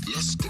Let's go.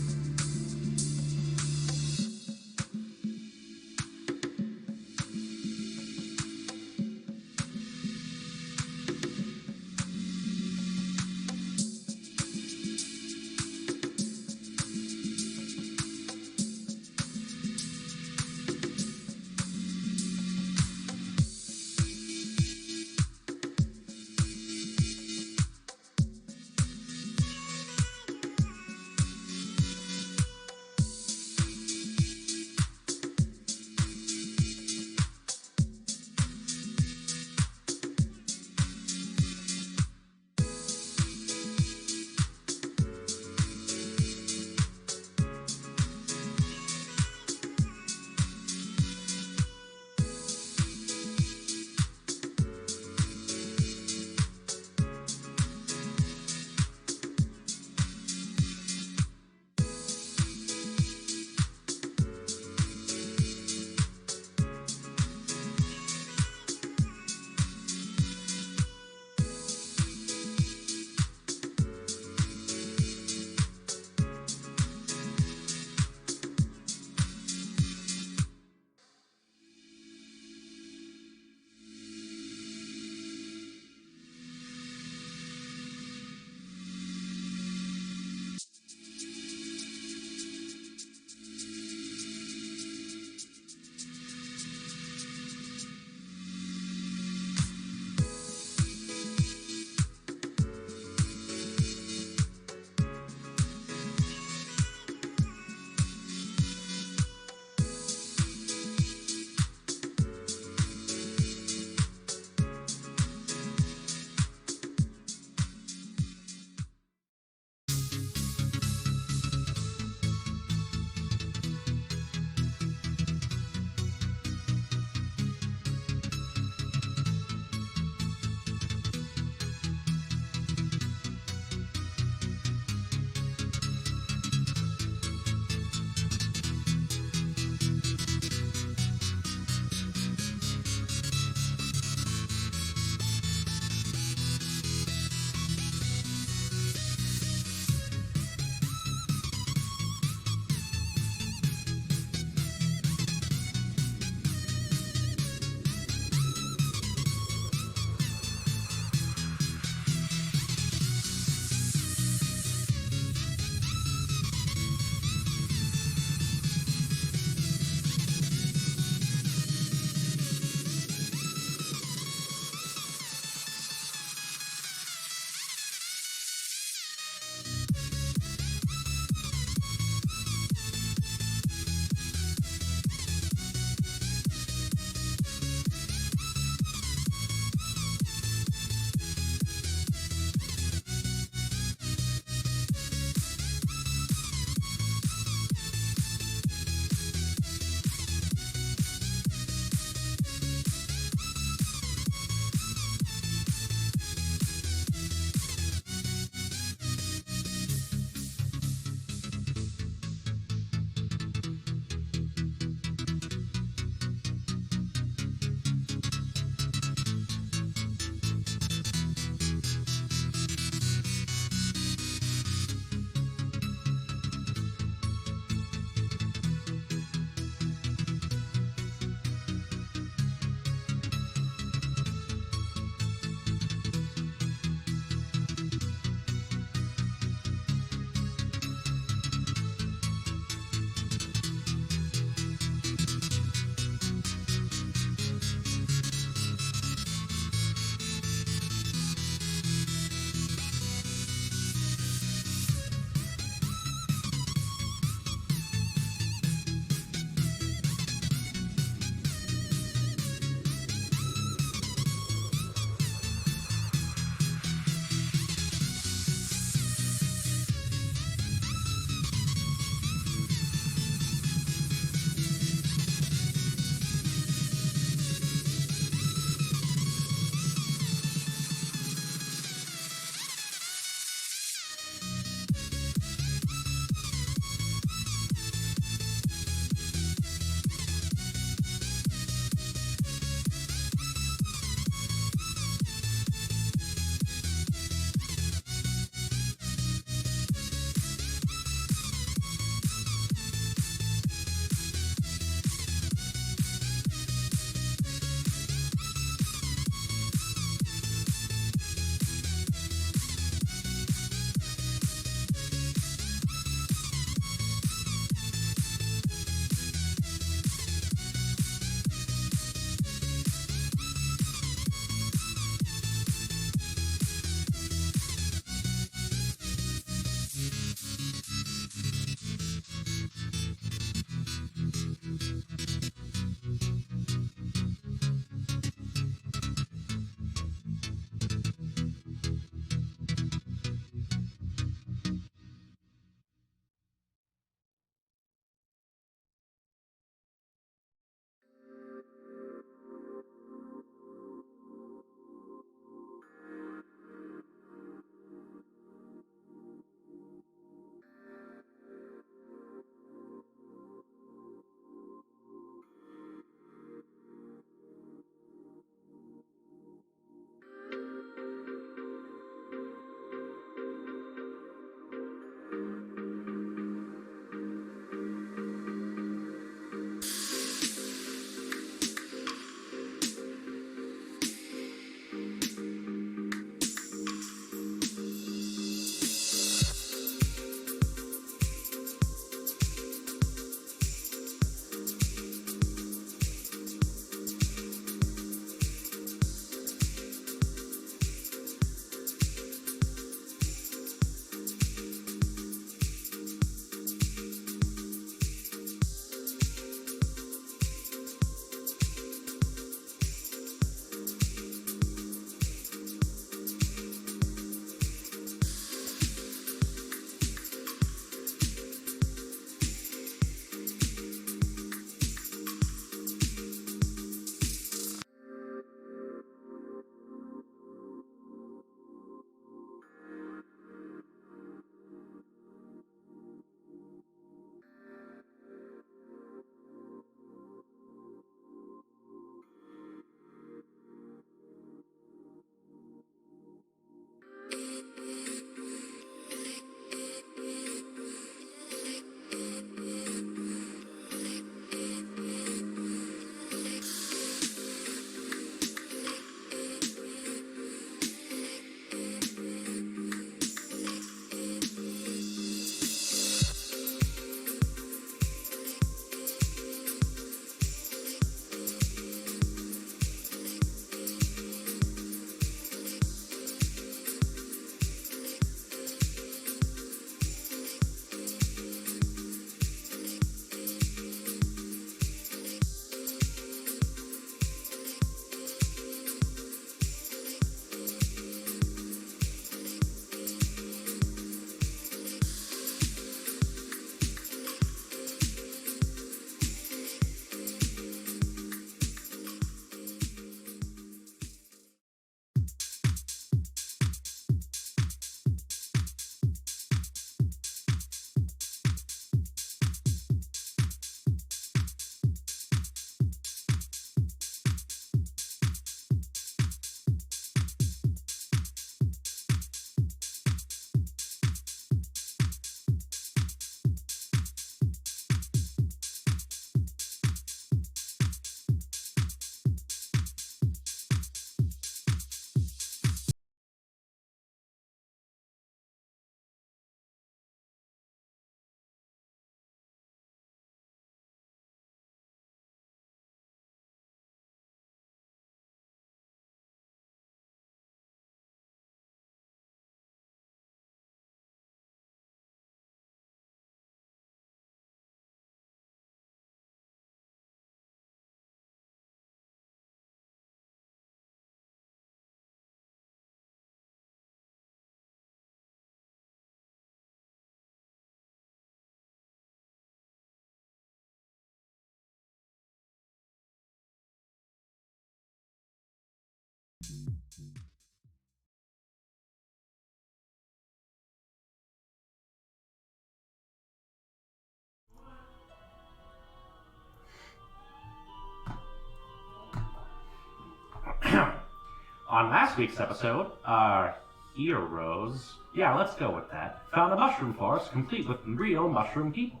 On last week's episode, our heroes, let's go with that, found a mushroom forest complete with real mushroom people.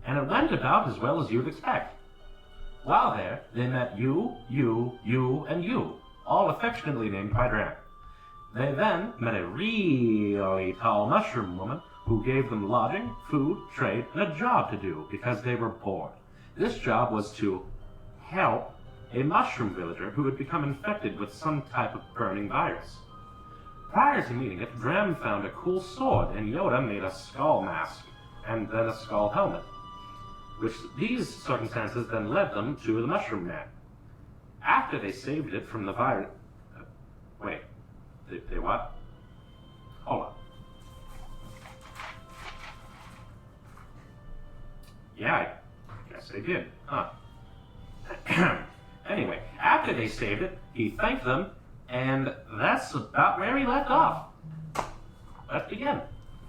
And it went about as well as you'd expect. While there, they met you, and you, all affectionately named by Dram. They then met a really tall mushroom woman who gave them lodging, food, trade, and a job to do because they were bored. This job was to help a mushroom villager who had become infected with some type of burning virus. Prior to meeting it, Dram found a cool sword, and Yoda made a skull mask, and then a skull helmet, which these circumstances then led them to the Mushroom Man. After they saved it from the virus... wait, they what? Hold on. Yeah, I guess they did, huh? Anyway, after they saved it, he thanked them, and that's about where he left off. Let's begin.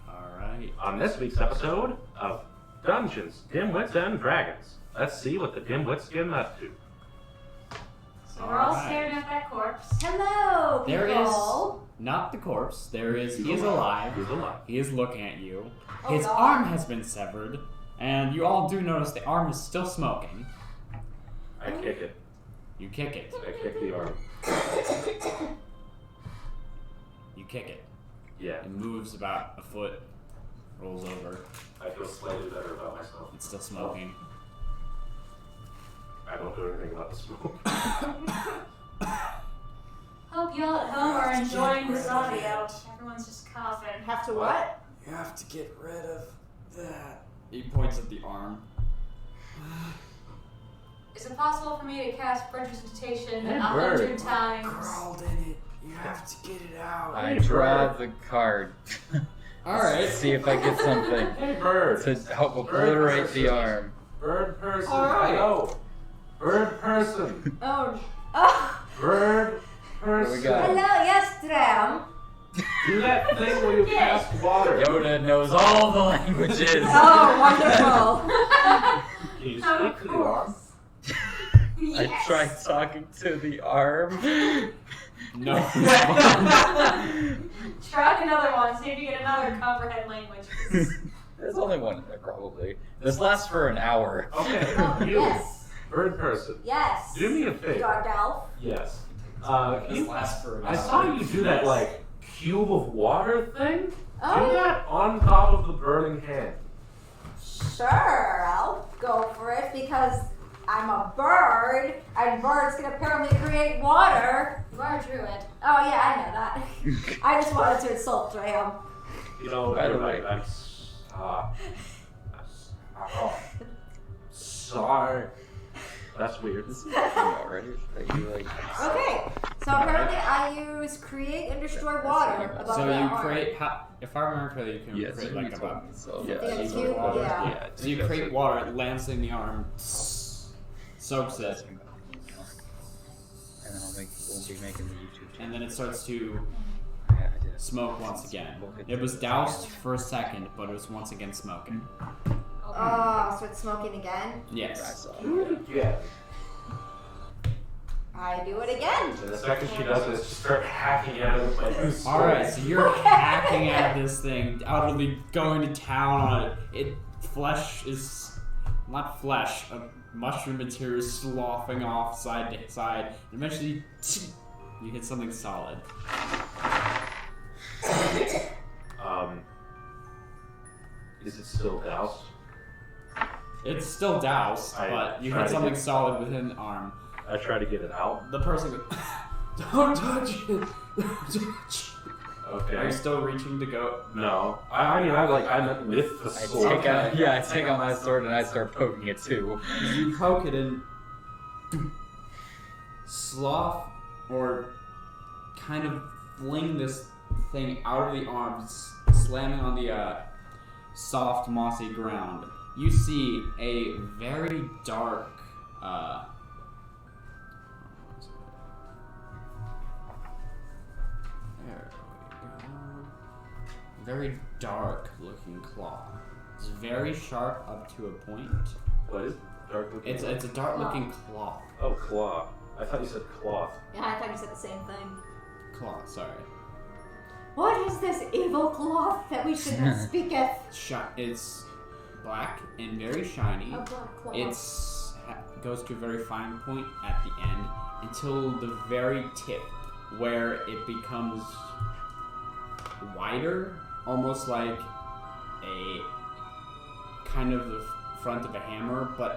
Alright. On this week's episode of Dungeons, Dimwits, and Dragons. Let's see what the Dimwits get up to. So we're all staring at that corpse. Hello, people. There is not the corpse. There is. He is alive. He's alive. He is looking at you. Oh, His God. arm has been severed, and you all do notice the arm is still smoking. I kick it. You kick it. I kick the arm. You kick it. Yeah, It moves about a foot, rolls over. I feel slightly better about myself. It's still smoking. I don't do anything about the smoke. Hope y'all at home are enjoying this audio. Everyone's just coughing. Have to what? You have to get rid of that. He points at the arm. Is it possible for me to cast Prestidigitation Hey, 100 times? Crawled in it. You have to get it out. I draw the card. Alright. See if I get something Hey, bird. to help obliterate the arm. Bird person. All right. Hello. Bird person. Oh. Oh. Bird person. What we got? Hello, yes, Dram. Do that thing where you cast water. Yoda knows all the languages. Oh, wonderful. Can you speak to the arm? I tried talking to the arm. No. Try another one, see if you get another comprehend language. There's only one, probably. This lasts for an hour. Okay, Oh, you. yes. Bird person. Yes. Do me a favor. Dark Elf. Yes. This You, lasts for an I hour. saw you do that, like, cube of water thing. Do Oh. that on top of the burning hand. Sure, I'll go for it because I'm a bird, and birds can apparently create water. You are a druid. Oh yeah, I know that. I just wanted to insult Dram. You know, By the you're way. right. Sorry. That's weird. Already? That you like. Okay, so apparently I use create and destroy water above So the you arm. create, if I remember correctly, you can Yeah, create so like you about. told me, so Yeah, yeah. it's so cute, water. yeah. So you create water, it lands in the arm, soaks it, And then we'll be making the YouTube channel. and then it starts to Yeah, I did. smoke once again. It was doused for a second, but it was once again smoking. Oh, so it's smoking again? I Yes. saw. Yeah. I do it again. And the second she does it, just start hacking at it like this. Alright, so you're hacking at this thing, utterly going to town on it. Flesh is not flesh, a mushroom material is sloughing off side to side. Eventually, you hit something solid. Is it still doused? It's still doused, but you try hit to something get- solid within the arm. I try to get it out. The person goes, don't touch it! Don't touch it! Okay. Are you still reaching to go? No. I mean, I'm with the I sword. take out my sword and I start poking it too. You poke it and slough or kind of fling this thing out of the arms, slamming on the soft, mossy ground. You see a very dark, very dark-looking claw. It's very sharp up to a point. What is dark looking? It's a dark-looking claw. Oh, claw. I thought you said cloth. Yeah, I thought you said the same thing. Claw, sorry. What is this evil cloth that we should not speaketh? It's black and very shiny. A black cloth. Goes to a very fine point at the end until the very tip, where it becomes wider, almost like a kind of the front of a hammer, but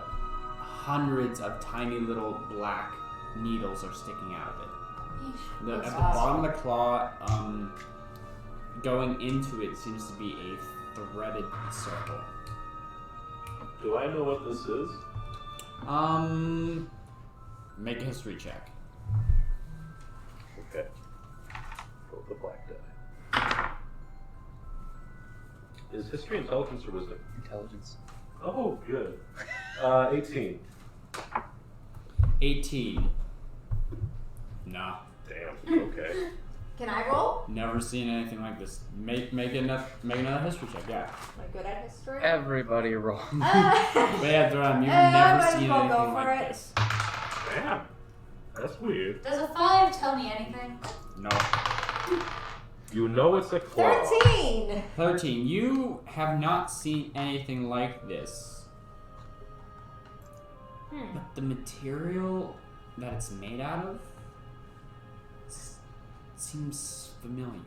hundreds of tiny little black needles are sticking out of it. At the bottom of the claw, going into it seems to be a threaded circle. Do I know what this is? Make a history check. Okay. Roll the black die. Is history intelligence or wisdom? Intelligence. Oh, good. 18. 18. Nah. Damn. Okay. Can I roll? Never seen anything like this. Make another history check, yeah. Am I good at history? Everybody roll. But yeah, Duran, you've never might as seen well anything go for like it. this. Damn. That's weird. Does a 5 tell me anything? No. You know it's a claw. 13! 13. You have not seen anything like this. But the material that it's made out of seems familiar.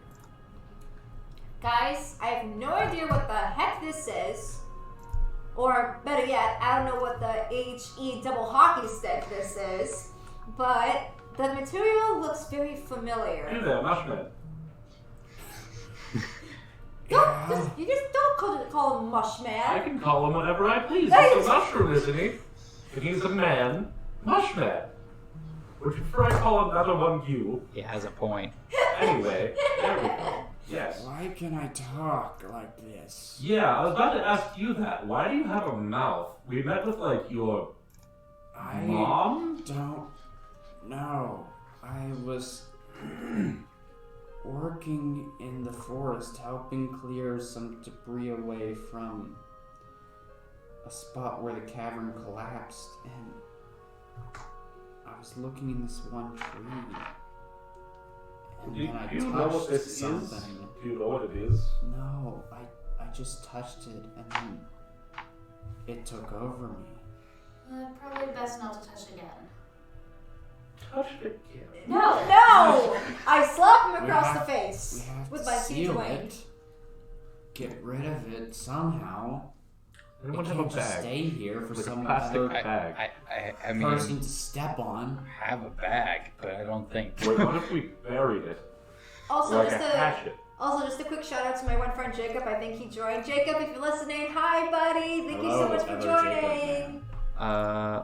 Guys, I have no idea what the heck this is. Or better yet, I don't know what the HE double hockey stick this is. But the material looks very Hey familiar. there, Mushman. You just don't call him Mushman. I can call him whatever I please. Hey, He's a mushroom, isn't he? If he's a man, Mushman. Would you prefer I call another one you? He has a point. Anyway, there we go. Yes. Why can I talk like this? Yeah, I was about to ask you that. Why do you have a mouth? We met with, like, your I mom? don't know. I was working in the forest, helping clear some debris away from a spot where the cavern collapsed, and I was looking in this one tree. And Do then I you know what touched this is? something. Do you know what it is? No, I just touched it, and then it took over me. Probably best not to touch again. Touch it again. No! I slap him We across have- the face We have with to my huge seal wing. it. Get rid of it somehow. Anyone it have a can't just bag? stay here for Like a some plastic other bag. I mean, person to step on. have a bag, but I don't think. Wait, what if we buried it? Also, Like just a hatchet. a quick shout out to my one friend Jacob. I think he joined. Jacob, if you're listening, hi buddy. Thank you so Hello, much for hello, Jacob, joining.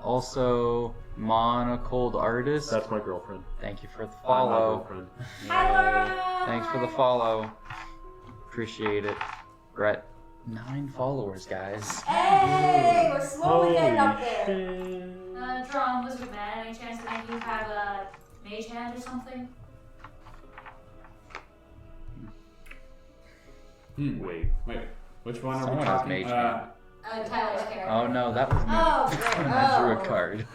Also, Monocold Artist. That's my girlfriend. Thank you for the My follow. girlfriend. Hi Laura. Thanks for the follow. Appreciate it. We're at 9 followers, guys. Hey, we're slowly getting up Holy there. shit. Drawing Wizard Man, any chance that you have a mage hand or something? Wait. Wait, which one are we Someone has talking? mage hand. Tyler's character. Oh no, that was me. Oh, great. I drew Oh. a card.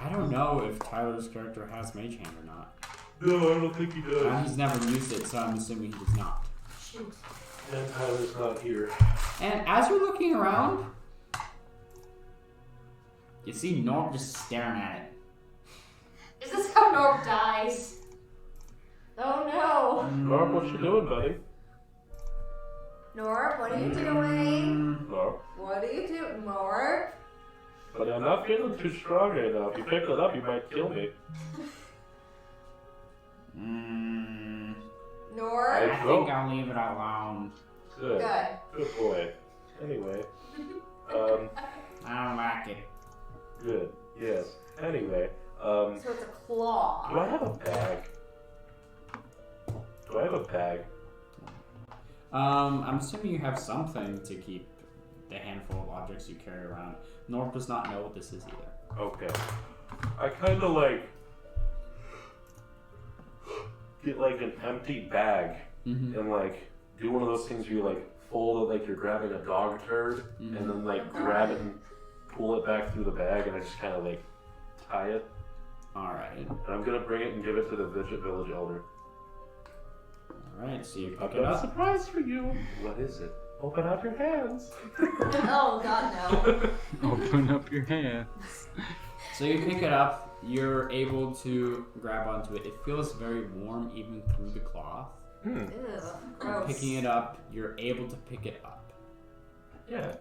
I don't know if Tyler's character has mage hand or not. No, I don't think he does. He's never used it, so I'm assuming he does not. Shoot. And Tyler's not here. And as you're looking around, you see Norm just staring at it. Is this how Norb dies? Oh Norm, what you doing, buddy? no. Norb, what are you doing? Norm. What are you doing, Norb? But I'm not feeling too strong right now. If you pick it up, you might kill me. Norb? I think I'll leave it alone. Good. Good. Good boy. Anyway. I don't like it. Good. Yes. Anyway. So it's a claw. Do I have a bag? Do I have a bag? I'm assuming you have something to keep the handful of objects you carry around. Norb does not know what this is either. Okay. I kind of like get like an empty bag Mm-hmm. and like do one of those things where you like fold it like you're grabbing a dog turd, and then like grab it and pull it back through the bag, and I just kind of like tie it. Alright. And I'm gonna bring it and give it to the village elder. Alright, so you I've pick it got a up. surprise for you. What is it? Open up your hands. Oh God, no. Open up your hands. So you pick it up, you're able to grab onto it. It feels very warm even through the cloth. Ew, gross. Picking it up, you're able to pick it up. Yeah.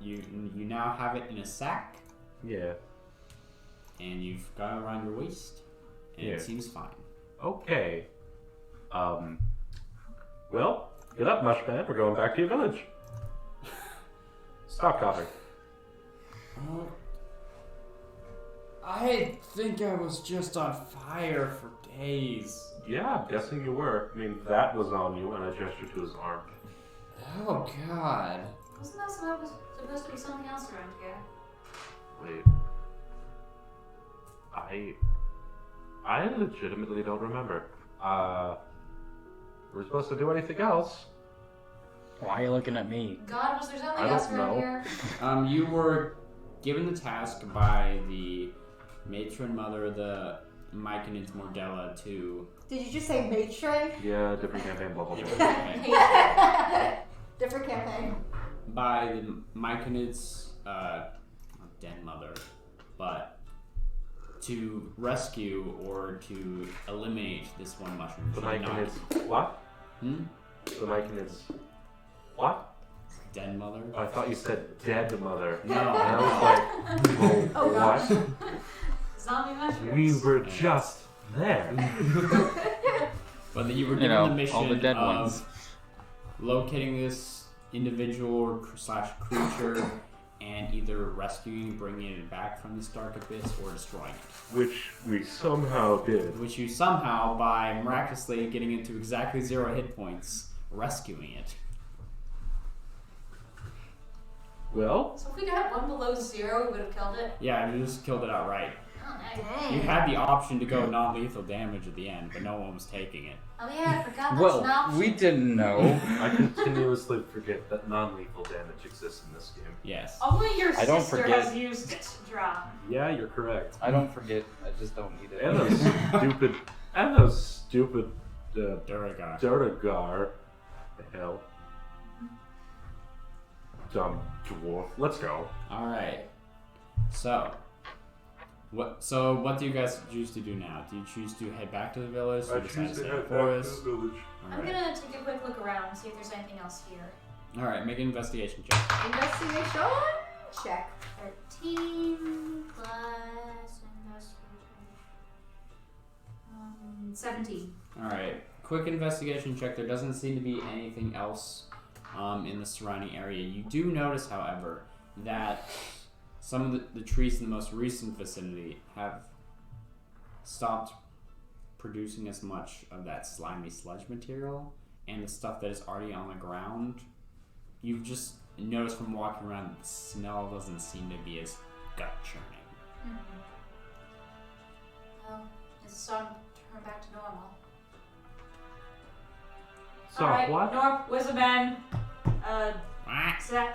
You now have it in a sack, Yeah. and you've got it around your waist, and Yeah. it seems fine. Okay. Well, get up, Mushman. We're going back to your village. Stop coughing. I think I was just on fire for days. Yeah, I'm guessing you were. I mean, that was on you, and I gestured to his arm. Oh God. Wasn't that supposed to be something else around here? Wait. I legitimately don't remember. We're supposed to do anything else? Why are you looking at me? God, was there something I else don't around know. here? You were given the task by the matron mother of the Myconid's Mordella to... Did you just say matron? Yeah, different campaign, blah, blah, blah. Different campaign. by the Myconid's not den mother, but to rescue or to eliminate this one mushroom. The She did not- Myconid's what? Hmm? The Myconid's what? Den mother? Oh, I thought you said dead mother. No. And I was like, oh, Oh, what? gosh. Zombie mushrooms. We were just there. But you were You given know, the mission all the dead of ones. locating this individual or slash creature and either rescuing, bringing it back from this dark abyss, or destroying it. Which we somehow did. Which you somehow, by miraculously getting into exactly 0 hit points, rescuing it. Well, So if we got one below 0, we would have killed it. Yeah, you just killed it outright. Oh, nice. You had the option to go non-lethal damage at the end, but no one was taking it. Oh yeah, I forgot that's an Well, option. we didn't know. I continuously forget that non-lethal damage exists in this game. Yes. Only your I don't sister forget. has used it, Drop. Yeah, you're correct. I don't forget. I just don't need it. And those stupid Duragar. Durgar. The hell. Dumb dwarf. Let's go. Alright. So what do you guys choose to do now? Do you choose to head back to the village? Or decide to stay in the forest? village. I'm Alright. gonna take a quick look around and see if there's anything else here. Alright, make an investigation check. Investigation check. 13 plus investigation. 17. Alright. Quick investigation check. There doesn't seem to be anything else in the surrounding area. You do notice, however, that some of the trees in the most recent vicinity have stopped producing as much of that slimy sludge material, and the stuff that is already on the ground, you've just noticed from walking around that the smell doesn't seem to be as gut-churning. Well, it's starting to turn back to normal. So, Alright, what? Norp, Wizardman,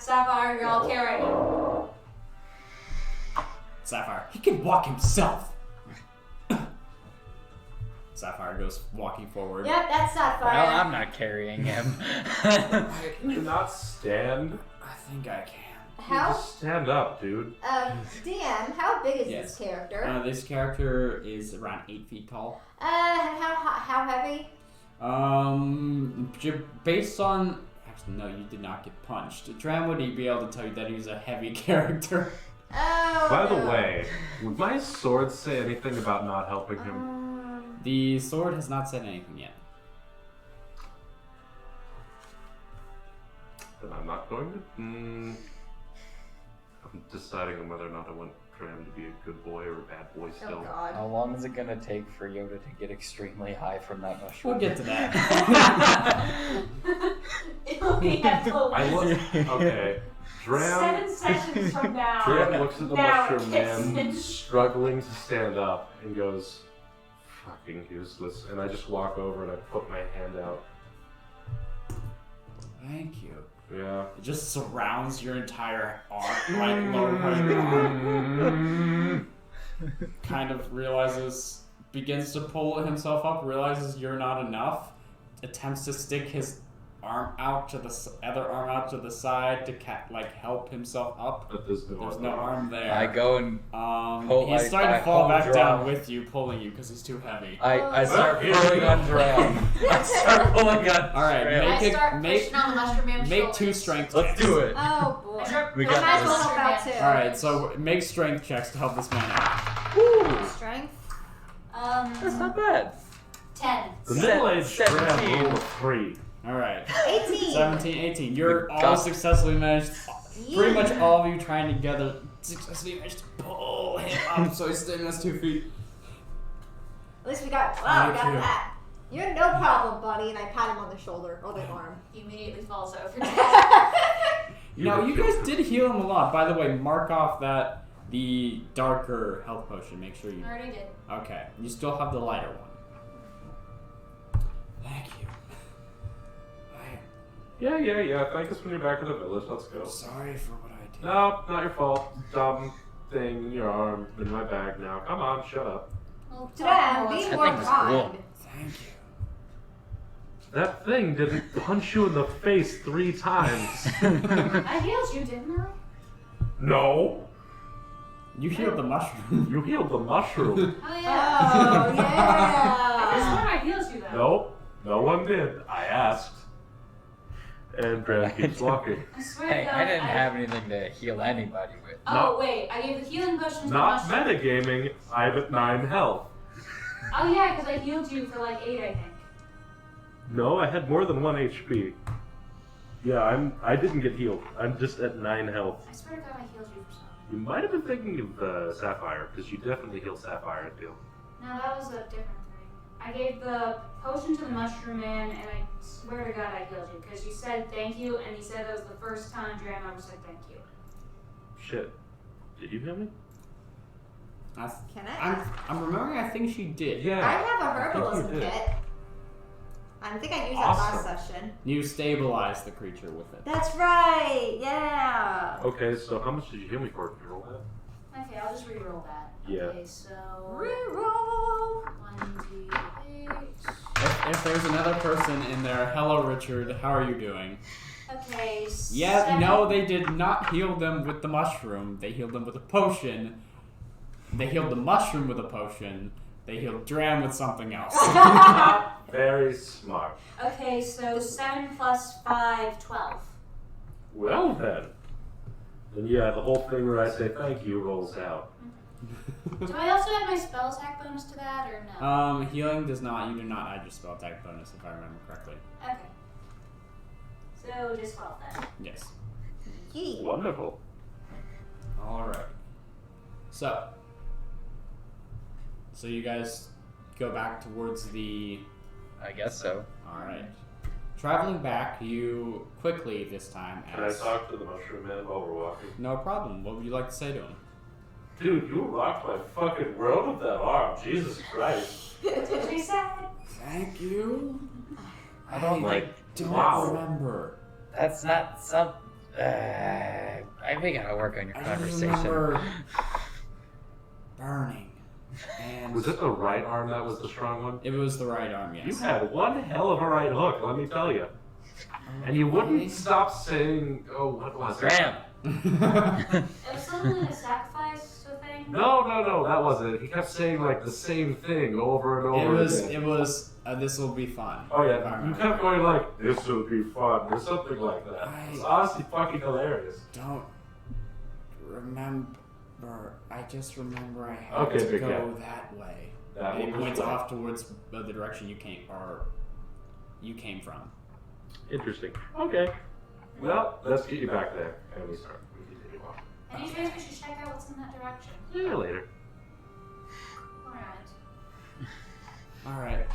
Sapphire, you're all carrying. Sapphire, he can walk himself! Sapphire goes walking forward. Yep, that's not Well, fire. I'm not carrying him. Can you not stand? I think I can. How? Just stand up, dude. DM, how big is Yes. this character? This character is around 8 feet tall. How heavy? Based on... Actually, no, you did not get punched. Dram would be able to tell you that he was a heavy character. Oh. By the no. way, would my sword say anything about not helping him? The sword has not said anything yet. Then I'm not going to. I'm deciding on whether or not I want Dram to be a good boy or a bad boy Oh still. God. How long is it gonna take for Yoda to get extremely high from that mushroom? We'll get to that. It'll be at the I look. Okay. Dram. 7 seconds from now. Dram looks at the Now it mushroom kicks man in. struggling to stand up and goes, "Fucking useless." And I just walk over and I put my hand out Thank you. Yeah. It just surrounds your entire arm, like lower part of your arm. Kind of begins to pull himself up, realizes you're not enough, attempts to stick his arm out to the other arm out to the side to help himself up. But there's no arm there. I go and he's starting to fall back down with you, pulling you because he's too heavy. I start pulling on Dram. I start pulling on. All right, I start pushing on the mushroom man's make shoulders. 2 strength. Let's do it. Oh boy. We I might got as well this. help out too. All right, so make strength checks to help this man out. Strength. That's not bad. 10. The middle-aged Dram 17. rolled a 3. All right, 18. 17, 18. You're We all got- successfully managed. Yeah. Pretty much all of you trying together successfully managed to pull him up so he's standing on his 2 feet. At least we got Thank got you. that. You're no problem, buddy. And I pat him on the shoulder or the arm. He immediately falls over. No, you guys did heal him a lot. By the way, mark off the darker health potion. Make sure you. I already did. Okay, you still have the lighter one. Thank you. Yeah. Thank us when you're back in the village. Let's go. I'm sorry for what I did. No, not your fault. Dumb thing in your arm in my bag now. Come on, shut up. Well, Dram, oh, be That more thing was kind. cool. Thank you. That thing didn't punch you in the face 3 times. I healed you, didn't I? No, You healed the mushroom. you healed the mushroom. Oh, Oh yeah. I just yeah. thought I healed you, though. Nope, no one did. I asked. And Brad keeps walking. I swear Hey, to God. I didn't have anything to heal anybody with. Oh, Not- wait. I gave the healing potion to the Not mushroom. metagaming, I'm at 9 health. Oh, yeah, because I healed you for like 8, I think. No, I had more than 1 HP. Yeah, I didn't get healed. I'm just at 9 health. I swear to God, I healed you for something. You might have been thinking of Sapphire, because you definitely heal Sapphire, I feel. No, that was a different thing. I gave the potion to the mushroom man, and I swear to God I healed you, because you said thank you, and he said that was the first time Dram ever said thank you. Shit. Did you heal me? Can I? I'm remembering. I think she did. Yeah. I have a I think herbalism you did. kit. I think I used Awesome. that last session. You stabilized the creature with it. That's right. Yeah. Okay, so how much did you heal me for? Did you roll that? Okay, I'll just re-roll that. Yeah. Okay, so... Reroll. 1d8. If there's another person in there, hello Richard, how are you doing? Okay, Yeah, 7. no, they did not heal them with the mushroom. They healed them with a potion. They healed the mushroom with a potion. They healed Dram with something else. Very smart. Okay, so 7 plus 5, 12. Well then. Then yeah, the whole thing where I say thank you rolls out. Do I also add my spell attack bonus to that, or no? Healing does not. You do not add your spell attack bonus, if I remember correctly. Okay. So just 12 then. Yes. Yee. Wonderful. All right. So you guys go back towards the. I guess so. All right. Traveling back, you quickly this time. Can I talk to the mushroom man while we're walking? No problem. What would you like to say to him? Dude, you rocked my fucking world with that arm. Jesus Christ. That's what she said. Thank you. I don't like. Don't Wow. remember. That's not some. I think I gotta work on your I just conversation. remember burning. And Was it the right arm that was the strong one? it was the right arm, yes. You had one hell of a right hook, let me tell you. And you wouldn't stop saying, oh, what was it? Dram. It was something like a sacrifice to a thing? No, that wasn't it. He kept saying, like, the same thing over and over again. It was, this will be fun. Oh, if I yeah. You remember. kept going, like, this will be fun, or something like that. It's honestly fucking hilarious. Don't remember. I just remember I had Okay, to big go cat. that way. That And he one was points fun. off towards the direction you came from. Interesting. Okay. Well, let's get you back there. And we start. We continue on. Any chance we should check out what's in that direction? Yeah, later. Alright. All right.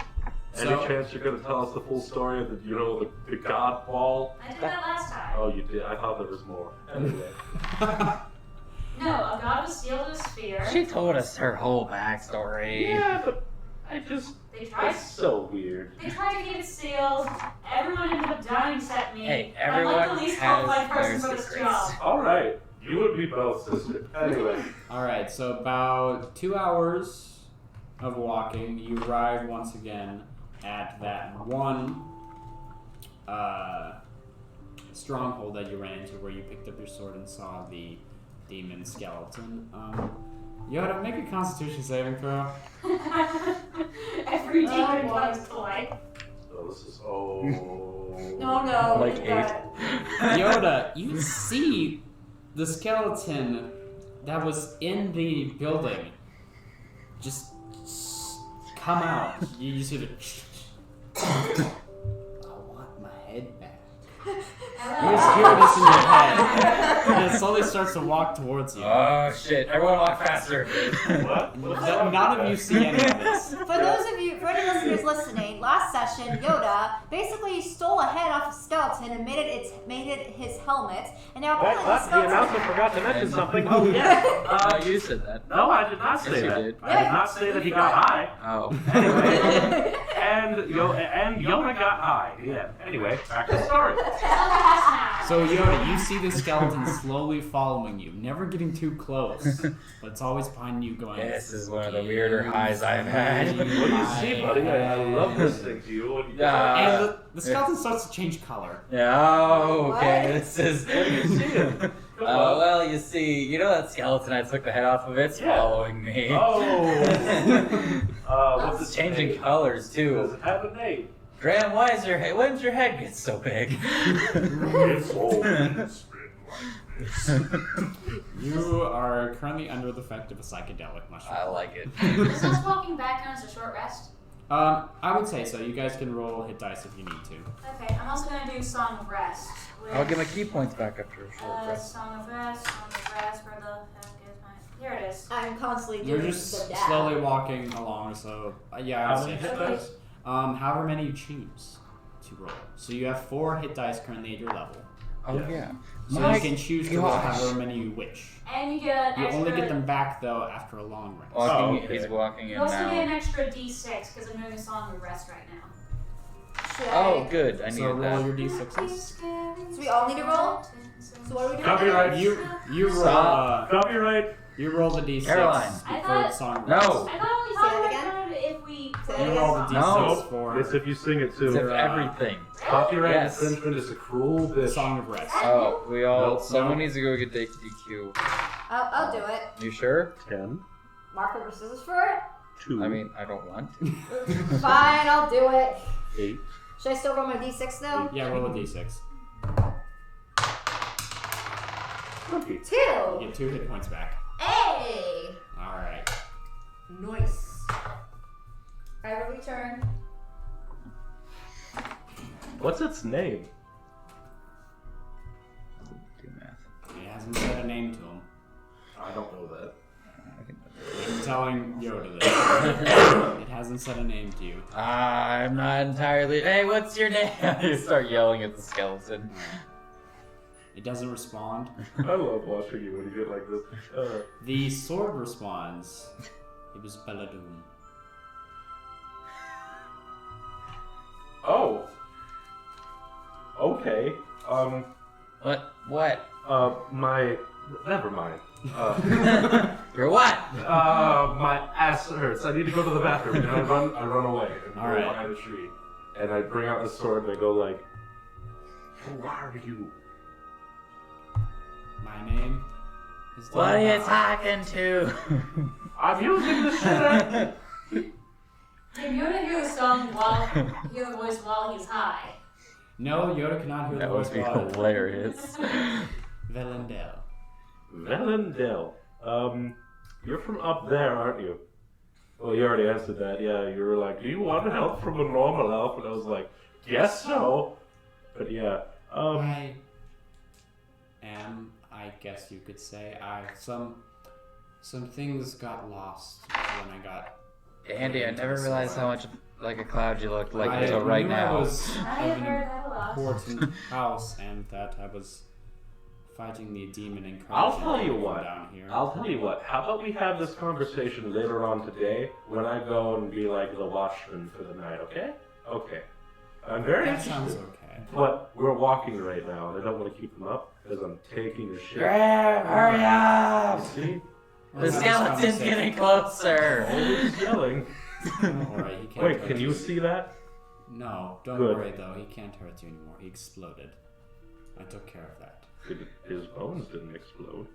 Any chance you're going to tell us the full story of the god ball? I did that last time. Oh, you did? I thought there was more. Anyway. No, a god was sealed in a sphere. She told us her whole backstory. Yeah, but I just... They tried. That's so weird. They tried to keep it sealed. Everyone ended up dying except me. Hey, I'm like everyone the least has qualified person their for this secrets. job. All right, you and me both, sister. Anyway. Alright, so about 2 hours of walking, you arrive once again at that one stronghold that you ran into where you picked up your sword and saw the demon skeleton. Yoda, make a constitution saving throw. Every demon comes to life. Oh, this is Oh no. Like we've got- Yoda, you see the skeleton that was in the building just come out. You see the. I want my head back. You just hear this in your head, and it slowly starts to walk towards you. Oh shit! Everyone walk faster. what? None of you see any of this. For those of you, for any listeners listening, last session, Yoda basically stole a head off a skeleton and made it his helmet, and now apparently the What? The skeleton. announcement forgot to mention something. Oh, yeah. You said that. No, I did not say Yes, you that. did. I did not say that he got high. Oh. Anyway, and Yoda got high. Yeah. Anyway, back to the story. So Yoda, you see the skeleton slowly following you, never getting too close, but it's always behind you going. This is one of the weirder highs I've had. What do you see, buddy? I love listening to you. What do you And the skeleton starts to change color. Oh, okay. What? This is. What do you see? Come on. Well, you see, you know that skeleton I took the head off of? It's Yeah. following me. Oh. What's It's its changing name? colors Does too. it have a name? Graham, why is your head? When did your head get so big? It's old. It's been like this. You are currently under the effect of a psychedelic mushroom. I like it. Is us walking back count as a short rest? I would say so. You guys can roll hit dice if you need to. Okay, I'm also gonna do Song of Rest. I'll get my key points back after a short rest. Song of Rest, where the heck is my... Here it is. I'm constantly You're doing just the dab. slowly walking along, so yeah, How I'd many say hit dice? however many you choose to roll. So you have 4 hit dice currently at your level. Oh Yeah. yeah. So My you can choose to roll gosh. however many you wish. And you get an You extra... only get them back though after a long rest. Walking, Oh, okay. he's walking You in also get an now. extra D6 because I'm doing a Song of Rest right now. Should Oh, I- good. I So needed roll that. your d6s. So we all need to roll? So what are we doing? Copyright. You roll. Stop. Copyright. You roll the d6 Caroline. I for thought- song of No. rest. I thought we Say thought it it again? counted if we... Say it You again. roll the d6 No. for It's if you sing it It's too. of everything. Copyright Yes. infringement is a cruel bitch. song of rest. Oh, we all. Nope, Someone no. needs to go get the DQ. I'll do it. You sure? 10, Mark, paper, scissors for it? 2, I mean, I don't want to. Fine, I'll do it. 8. Should I still roll my d6 though? Yeah, roll a d6. 20. 2. You get 2 hit points back. Hey! Alright. Nice. I will return. What's its name? Do math. It hasn't said a name to him. I don't know that. I'm telling Yoda this. It hasn't said a name to you. I'm not entirely. Hey, what's your name? You start yelling at the skeleton. It doesn't respond. I love watching you when you get like this. The sword responds. It was Belladoom. Oh. Okay. What? My. Never mind. You're what? My ass hurts. I need to go to the bathroom. And I run away. And All go right. behind a tree. And I bring out the sword and I go like, who are you? My name is What are you Deadeye. talking to? I'm using the shit. Can Yoda hear the song hear the voice while he's high? No, Yoda cannot hear That the would voice be while hilarious. Velendel. Valendale. You're from up there, aren't you? Well, you already answered that. Yeah, you were like, do you want help from a normal elf? And I was like, guess so. But yeah. I am, I guess you could say, some things got lost when I got. Andy, I never realized how much like a cloud you looked like I until right knew I now. was I of have an heard that a lot. important house and that I was fighting the demon incursion. I'll tell you what. Down here. I'll tell you what. How about we have this conversation later on today when I go and be like the watchman for the night, okay? Okay. I'm very That interested. sounds okay. But we're walking right now, and I don't want to keep them up because I'm taking a shit. Hurry up! You see? The skeleton's getting closer. Always yelling. Don't worry, he can't Wait, hurt can you see that? No, don't Good. worry though. He can't hurt you anymore. He exploded. I took care of that. His bones didn't explode.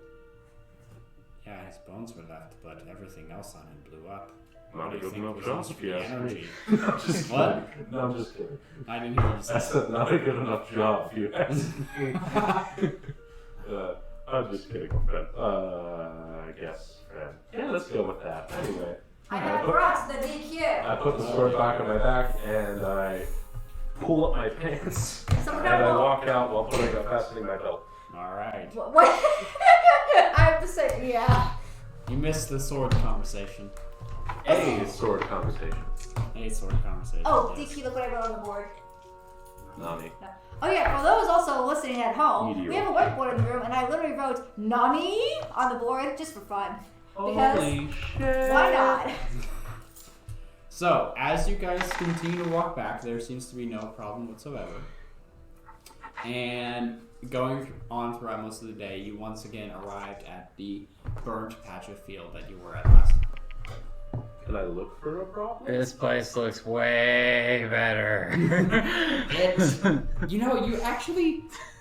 Yeah, his bones were left, but everything else on him blew up. Not What a do you good think enough was job, supposed to if be you ask me. energy? I'm just What? kidding. No, I'm just kidding. I didn't hear you I say said not a good enough job, if you ask me. I'm just kidding, friend. I guess, friend. Yeah, let's go with that. Anyway. I got brought to the DQ. I put the sword back on my back and I pull up my pants Someone and I got walk out while fastening my belt. Alright. What? I have to say, yeah. You missed the sword conversation. A sword conversation. A sword conversation. Oh, yes. DQ, look what I wrote on the board. Nani. No. Oh yeah, for those also listening at home, Meteor. we have a whiteboard in the room, and I literally wrote "Nani" on the board just for fun. Because Holy shit. why not? So, as you guys continue to walk back, there seems to be no problem whatsoever. And going on throughout most of the day, you once again arrived at the burnt patch of field that you were at last. Can I look for a problem? This place looks way better. You know,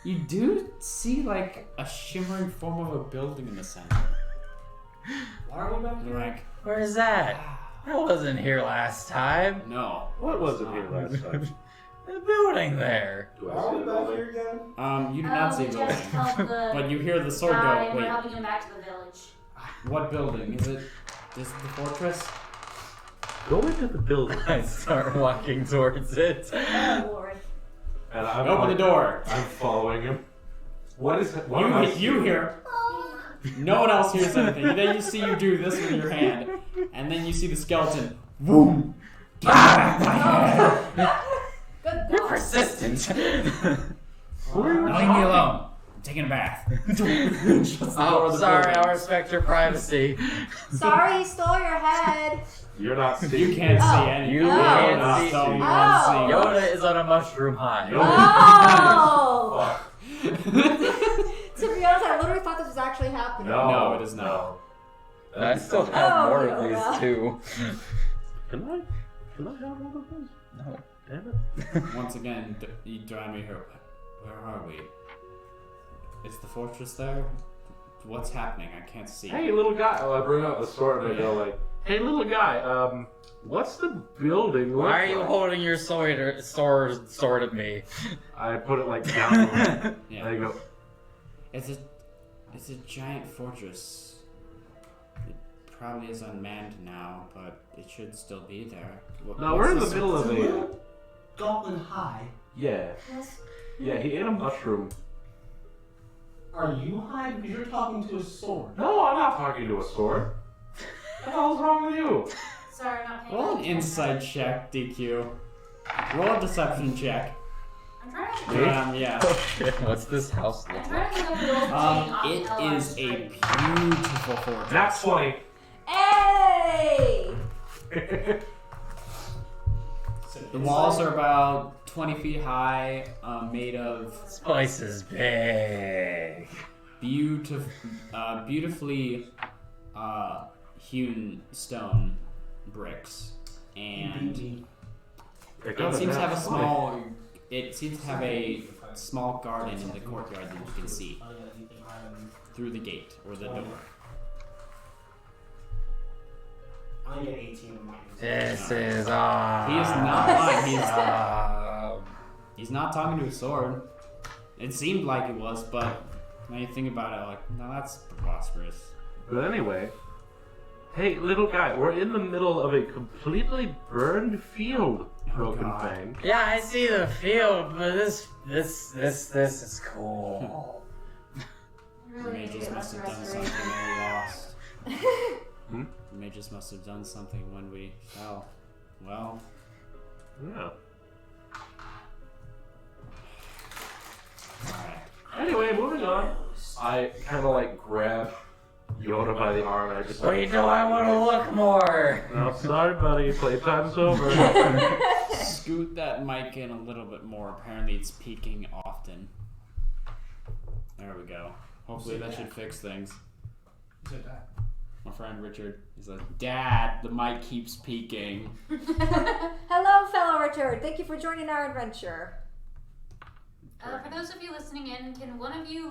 you do see like a shimmering form of a building in the center. Why are we back You're here? like, Where's that? I wasn't here last time. no. What was it here last time? The building there. Do Why I are see we it back all here again? You do not see a we building. just helped the But you hear the sword guy, go, and we're wait, helping him back to the village. what building? Is it the fortress? Go into the building. I start walking towards it. Oh Lord. And I'm Open the door. I'm following him. What is it? What am I You seeing? hear. No one else hears anything. Then you see you do this with your hand, and then you see the skeleton. Boom! Good You're God. persistent. Who are you Leave me alone. I'm taking a bath. Oh, sorry, I'll respect your privacy. Sorry, he stole your head. You're not seeing. You can't Oh. see anything. You Oh. can't Not see. so you Oh. want to see. Yoda is on a mushroom high. Oh. Fuck. To be honest, I literally thought this was actually happening. No, it is not. I still have more of Yoda. these too. Can I have one of those? No. Damn it. Once again, you drive me here. Where are we? Is the fortress there? What's happening? I can't see. Hey, little guy. Oh, I bring out the sword and I go like, hey, little guy. What's the building look Why are you like? holding your sword at me? I put it like down. And Yeah. I go, It's a giant fortress. It probably is unmanned now, but it should still be there. no, we're in the middle of a. Goblin high. Yeah. Yeah, he ate a mushroom. Are you high? Because you're talking to a sword. No, I'm not talking to a sword. What the hell's wrong with you? Sorry, not paying Roll an attention. insight check, DQ. Roll a deception check. I'm trying to Me? Yeah. What's this house I'm look like? trying to look up the old thing off It Elron's is a street. beautiful fortress. That's 20. Hey! The walls are about 20 feet high, made of This place is big. beautifully hewn stone bricks, and it seems to have a small. It seems to have a small garden in the courtyard that you can see through the gate or the door. I only get 18 in mine. This is awesome. He is not lying. He's not talking to a sword. It seemed like it was, but now you think about it, like, no, that's preposterous. But anyway, hey, little guy, we're in the middle of a completely burned field, Broken God. Fang. Yeah, I see the field, but this is cool. Really need to Mages get must less have done restoration. something when we lost. Hmm? Mages must have done something when we fell. Well, Yeah. alright. Anyway, moving on. I kind of like grab Yoda by the arm and I just Wait, no, I want to look more. No, sorry, buddy. Playtime's over. Scoot that mic in a little bit more. Apparently, it's peaking often. There we go. Hopefully, that should fix things. Who said that? My friend Richard. He's like, Dad, the mic keeps peaking. Hello, fellow Richard. Thank you for joining our adventure. For those of you listening in, can one of you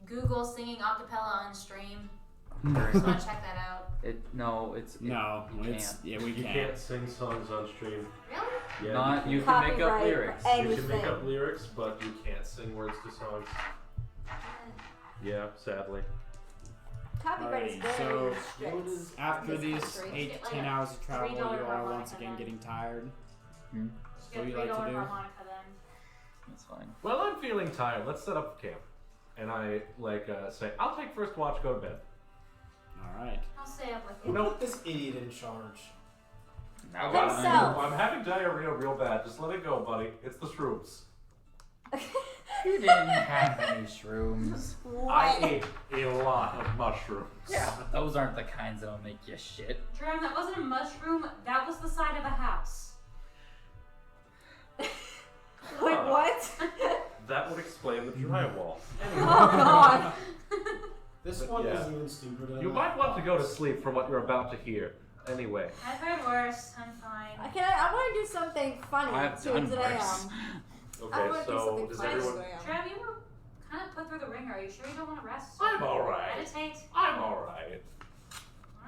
Google singing acapella on stream? I just want to check that out. No, it's We You can't. can't sing songs on stream. Really? Yeah, not. You can make up Copyright lyrics. or you can anything. make up lyrics, but you can't sing words to songs. Yeah, sadly. Copyright is Alrighty, very so strict. After in this these country. 8-10 hours of travel, you $3 are harmonica once again then. getting tired. Just What get do you $3 like to do? harmonica then. That's fine. Well, I'm feeling tired. Let's set up camp. And I say, I'll take first watch. Go to bed. All right. I'll stay up with Who you. put this idiot in charge? Now Himself. I'm having diarrhea real bad. Just let it go, buddy. It's the shrooms. You didn't have any shrooms. I ate a lot of mushrooms. Yeah, but those aren't the kinds that'll make you shit. Jerome, that wasn't a mushroom. That was the side of a house. Wait, what? That would explain the drywall. Oh god. This But one yeah. is even stupider. You might want to go to sleep for what you're about to hear. Anyway. I've heard worse. I'm fine. I want to do something funny I've too done today. worse. I Okay, want to do so something does funny everyone... today. Trev, you were kind of put through the ringer. Are you sure you don't want to rest? I'm alright. Meditate. I'm alright.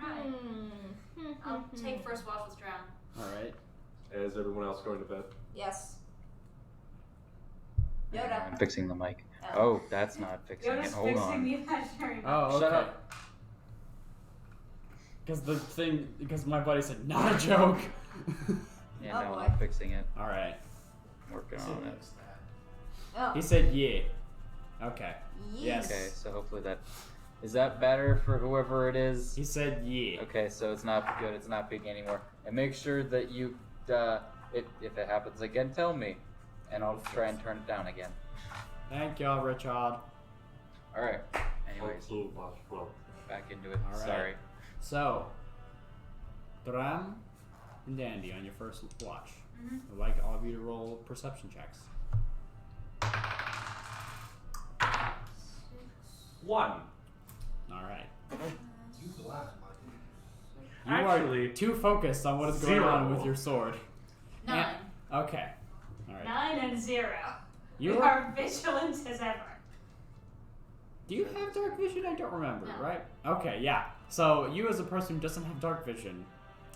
Alright. I'll take first watch with Drown. All right. Is everyone else going to bed? Yes. Yoda. I'm fixing the mic. Oh. Oh, that's not fixing Yoda's it. Hold fixing on. the imaginary. Oh, okay. Shut up. Because my buddy said, not a joke. Yeah, Oh, no, boy. I'm fixing it. All right. Working Sit on it. next to that. Oh. He said, yeah. Okay. Yes. Okay, so hopefully that is that better for whoever it is. He said, yeah. Okay, so it's not good. It's not big anymore. And make sure that you, if it happens again, tell me, and I'll try and turn it down again. Thank y'all, Richard. All right. Anyways, Also, watch well. back into it. All right. Sorry. So, Dram and Dandy on your first watch. Mhm. I'd like all of you to roll perception checks. 1. All right. You blind, my You Actually, are too focused on what is going 0. on with your sword. 9. Okay. All right. 9 and 0. You You are. are vigilant as ever. Do you have dark vision? I don't remember. No. Right? Okay. Yeah. So you, as a person who doesn't have dark vision,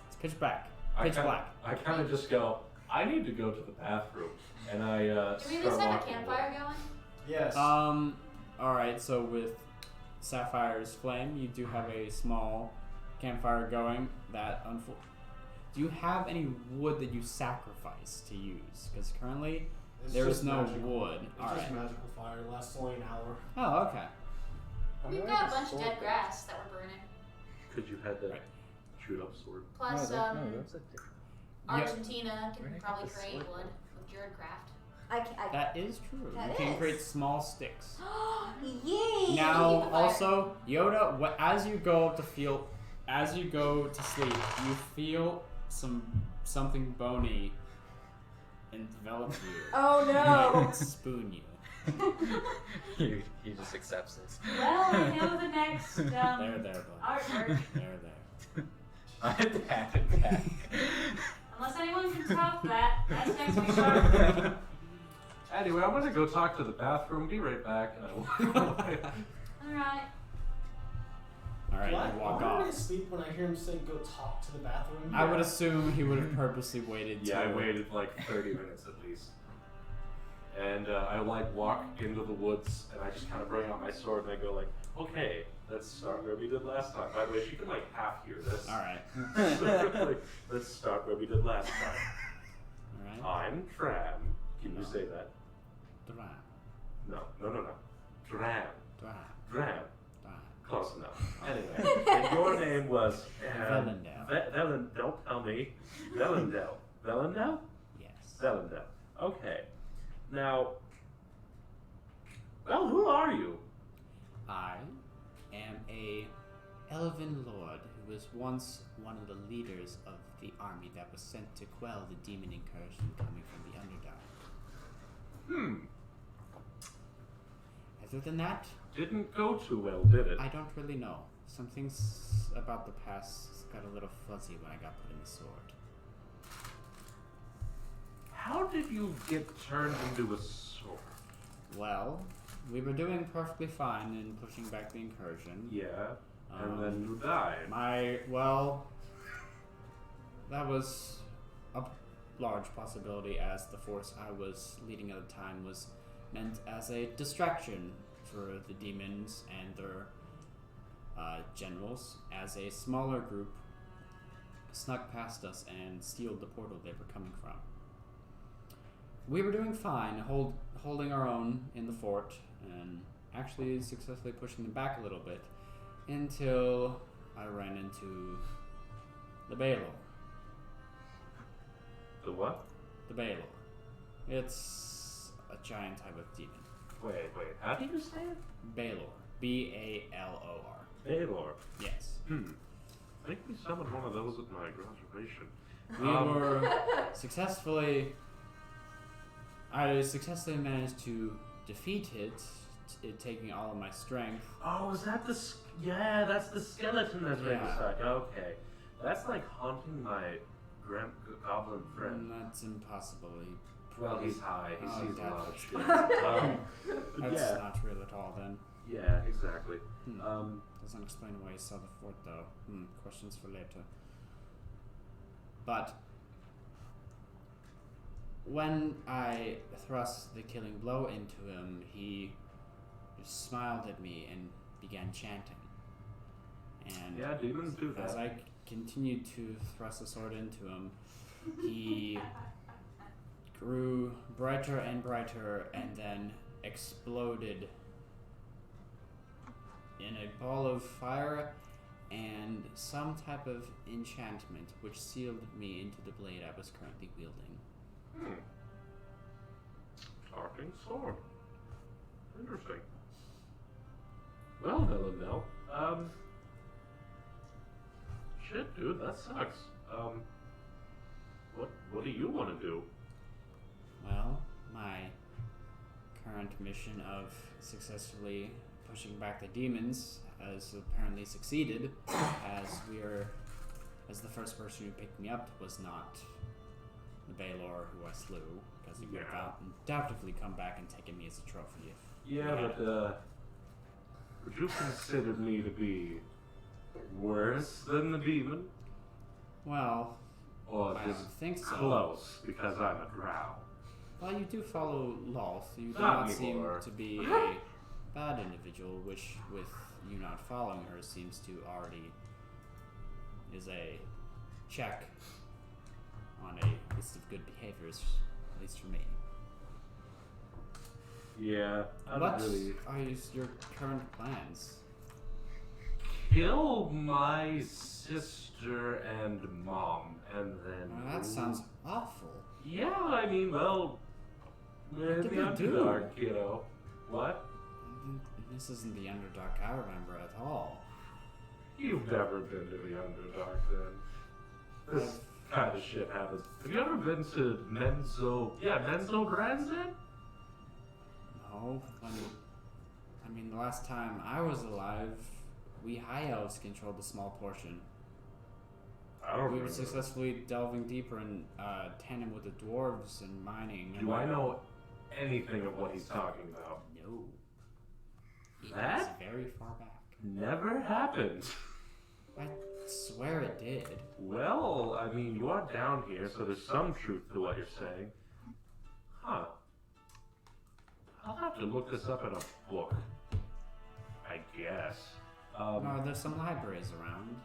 it's pitch black. Pitch black. I kind of just go, I need to go to the bathroom. And I Do we at start least have a walking campfire away. going? Yes. All right. So with Sapphire's flame, you do have a small campfire going. That Do you have any wood that you sacrifice to use? Because currently It's there is just no magical. wood. It's All just right. magical fire. It lasts only an hour. Oh, okay. We've got a bunch of dead grass that we're burning. Could you have that Right. shoot up sword? Plus, that's a different. Argentina Where can did I probably get the create sword wood with Jerdcraft. That is true. That you can is. create small sticks. Yay! Now, Fire. also, Yoda, as you go to sleep, you feel something bony envelop you. Oh and no! spoon you. he just accepts this. Well, I know the next There, bud. artwork. There. Attack. Unless anyone can top that, that's next week's artwork. Anyway, I'm gonna go talk to the bathroom. Be right back. And I walk away. Alright. All right, Why you walk would I off. sleep when I hear him say go talk to the bathroom? I would assume he would have purposely waited. Yeah, I to- waited like 30 minutes at least. And I walk into the woods and I just kind of bring out my sword and I go like, okay, let's start where we did last time. By the way, she can like half hear this. All right. Like, let's start where we did last time. All right. I'm Tram. Can you No. say that? Dram. No. Tram. Dram. Tram. Dram. Close enough. Anyway, and your name was Velendel. Don't tell me. Velendel. Velendel? Yes. Velendel. Okay. Now, well, who are you? I am a elven lord who was once one of the leaders of the army that was sent to quell the demon incursion coming from the Underdark. Other than that, Didn't go too well, did it? I don't really know. Some things about the past got a little fuzzy when I got put in the sword. How did you get turned into a sword? Well, we were doing perfectly fine in pushing back the incursion. Yeah, and then you died. That was a large possibility, as the force I was leading at the time was meant as a distraction for the demons and their generals, as a smaller group snuck past us and sealed the portal they were coming from. We were doing fine, holding our own in the fort, and actually successfully pushing them back a little bit, until I ran into the Baylor. The what? The Baylor. It's a giant type of demon. Wait, how do you say it? Baylor. Balor. Baylor. Yes. I think we summoned one of those at my graduation. We were I successfully managed to defeat it, taking all of my strength. Oh, is that the... Yeah, that's the skeleton that's right Yeah. beside. Okay. That's like haunting my goblin friend. That's impossible. Well, he's high. He sees a that- lot of shit. That's yeah. not real at all, then. Yeah, exactly. Doesn't explain why you saw the fort, though. Questions for later. But when I thrust the killing blow into him, he just smiled at me and began chanting. And Yeah, demons do as that. I continued to thrust the sword into him, he grew brighter and brighter and then exploded in a ball of fire and some type of enchantment which sealed me into the blade I was currently wielding. Talking sword. Interesting. Well, Villanelle. Shit, dude, that sucks. What do you want to do? Well, my current mission of successfully pushing back the demons has apparently succeeded, as the first person who picked me up was not the Baylor who I slew, because he would have undoubtedly come back and taken me as a trophy. Would you consider me to be worse than the demon? Well, Or I just don't think so. close, because I'm a drow? Well, you do follow laws. You do Not not seem anymore. to be a bad individual, which, with you not following her, seems to already is a check on a list of good behaviors, at least for me. Yeah, I What don't really... are your current plans? Kill my sister and mom, and then... Well, that sounds awful. Yeah, I mean, well... We're in did the they do? Underdark, you know. What? This isn't the Underdark I remember at all. You've never been to the Underdark, then. This kind of shit happens. Have you ever been to Menzo... Yeah, Menzo Grandstand? No, the last time I was alive, we High Elves controlled a small portion. I don't We were remember. successfully delving deeper in tandem with the dwarves and mining. Do I know anything of what he's talking about? No. It That? was very far back. Never happened. I swear it did. Well, I mean, you are down here, so there's some truth to what you're saying. Huh. I'll have to look this up in a book. I guess. No, there's some libraries around.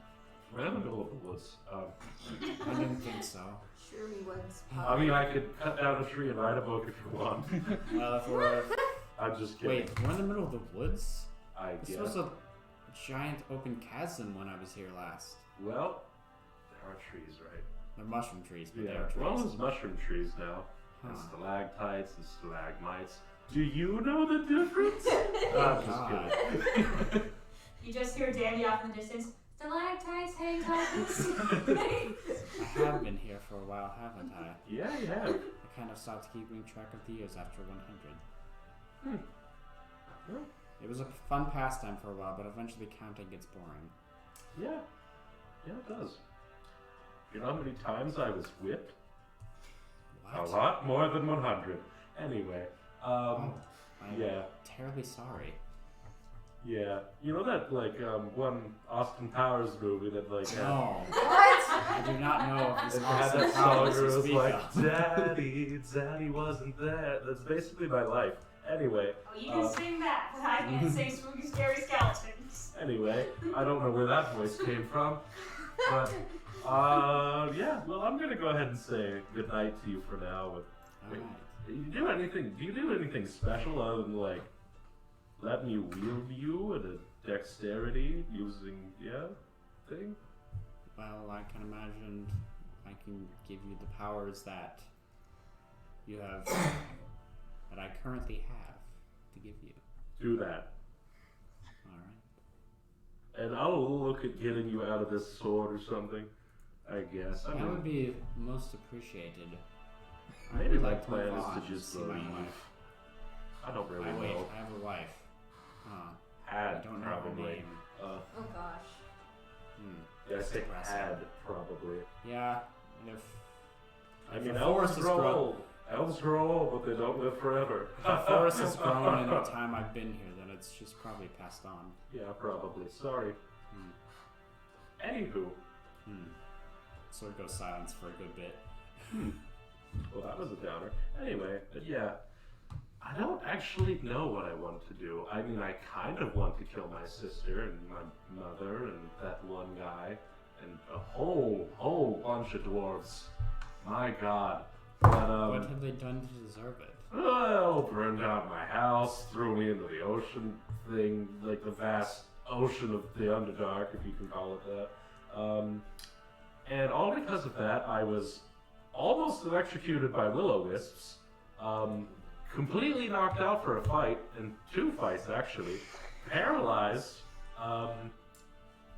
We're in the middle of the woods. I didn't think so. Sure me once. I mean, I could cut down a tree and write a book if you want. Well, if we're... I'm just kidding. Wait, we're in the middle of the woods? I This guess. was a giant open chasm when I was here last. Well, there are trees, right? They're mushroom trees, but Yeah. they're trees. Well, there's mushroom trees now. And Huh. stalactites and stalagmites. Do you know the difference? I'm just kidding. You just hear Danny off in the distance. Stalactites hang titans. I have been here for a while, haven't I? Yeah, you have. I kind of stopped keeping track of the years after 100. Well, It was a fun pastime for a while, but eventually counting gets boring. yeah. Yeah, it does. You know how many times I was whipped? What? A lot more than 100. Anyway, I'm yeah. terribly sorry. Yeah. You know that, like, one Austin Powers movie that, like, had... No. What? I do not know if It this had Austin that song Powers where you it was speak like, of. Daddy wasn't there. That's basically my life. Anyway, Oh, you can sing that, but I can't sing Spooky Scary Skeletons. anyway, I don't know where that voice came from. But, yeah, well, I'm gonna go ahead and say goodnight to you for now. Alright. Do you do anything special other than, like, let me wield you at a dexterity using, thing? Well, I can imagine I can give you the powers that you have, that I currently have to give you. Do that. Alright. And I'll look at getting you out of this sword or something, I guess. I That mean, would be most appreciated. I maybe would my like to plan move is on to and just see leave. my wife. I don't really Wait, know. I have a wife. Huh. I Had, don't know her probably. name. Oh gosh. Hmm. Yeah, I say Impressive. had, probably. Yeah, if I mean, the elves forest has grow grown, old. Elves grow old, but they don't live forever. if the forest has grown in the time I've been here, then she's probably passed on. Yeah, probably. Sorry. Hmm. Anywho, Sword goes silence for a good bit. well, that was a downer. Anyway, but yeah, I don't actually know what I want to do. I mean, I kind of want to kill my sister and my mother and that one guy and a whole bunch of dwarves. My God. But What have they done to deserve it? well, burned out my house, threw me into the ocean thing, like the vast ocean of the Underdark, if you can call it that. And all because of that, I was almost electrocuted by will-o-wisps, completely knocked out for a fight, and 2 fights actually, paralyzed,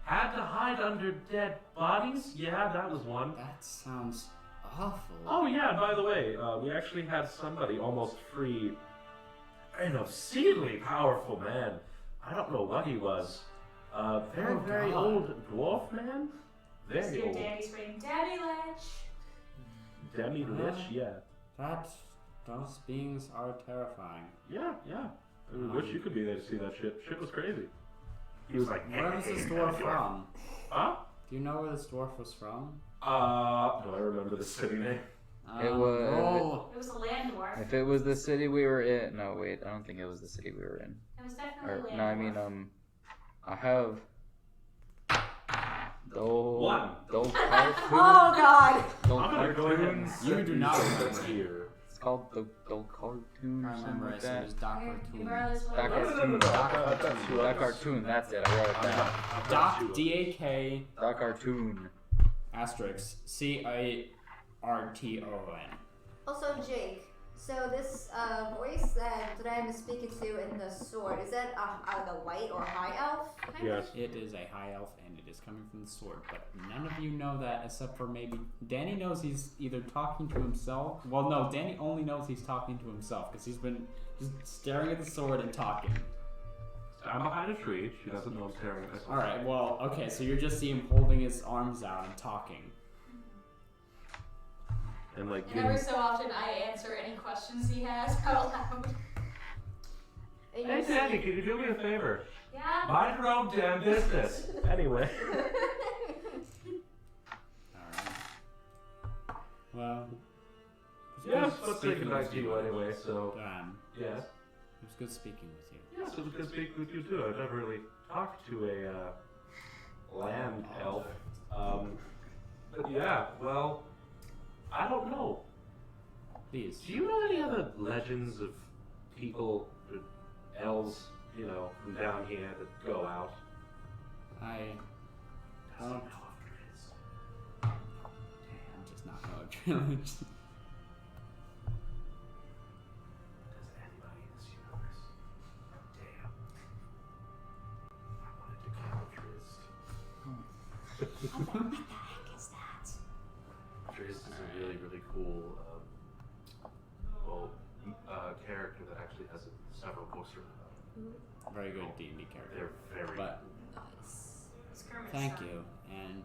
had to hide under dead bodies. Yeah, that was one. That sounds awful. Oh yeah, and by the way, we actually had somebody almost free an obscenely powerful man. I don't know what he was. Very God. old dwarf man? Just Very hear old. Danny scream, Daddy Ledge. Demi Lich, yeah. Those beings are terrifying. Yeah. I wish you could be there to see that shit. Shit was crazy. He was like, Where was this dwarf from? Huh? Do you know where this dwarf was from? Do I remember the city name? It was- roll. It was a land dwarf. If it was the city we were in, no wait, I don't think it was the city we were in. It was definitely Or a land no, I mean dwarf. I have One. those cartoons. Oh god. Those I'm gonna go ahead and cartoons. You do not send remember. this here. It's called the cartoon I or something remember like I said it that. was Doc Okay, Cartoon. regardless what That it was. cartoon. No. That cartoon. That's it. I wrote it down. Doc D-A-K That cartoon. asterisk C-A-R-T-O-N. Also, Jake. So this voice that I am speaking to in the sword, is that like a white or high elf? kind of? Yes. It is a high elf and it is coming from the sword, but none of you know that except for maybe Danny knows he's either talking to himself. Well, no, Danny only knows he's talking to himself because he's been just staring at the sword and talking. I'm behind a tree. She doesn't know I'm staring at myself. All right, well, okay, so you just see him holding his arms out and talking. And like And every so often I answer any questions he has out loud. And Hey you Danny, can you do me a favor? Yeah? Mind your own damn business. Anyway. All right. Well. it was Yes, good let's say speaking goodnight with to you anyway, so yes. It was good speaking with you. Yes, it was good speaking with you too. I've never really talked to a land elf. But yeah, well, I don't know. Please. Do you know any other legends of people, elves, you know, from down here that go out? I Doesn't don't. know if there is. I'm just not know. Does anybody in this several books written about Very good D&D them. character. They're very But Nice. It's Kermit's thank son. you, and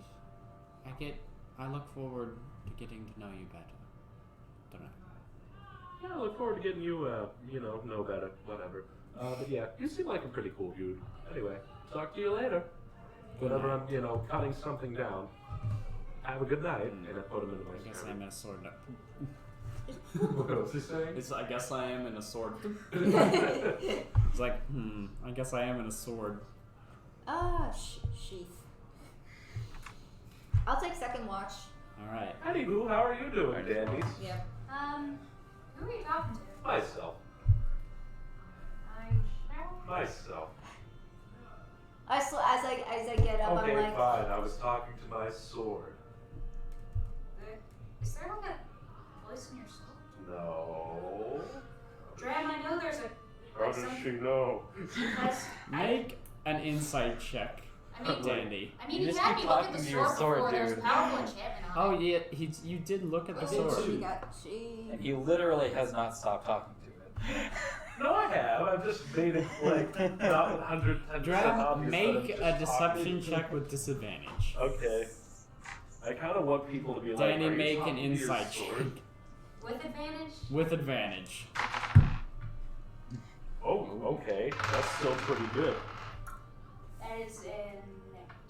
I look forward to getting to know you better. Don't I? Yeah, I look forward to getting you, know better, whatever. But yeah, you seem like a pretty cool dude. Anyway, talk to you later. Whenever I'm, cutting something down. Have a good night, and I put him in I my guess I'm in a sword. What was he saying? I guess I am in a sword. It's like, I guess I am in a sword. Sheath. I'll take second watch. Alright. Anywho, how are you doing, dandies? Yep. Who are you talking to? Myself. Are you sure? Myself. As I get up, Okay, I'm like, fine. I was talking to my sword. Is there like a voice in your soul? No. Dram, I know there's a. How does she know? Because Make an insight check, I mean, Dandy. he just had keep me look at talking the to your sword sword, before. There's dude. powerful enchantment on Oh it. yeah, you did look at the I did sword. too. And he literally has not stopped talking to it. No, I have. I've just made it like not 110% Dram, obvious. that I'm make just a deception talking. check with disadvantage. Okay. I kind of want people to be like, Danny, "Are you make an talking to your insight sword?" check With advantage? with advantage. Oh, okay. That's still pretty good. That is an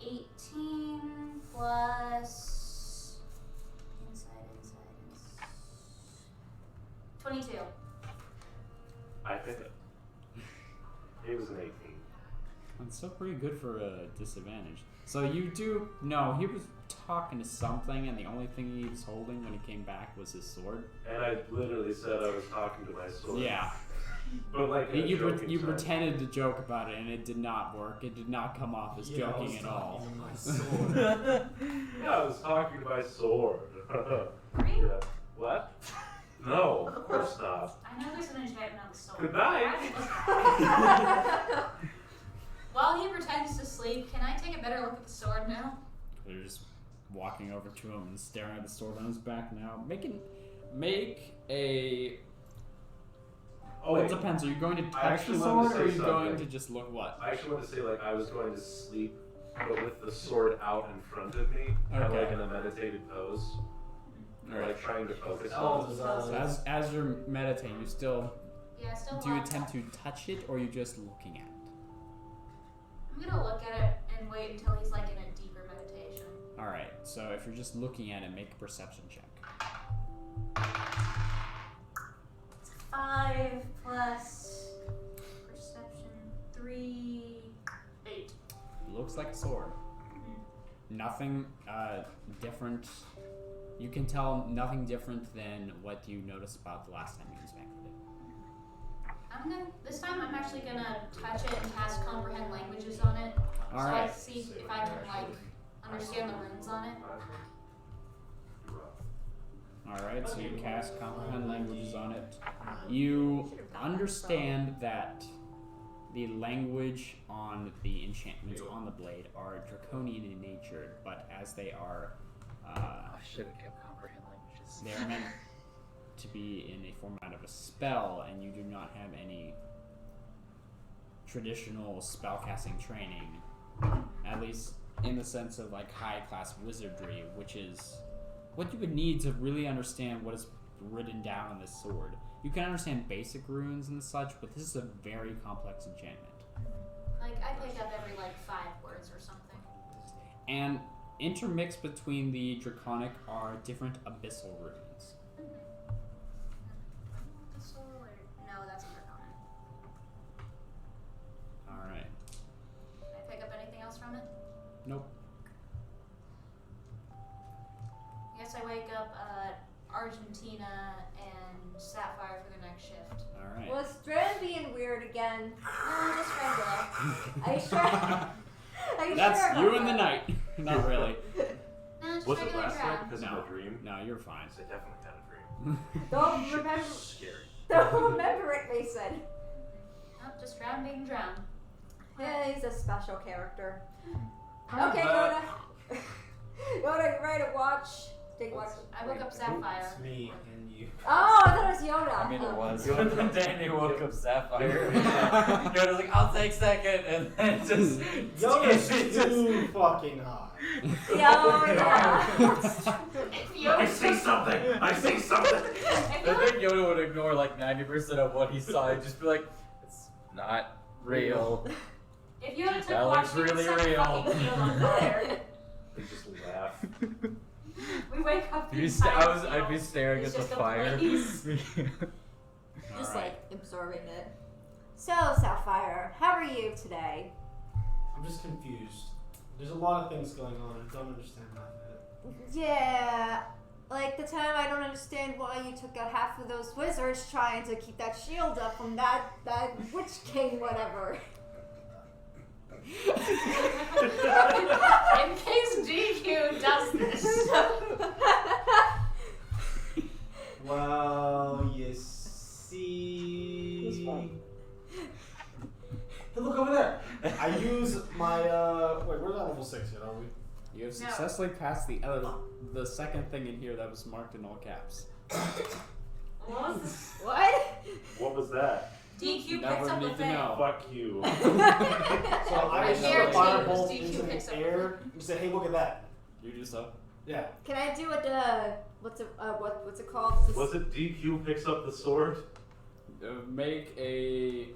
18 plus. Inside. 22. I think it was an 18. That's still pretty good for a disadvantage. So you do no, he was talking to something, and the only thing he was holding when he came back was his sword. And I literally said I was talking to my sword. Yeah, But like in a you joking sense. pretended to joke about it, and it did not work. It did not come off as Yeah, I joking was at all. talking to my sword. Yeah, I was talking to my sword. Are you? Yeah. What? No, of course not. I know there's an enchantment on the sword. Good night. While he pretends to sleep, can I take a better look at the sword now? They're just walking over to him and staring at the sword on his back now. Make a. Oh, It wait. depends. Are you going to I touch actually the wanted sword, to or are say you going something. to just look what? I actually want to say like I was going to sleep, but with the sword out in front of me, kind of Okay. like in a meditated pose, Alright. like trying to focus Oh, on. does So as you're meditating, you still Yeah, still do you locked. attempt to touch it, or are you just looking at it? I'm gonna look at it and wait until he's like in a deeper meditation. All right. So if you're just looking at it, make a perception check. 5 plus perception 3, 8. Looks like a sword. Nothing different. You can tell nothing different than what you noticed about the last time you inspected it. This time I'm actually gonna touch it and cast comprehend languages on it. All so right. I see if I can like understand the runes on it. All right. So you cast comprehend languages on it. You understand that the language on the enchantments on the blade are draconian in nature, but as they are, I should have kept comprehend languages. they are meant to be in a format of a spell, and you do not have any traditional spellcasting training, at least in the sense of like high class wizardry, which is what you would need to really understand what is written down on this sword. You can understand basic runes and such, but this is a very complex enchantment. Like I pick up every like 5 words or something. And intermixed between the draconic are different abyssal runes. No, that's a draconic. Alright. Can I pick up anything else from it? Nope. I guess I wake up Argentina and Sapphire for the next shift. Alright. was Dren being weird again? No, just regular. Are you sure? Are you That's sure about you in the that? night. Not really. No, just Was it regular last night drown. because No. of a dream? No, you're fine. I definitely had a dream. Don't remember. Scary. Don't remember it, Mason. Nope, just drown being drowned. Yeah, he's a special character. How's Okay, that? Yoda. Yoda, you ready to watch? Jake, what? I woke up Sapphire. It's me and you. Oh, I thought it was Yoda. I mean, it Oh. was. But then Danny woke up Sapphire. Yoda's like, I'll take second, and then just. Yoda's too fucking hot. Yoda. I see something! I see something! I think Yoda would ignore like 90% of what he saw and just be like, it's not real. If Yoda took That watch, looks he would really set the real. fucking field on fire. They just laugh. We wake up. The I'd entire be field staring is at the just fire. ablaze. Just Alright. like absorbing it. So, Sapphire, how are you today? I'm just confused. There's a lot of things going on. I don't understand half of it. Yeah, like the time I don't understand why you took out half of those wizards trying to keep that shield up from that witch king, whatever. In case GQ does this. Well, you see. That's fine. Hey, look over there. I use my wait, we're not level 6 yet, are we? You have No. successfully passed the second thing in here that was marked in all caps. What was this? What? What was that? DQ Never picks up need the to thing. know. Fuck you. So I I shoot a guarantee firebolt DQ into picks the up air and say, hey, look at that. You do so. Yeah. Can I do it? What's it called? Was it DQ picks up the sword? Make a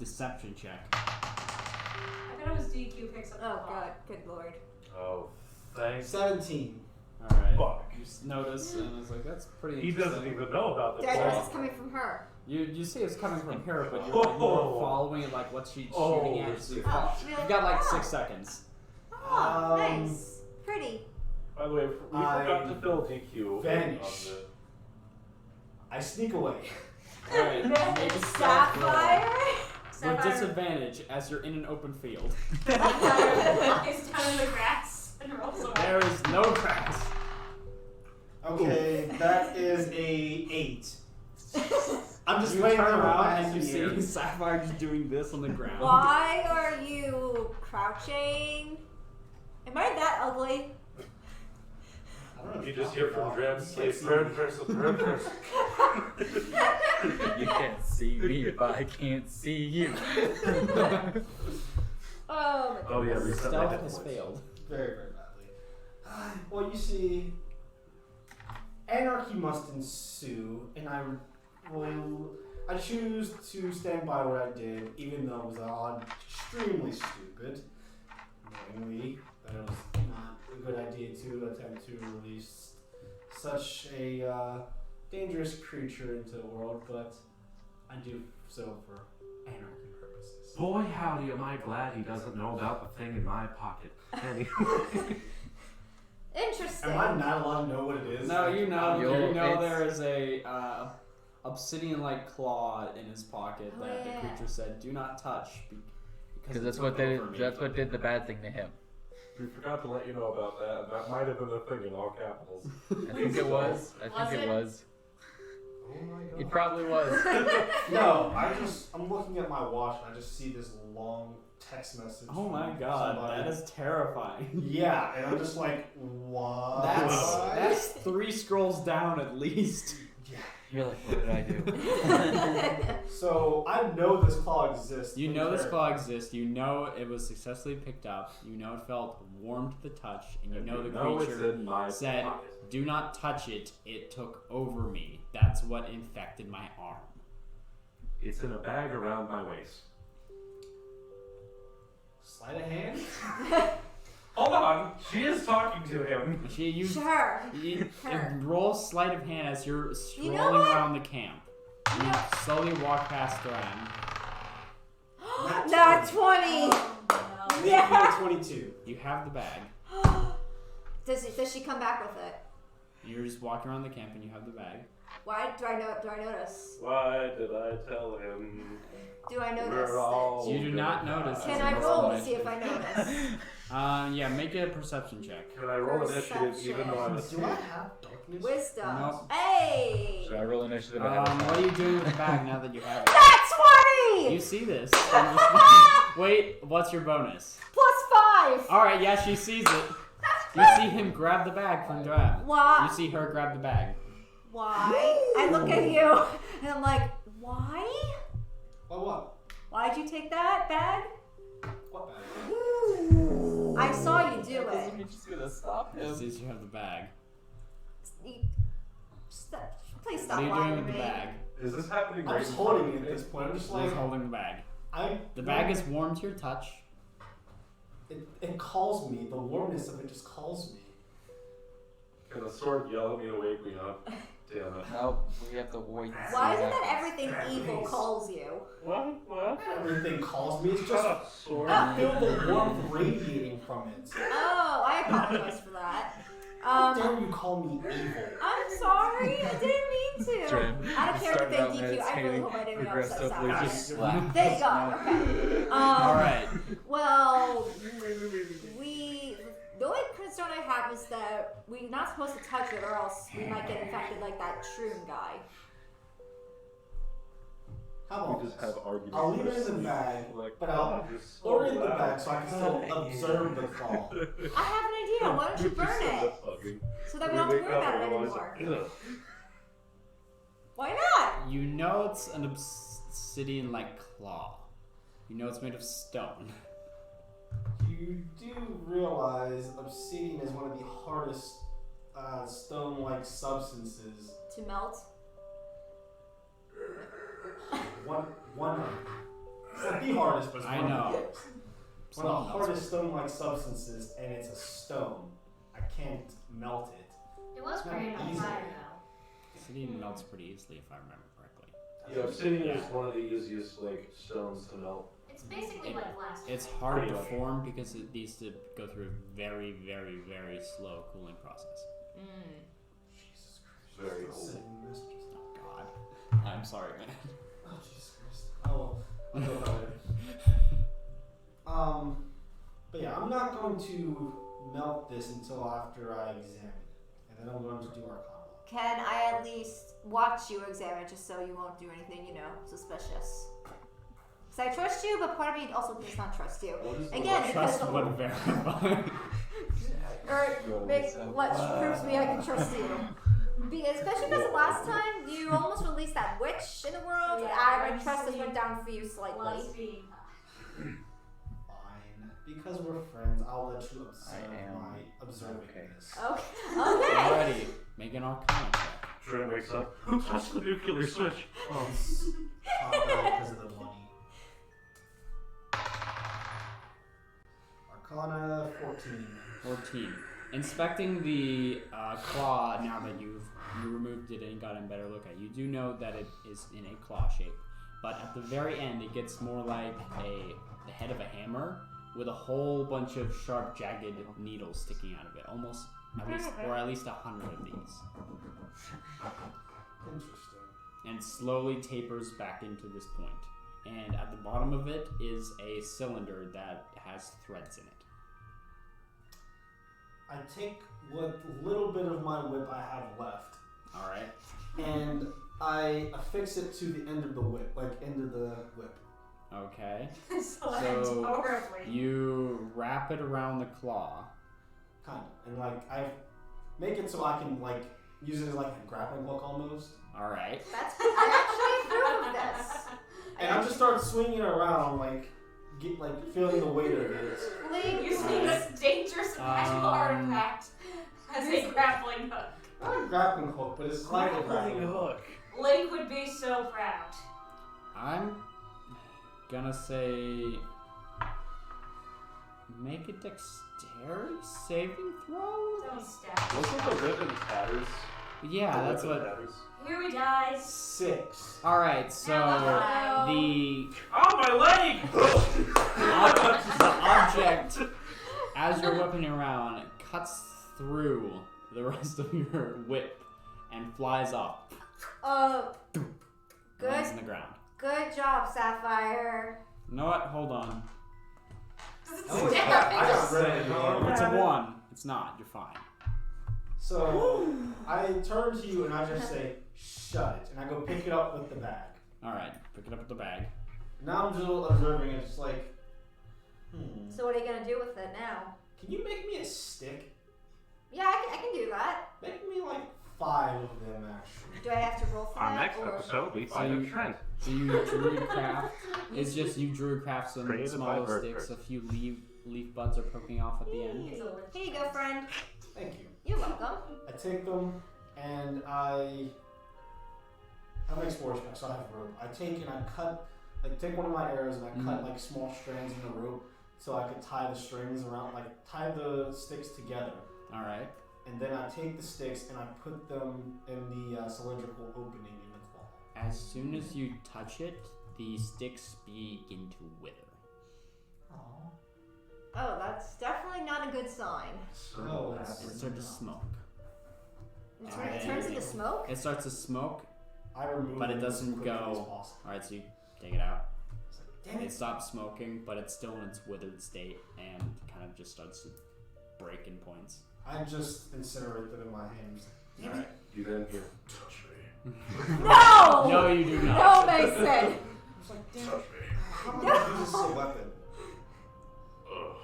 deception check. I thought it was DQ picks up the Oh ball. God, good lord. Oh, thanks. 17. Alright. Fuck. You notice, and it's like, that's pretty He interesting. doesn't even know about the Did I notice ball. it's coming from her? You see it's coming from her, but you're Oh. more following it like what she's shooting at. So you've got, Oh, you've got like 6 seconds. Oh, nice. Pretty. By the way, we forgot to fill DQ. Vanish. on I sneak away. Alright, make a stealth roll. Sapphire? With Sapphire disadvantage as you're in an open field. lies down in the grass and rolls away. There is no grass. Okay, that is a 8. I'm just You laying turn there with my around hands and you in the see air. Sapphire just doing this on the ground. Why are you crouching? Am I that ugly? I don't know if You just hear from Drebs, say, Can't see burn me. person, burn person. You can't see me if I can't see you. Oh my god. Oh yeah, reset my Stealth hit has points. failed. Very, very badly. Well, you see, anarchy must ensue, and I choose to stand by what I did, even though it was extremely stupid. Knowingly, that it was not a good idea to attempt to release such a dangerous creature into the world, but I do so for anarchy purposes. Boy, howdy, am I glad he doesn't know about the thing in my pocket. Anyway. Interesting. Am I not allowed to know what it is? No, you know, You'll- you know it's- there is a obsidian-like claw in his pocket Oh, that yeah. the creature said, "Do not touch," because Because it that's took what did. over me. That's what did the bad thing to him. We forgot to let you know about that. That might have been a thing in all capitals. I think it was. I Was think it it? was. Oh my god. It probably was. No, I'm looking at my watch and I just see this long text message. Oh my from god, somebody. that is terrifying. Yeah, and I'm just like, what? That's 3 scrolls down at least. You're like, what did I do? So I know this claw exists. You but know this where? claw exists. You know it was successfully picked up. You know it felt warm to the touch, and you know the it's creature in my said, pocket. "Do not touch it. It took over me. That's what infected my arm." It's in a bag around my waist. Sleight of hand? Hold on, she is talking to him. You Sure. you roll sleight of hand as you're strolling know what? around the camp. You know- Slowly walk past Duran. Not 20. Oh, no. Make me Yeah. a 22. You have the bag. Does she come back with it? You're just walking around the camp and you have the bag. Why do I notice? Why did I tell him? Do I notice? We're all You do not gonna notice. die. Can That's I a roll to miscalculation. see if I notice? Yeah, make a perception check. Can I roll initiative even though I'm Do I asleep? have darkness? Wisdom. No. Hey. Should I roll initiative? What are you doing with the bag now that you have it? That's 20. You see this. Wait, what's your bonus? Plus 5. Alright, yeah, she sees it. You see him grab the bag from Dram. Why? You see her grab the bag. Why? I look at you and I'm like, why? What? Why'd you take that bag? What bag? I saw you do it. You're just gonna stop He him. sees you have the bag. Please What stop are you lying doing to with the me. bag? Is this happening? I'm just holding it at this point. I'm just like He's holding the bag. I. The bag is warm to your touch. It calls me. The warmness of it just calls me. Can the sword yell at me to wake me up? Damn it. Nope, we have to wait. and see Why what is it that happens. everything evil calls you? What? Everything calls me. It's Shut just up, sword. I feel the warmth radiating from it. Oh, I apologize for that. How dare you call me evil? I'm sorry. I didn't mean to. Trim. I don't care if Started out they DQ. I really hope I didn't know such progressively sound. just slap. Thank God. Okay. Alright. Well, the only concern I have is that we're not supposed to touch it, or else we might get infected like that shroom guy. How We about just this? have arguments. I'll leave it in the bag, Like, but I'll just orient the bag so I can still observe the fall. I have an idea. Why don't you burn it so that we don't have to worry about it anymore? Why not? You know it's an obsidian-like claw. You know it's made of stone. You do realize obsidian is one of the hardest stone-like substances. To melt. One. It's not the hardest, but it's I one know. of the one of the hardest stone-like substances, and it's a stone. I can't melt it. It was pretty on Easy. fire though. Obsidian melts pretty easily, if I remember correctly. Yeah, obsidian is one of the easiest stones to melt. It's basically like glass. It's hard Pretty to much. form because it needs to go through a very, very, very slow cooling process. Jesus Christ. Very Still old. sending messages. Oh God. I'm sorry, man. Oh Jesus Christ. Oh well. I'll go about it. But yeah, I'm not going to melt this until after I examine it, and then I'm going to do our combo. Can I at least watch you examine it just so you won't do anything, suspicious? Because I trust you, but part of me also does not trust you. What is the Again, because Trust but verify. what proves me I can trust you. Especially because the last time you almost released that witch in the world, Yeah, my trust has went down for you slightly. Let's be. Fine. Because we're friends, I'll let you observe I am my observing okay. this. Okay. Okay. Alrighty, make an arcana check. Trent wakes up. Who touched the nuclear switch? Oh. Because of the money. Arcana 14. 14. Inspecting the claw, now that you removed it and got a better look at it, you do know that it is in a claw shape. But at the very end, it gets more like the head of a hammer with a whole bunch of sharp, jagged needles sticking out of it. Almost, at least 100 of these. Interesting. And slowly tapers back into this point. And at the bottom of it is a cylinder that has threads in it. I take what little bit of my whip I have left, Alright? and I affix it to the end of the whip, end of the whip. Okay. So So horribly. you wrap it around the claw. Kind of. And I make it so I can use it as a grappling hook almost. Alright. I actually approve of this. And I just start swinging it around, feeling the weight of it. Using this dangerous magical artifact as a grappling hook. Not a grappling hook, but it's like a grappling hook. Link would be so proud. I'm gonna say make a dexterity saving throw? Don't stab. Wasn't the whip in tatters? Yeah, The that's whip in what. tatters? Here he dies. 6. Alright, so Hello. the Oh, my leg! the object, as you're whipping around, cuts through the rest of your whip and flies off. And lands on the ground. Good job, Sapphire. You know what? Hold on. Oh, I got red. It's a 1. It's not. You're fine. So I turn to you and I just say, shut it. And I go pick it up with the bag. Alright, pick it up with the bag. Now I'm just observing it. It's So what are you gonna do with it now? can you make me a stick? Yeah, I can do that. Make me like 5 of them actually. Do I have to roll for Our that? next or? episode, we So find you- a trend. So you druid craft. It's just you druid craft some Created by smaller bird sticks. A person. few leaf buds are poking off at the end. Here you go, friend. Thank you. You're welcome. I take them and I have an exploration pack, so I have rope. I take and I cut, like take one of my arrows and I cut like small strands in the rope so I could tie the strings around, like tie the sticks together. All right. And then I take the sticks and I put them in the cylindrical opening in the claw. As soon as you touch it, the sticks begin to wither. Oh, that's definitely not a good sign. Oh, It starts to smoke. It turns into smoke? It starts to smoke. I remove But it as doesn't quickly go- as possible. All right, so you take it out. Damn It it. stops smoking, but it's still in its withered state and kind of just starts to break in points. I just incinerate them in my hands. All right. You then hear, touch me. No! No, you do not. No, Mason! It's like, damn Touch it. me. How am I gonna use this as a weapon? Ugh,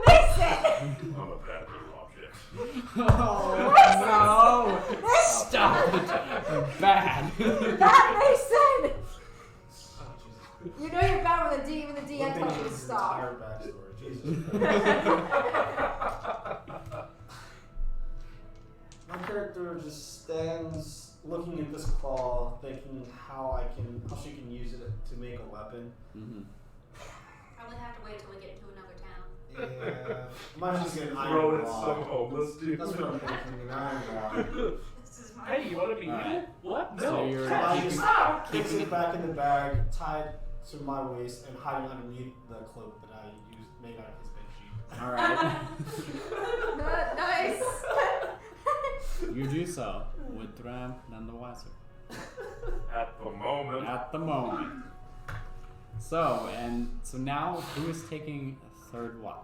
Mason! I'm a bad little object. Oh, no! Stop it! Bad. That Mason! Oh, Jesus. You know you're bad when the DM One thing tells you to is his stop. entire backstory. Jesus Christ. My character just stands looking at this claw, thinking how she can use it to make a weapon. Mm-hmm. Probably have to wait till we get into another town. Yeah. Might just get an Throw iron it at rod. some homeless dude. That's what I'm thinking, an iron rod. This is my Hey, you want to be Alright. eaten? What? So No. you're So I keeping- just fix it back in the bag, tied to my waist, and hiding underneath the cloak that I made out of his bed sheet. All right. Nice! You do so with Dram none the wiser. At the moment. At the moment. So now who is taking a third watch?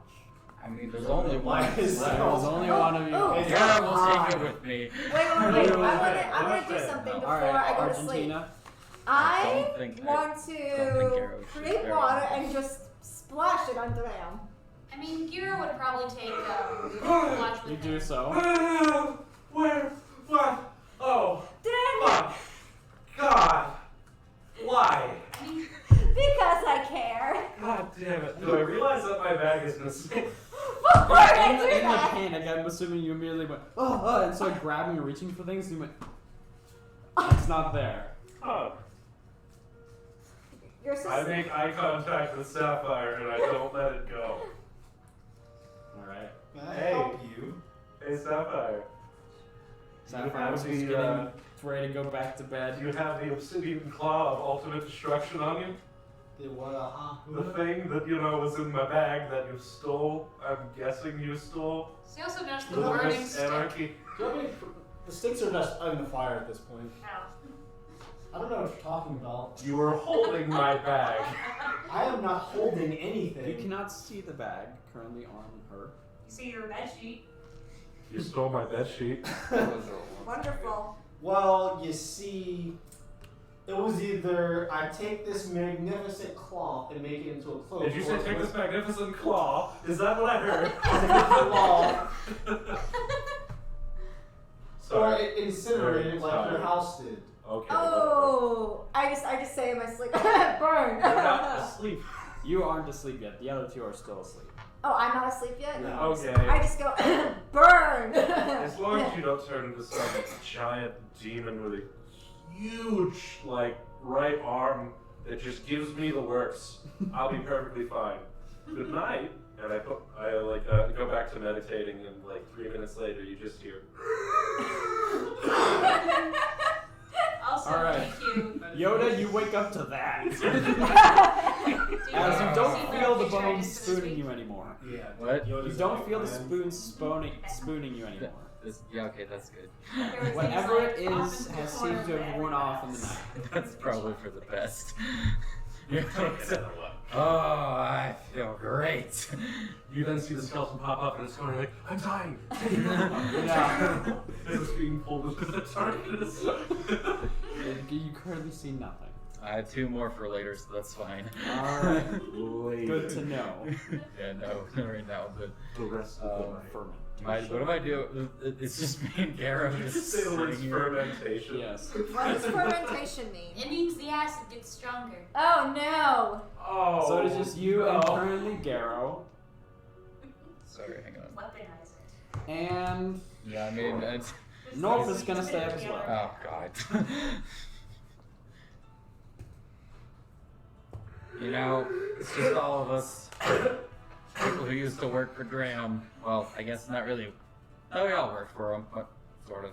I mean, there's only one. Why is left. There's only one of you. Oh. Hey, Yeah, we'll hi. take it with me. Wait. I want to do something All before right, I go to sleep. Argentina. I don't think want think to Arrow should create bear water on and just splash it on Dram. I mean, Gira would probably take watch with You him. do so. Where? What? Oh, Then, fuck. God. Why? I mean, because I care. God damn it. Do I realize that my bag is missing? Before I In do the that, panic, I'm assuming you immediately went, and started grabbing and reaching for things, and you went, it's not there. Huh. your I sister. make eye contact with Sapphire and I don't let it go. Alright. Can I Hey. help you? Hey, Sapphire. Sapphire was the, just getting ready to go back to Do bed. you have the obsidian claw of ultimate destruction on you? The what? The thing that, was in my bag that you stole? I'm guessing you stole? she also does the The burning Miss stick. Anarchy? The sticks are just in the fire at this point. Oh. I don't know what you're talking about. You were holding my bag. I am not holding anything. You cannot see the bag currently on her. You see your bed sheet. You stole my bed sheet. Wonderful. Well, you see, it was either I take this magnificent cloth and make it into a cloak. Did you say or take this magnificent claw? Is that what I heard? or Sorry. incinerate it like your house did. Okay. Oh, I just say in my sleep, burn. You're not asleep. You aren't asleep yet. The other two are still asleep. Oh, I'm not asleep yet. No. Okay. I just go burn. As long as you don't turn into some giant demon with a huge, right arm that just gives me the works, I'll be perfectly fine. Good night. And I go back to meditating, and 3 minutes later, you just hear. Also, Alright. thank you. Yoda, you wake up to that. As you See don't feel the picture I bones used for this spooning week? you anymore. Yeah. What? You don't feel the spoons spooning you anymore. Yeah, okay, that's good. There was Whatever things it off is into the has corner seemed to of have every worn off in the house. night. That's probably for the best. Oh, Oh, I feel great. You then see the skeleton pop up and it's going like, I'm dying! Yeah. It's being pulled into the darkness. You currently see nothing. I have 2 more for later, so that's fine. Alright. Good to know. Yeah, no, right now, but The rest of the night. Furman. What do I do? It's just me and Garrow Did you just just say the words sitting here. fermentation? Yes. What does fermentation mean? It means the acid gets stronger. Oh no! Oh. So it is just you and no. currently Garrow. Sorry, hang on. Weaponize it. And Yeah, I mean, it's... North is gonna stay up as well. Oh, God. You know, it's just all of us. People who used to work for Graham. Well, I guess not really. Oh, we all work for him, but sort of.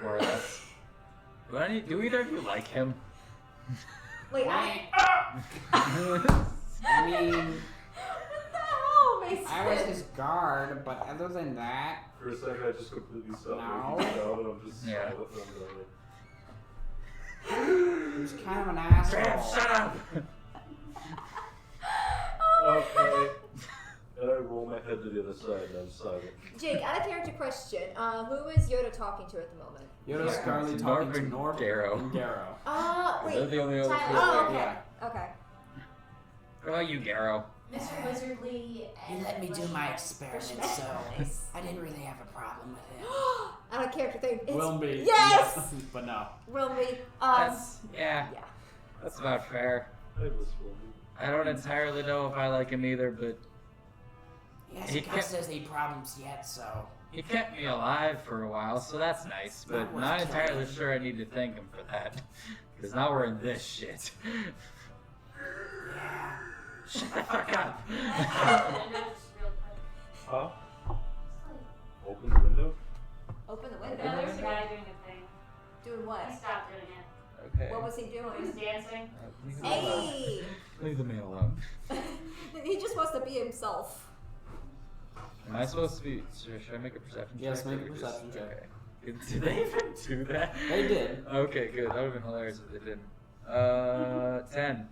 More or less. Do either of you like him? Wait, I. I mean, What the hell, Mason? I was his guard, but other than that, For a second, I just completely stopped No. making sound, and I'm just Yeah. silent. he's kind of an asshole. Graham, shut up! Okay. And I roll my head to the other side, and I'm silent. Jake, out of character question. Who is Yoda talking to at the moment? Yoda's Yeah. currently It's talking North to and North Garrow. and Garrow. They're Wait. the only other Tyler. two. Oh, okay. Yeah. Okay. What about you, Garrow? Mr. Wizardly. Experiment, so I didn't really have a problem with it. Out of character thing. It's Will be. Yes! But no. Will be. Yeah, Yeah. that's about fair. I was wondering. I don't entirely know if I like him either, but He hasn't caused us any problems yet, so. he kept me alive for a while, so that's nice. But Not worth not entirely killing. sure I need to thank him for that. Because now we're in this shit. Yeah. Shut the fuck up! Huh? Open the window? Open the No, window. there's a guy doing a thing. Doing He what? stopped doing it. Okay. What was he He was doing? dancing. Leave the man alone. Hey! Leave the man alone. He just wants to be himself. Am I supposed to be? Should I make a perception check? Yes, make a or just- perception check. Okay. Did they even do that? They did. Okay, good. That would have been hilarious if they didn't. 10.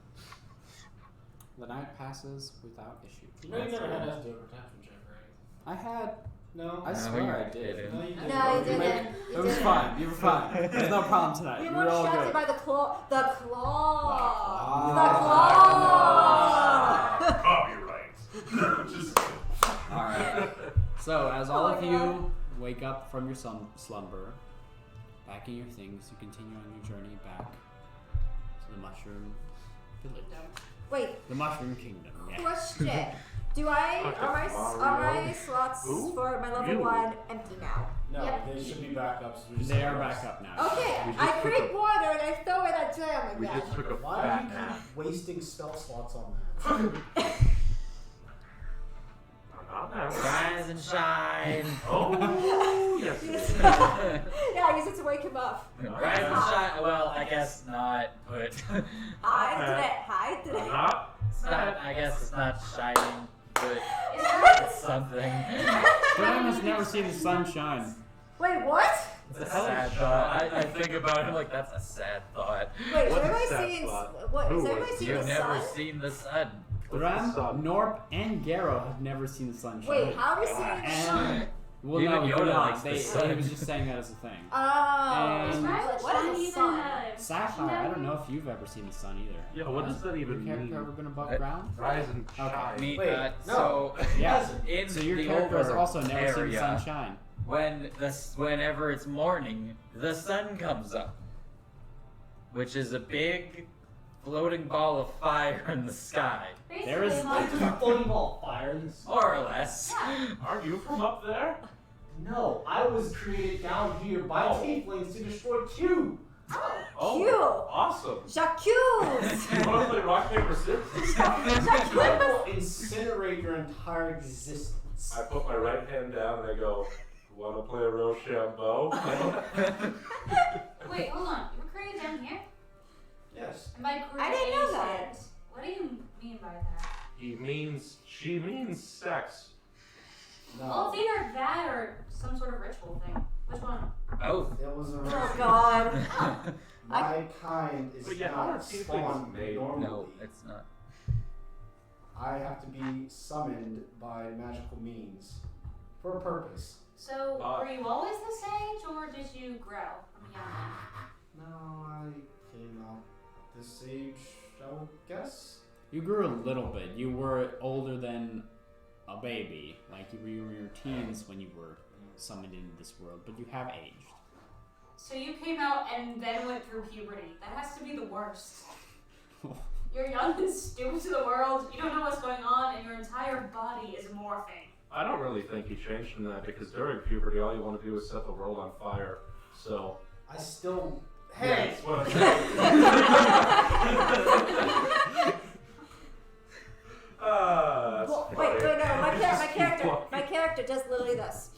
The night passes without issue. You know you never had us do a perception check, right? I had. No. I No, swear you I did. didn't. No, you didn't. No, you You didn't. made- You It was didn't. fine. You were fine. There's no problem tonight. You We were were all distracted good. by the claw. The claw. Ah. The claw. Copyright. Just All right. So as all Oh of my you wake up from your slumber, back in your things, you continue on your journey back to the Mushroom Village, Wait, the Mushroom Kingdom. Yeah. question. Do are my slots Who? for my level You. 1 empty now? No, Yep. they should be backups. We just They have are to back rest. up now. Okay, We just I took create a- water and I throw it at Jam we again. just took a Why fat do you nap. keep wasting spell slots on that? Not now. Rise and shine. Oh, yes. it Yes. is. Yeah, I use it to wake him up. Rise and shine. Well, I guess not, but Hi, today. Hi, I'm today. not. it's not. I guess it's not shining, but Is that it's something. Graham has never seen the sun shine. Wait, what? It's a sad thought. I think about it like that's a sad thought. Wait, What's has everybody a sad seen? thought? What? Who Has was- everybody seen You've the never sun? seen the sun. Graham, sun? Norp, and Garrow have never seen the sun shine. Wait, how are we seeing the sun? And well, Even no, Yoda no, likes the they sun. was just saying that as a thing. Oh, And- what is a sun? Sapphire, I don't know if you've ever seen the sun either. Yeah, what does that Your even character mean? ever been above I- ground? Rise and shine. Me, Wait, so no. Yeah. in So your the character has over also never seen the area, sun shine. whenever it's morning, the sun comes up, which is a big floating ball of fire in the sky, There is- Basically, Floating ball fire in the sky. more or less. Are you from up there? No, I was created down here by tieflings to destroy Q. Oh, Cute. awesome. J'accuse! You want to play rock paper scissors? I will incinerate your entire existence. I put my right hand down and I go, "Want to play a Rochambeau?" wait, hold on. You were created down here? Yes. And by I didn't know that. created, what do you mean by that? She means sex. Well, No. it's either that or some sort of ritual thing. Which one? Both. It was a Oh god. My kind is But yeah, how not are tieflings spawned made? normally. No, it's not. I have to be summoned by magical means for a purpose. So, were you always this age, or did you grow from a young age? No, I came out this age, I would guess. You grew a little bit. You were older than a baby, like you were in your teens when you were summoned into this world, but you have aged. So you came out and then went through puberty. That has to be the worst. You're young and stupid to the world, you don't know what's going on, and your entire body is morphing. I don't really think he changed from that because during puberty, all you want to do is set the world on fire. So. I still. Yeah, Hey! that's what I'm saying. Wait, no, my character does literally this.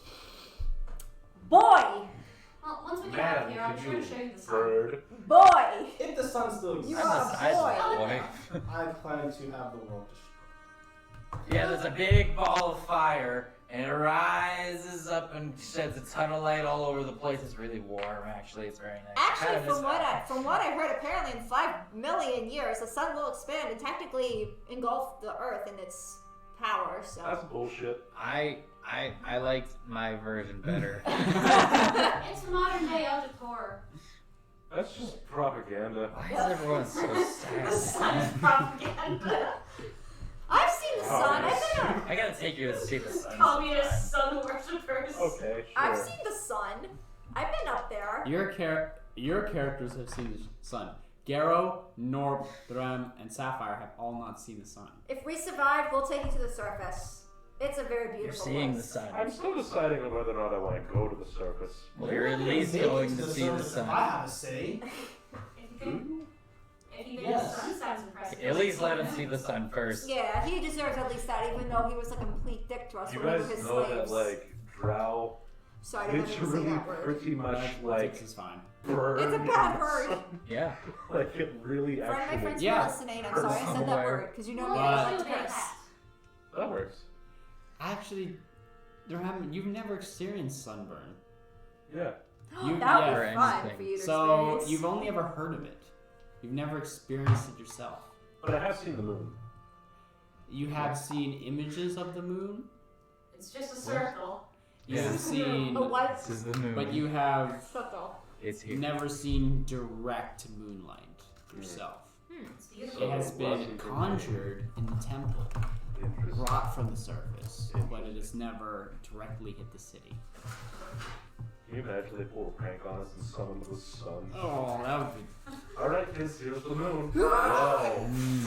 Boy! Well, once we get out of here, I'm sure to show you the sun. Bird. Boy! If the sun still exists, You are a boy. Boy. I plan to have the world destroyed. Yeah, there's a big ball of fire, and it rises up and sheds a ton of light all over the place. It's really warm, actually. It's very nice. Actually, Kinda miss from what I heard, apparently in 5 million years, the sun will expand and technically engulf the Earth in its power. So That's bullshit. I liked my version better. It's a modern day Eldritch horror. That's just propaganda. Why is everyone so The sad? sun is propaganda. I've seen the sun. I've been I gotta take you to see the sun. Communist sun worshippers. Okay, sure. I've seen the sun. I've been up there. Your characters have seen the sun. Garrow, Norb, Threm, and Sapphire have all not seen the sun. If we survive, we'll take you to the surface. It's a very You're beautiful seeing the place. sun. I'm still deciding on whether or not I want to go to the surface. Well, you're at least Make it going to see the surface sun. if I have a say. If you think Yes. the sun sounds impressive. At least let him see the sun first. Yeah, he deserves at least that, even though he was a complete dick to us You when we guys were his know slaves. that, like, drow So I didn't even say literally that word. pretty much, Six like, is fine. burn. It's a bad word. Yeah. Like, it really Friend, my actually. friends Yeah. were listening. I'm sorry I said that Somewhere. word because you know me. Well, I But- like you to do curse. that. That works. Actually, you've never experienced sunburn. Yeah. You- that yeah, would or be fun anything. for you to So experience. you've only ever heard of it. You've never experienced it yourself. But I have seen the moon. You have seen images of the moon. It's just a circle. You've Yeah. seen, a white This is the moon. but you have circle. It's here. never seen direct moonlight yourself. It's beautiful. It has been conjured in the temple, Interesting. brought from the surface, but it has never directly hit the city. Can you imagine they pull a prank on us and summon the sun? Oh, that would be. Alright, kids, here's the moon. Whoa. And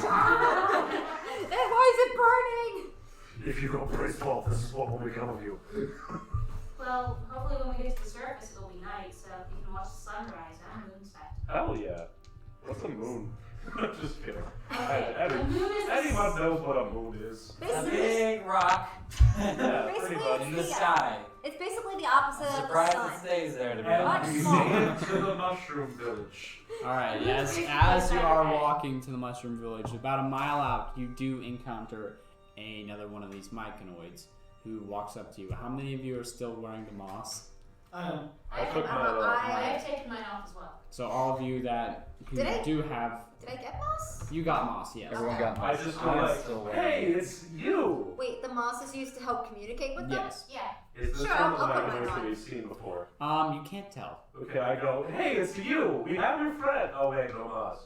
why is it burning? If you go praise Paul, this is what will become of you. Well, hopefully when we get to the surface, it'll be night, so you can watch the sunrise and moonset. Hell yeah. What's a moon? Just kidding. Okay, the moon is Anyone knows what a moon is. A Basically, big rock Yeah, pretty Basically, much. in the sky. it's basically the opposite I'm of the surprised sun. it stays there, to be And Much we honest. smaller. made it to the mushroom village. All right. As Basically, as you are okay. walking to the mushroom village, about a mile out, you do encounter another one of these myconoids who walks up to you. How many of you are still wearing the moss? I I took mine off. I have taken mine off as well. So all of you that who Did I? do have, Did I get moss? you got moss, yes. Everyone got I moss. just I'm go like, still wearing hey, it. it's you! Wait, the moss is used to help communicate with them? Yes. Yeah. Is this Sure, one of I'll the put mine magazines that on. we've seen before? You can't tell. Okay, I go, hey, it's you! We have your friend! Oh, wait, no moss.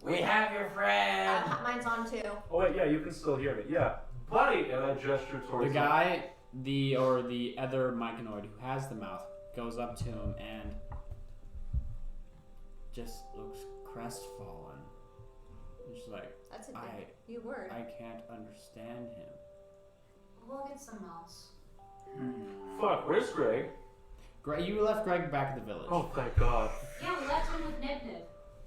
We have your friend. Mine's on too. Oh, wait, yeah, you can still hear me. Yeah. Buddy! And I gesture towards The guy, the other myconoid who has the mouth, goes up to him and just looks crestfallen. He's like, That's a I new word. I can't understand him. We'll get some mouse. Fuck, where's Greg? Greg, you left Greg back at the village. Oh, thank God. Yeah, we left him with Nib Nib,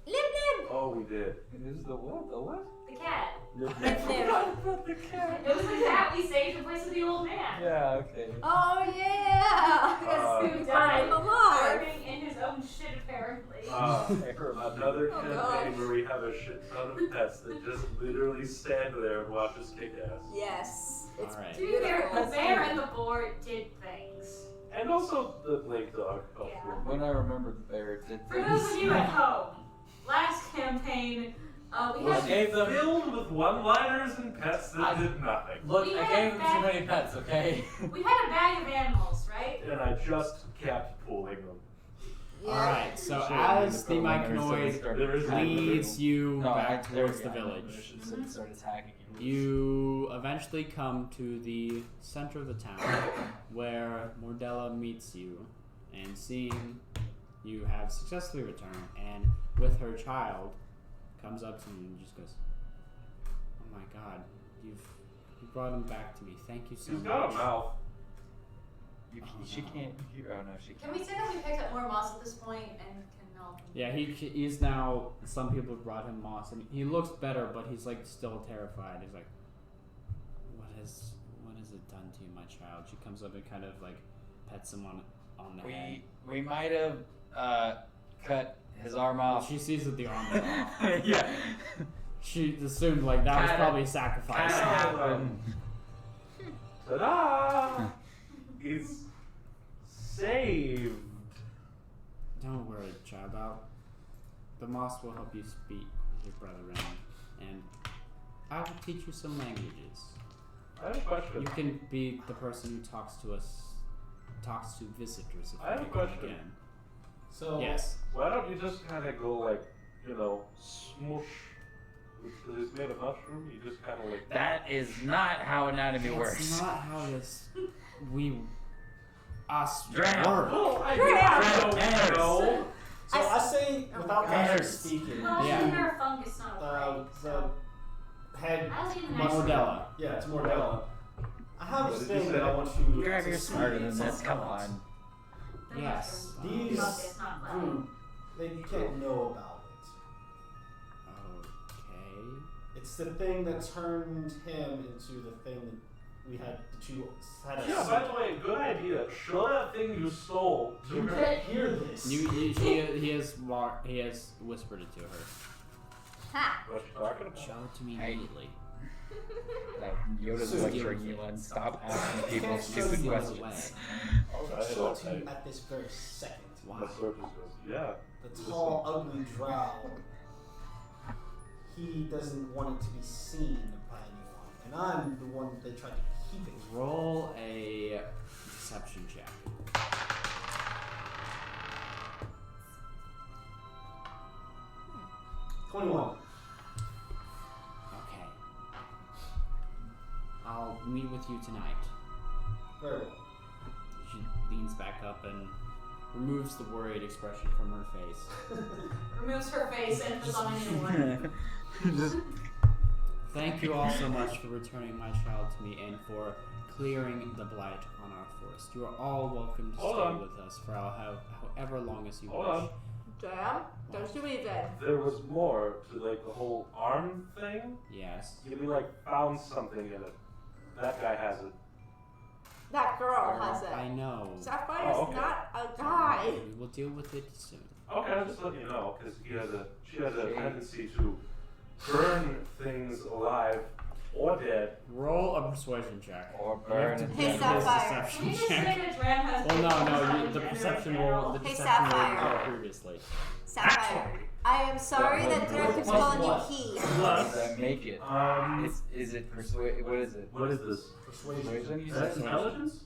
Lim Lim! Oh, we did. Who's the what? The what? the cat. Lim Lim. the cat. It was the cat we saved in place of the old man. Yeah, okay. Oh yeah! Who Because died I'm alive! burning in his own shit, apparently. Another Oh, campaign God. where we have a shit ton of pets that just literally stand there and watch us kick ass. Yes. It's Alright. To be fair, beautiful. the bear and the boar did things. And also the lake dog. Oh, Yeah. When I remember the bear did For those of you at home, last campaign, we I had gave them. Filled with one-liners and pets that did nothing. Look, We I had gave them too that- many pets, okay? we had a bag of animals, right? And I just kept pulling them. Yeah. Alright, so Should've as the been preliminary, so we myconoid started leads you No, back there towards we the go. village, So we start attacking you. you eventually come to the center of the town where Mordella meets you, and seeing you have successfully returned, and with her child, comes up to you and just goes, "Oh my God, you brought him back to me. Thank you so He's much." got a mouth. She can't hear. Oh no, she Can can't. we say that we picked up more moss at this point and can help him? Yeah, he's now. Some people brought him moss, and he looks better, but he's like still terrified. He's like, what has it done to you, my child?" She comes up and kind of like pets him on the head. We might have cut his arm off. She sees that the arm is off. Yeah. She assumed like that was Kinda- probably a sacrifice. Kinda happened. Ta-da! He's saved. Don't worry, child. The moss will help you speak with your brethren, and I will teach you some languages. I have a question. You can be the person who talks to visitors if I have you a come question. again. So Yes. Why don't you just kind of go like, smoosh? Because it's made of mushroom, you just kind of like. That is not how anatomy That's works. not how this us Drown. work. Oh, I Drown. don't know. So I say, without actually Yes. speaking, Well, Yeah. you're a fungus, not a the so. head I was even mushroom. Mordella. Yeah, it's Mordella. I have What this did you thing say? that I want you Grab, to you're see smarter than at this. some Come point. on. Yes. These Fungus, not clay. group, you can't know about it. Okay. It's the thing that turned him into the thing that we had the two had us Yeah, see. by the way, good idea. Show that thing you stole to You her. can't hear this. He has whispered it to her. Ha! What you talking about? Show it to me Hey. immediately. Like, Yoda's So- lecturing you and stop asking people Can't stupid show you the questions. I'll show it to you at this very second. Wow. The surface goes, yeah. The tall, ugly drow. He doesn't want it to be seen by anyone, and I'm the one that they tried to keep it. Roll a deception check. Hmm. 21. Okay. I'll meet with you tonight. Very well. She leans back up and removes the worried expression from her face. Removes her face and puts on a new one. Thank you all so much for returning my child to me and for clearing the blight on our forest. You are all welcome to Hold stay on. with us for however long as you Hold wish. on. Damn. Don't do what you did. There was more to like the whole arm thing. Yes. We like found something in it. That guy has it. That girl has I it. know. Sapphire's Oh, okay. not a guy. We will deal with it soon. Okay, I'm just letting you know because she has a tendency to burn things alive or dead. Roll a persuasion check. Or You have burn to it. Hey, beat Sapphire. his Can you deception just say check. that Dram has Well, no, different the gender perception apparel? roll. The Hey, deception roll Sapphire. previously. Sapphire. I am sorry that Dirk is calling you he. Does that make it? Is it persuade? What is it? What is this? Persuasion. Persuasion? You Is that said? intelligence?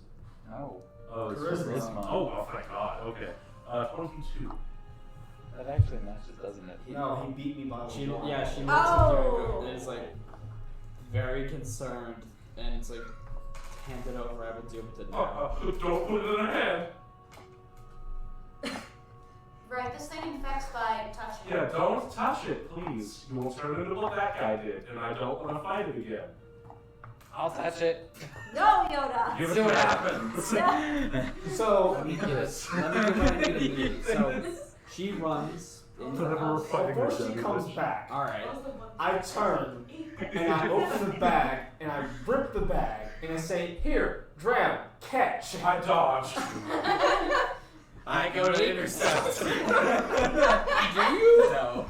No. Oh, it's Charisma. Charisma. Oh, thank God. Okay. 22. That actually matches, doesn't it? No, he beat me by She, one. yeah, she looks Oh. at you and is like very concerned, and it's like, hand it over. I will deal with it now. Don't put it in her hand. Right, this thing infects by touching. Yeah, don't touch it, please. You will turn into what that guy did, and I don't want to fight it again. I'll touch it. No, Yoda. Give See it what to happens. So, Let me get it. Let me get ready to meet. So she runs into the Whatever we're house. fighting before with she them, comes bitch. back, All right. I turn and I open the bag and I rip the bag and I say, "Here, Dram, catch." I dodged. I go to intercept. Do you? No.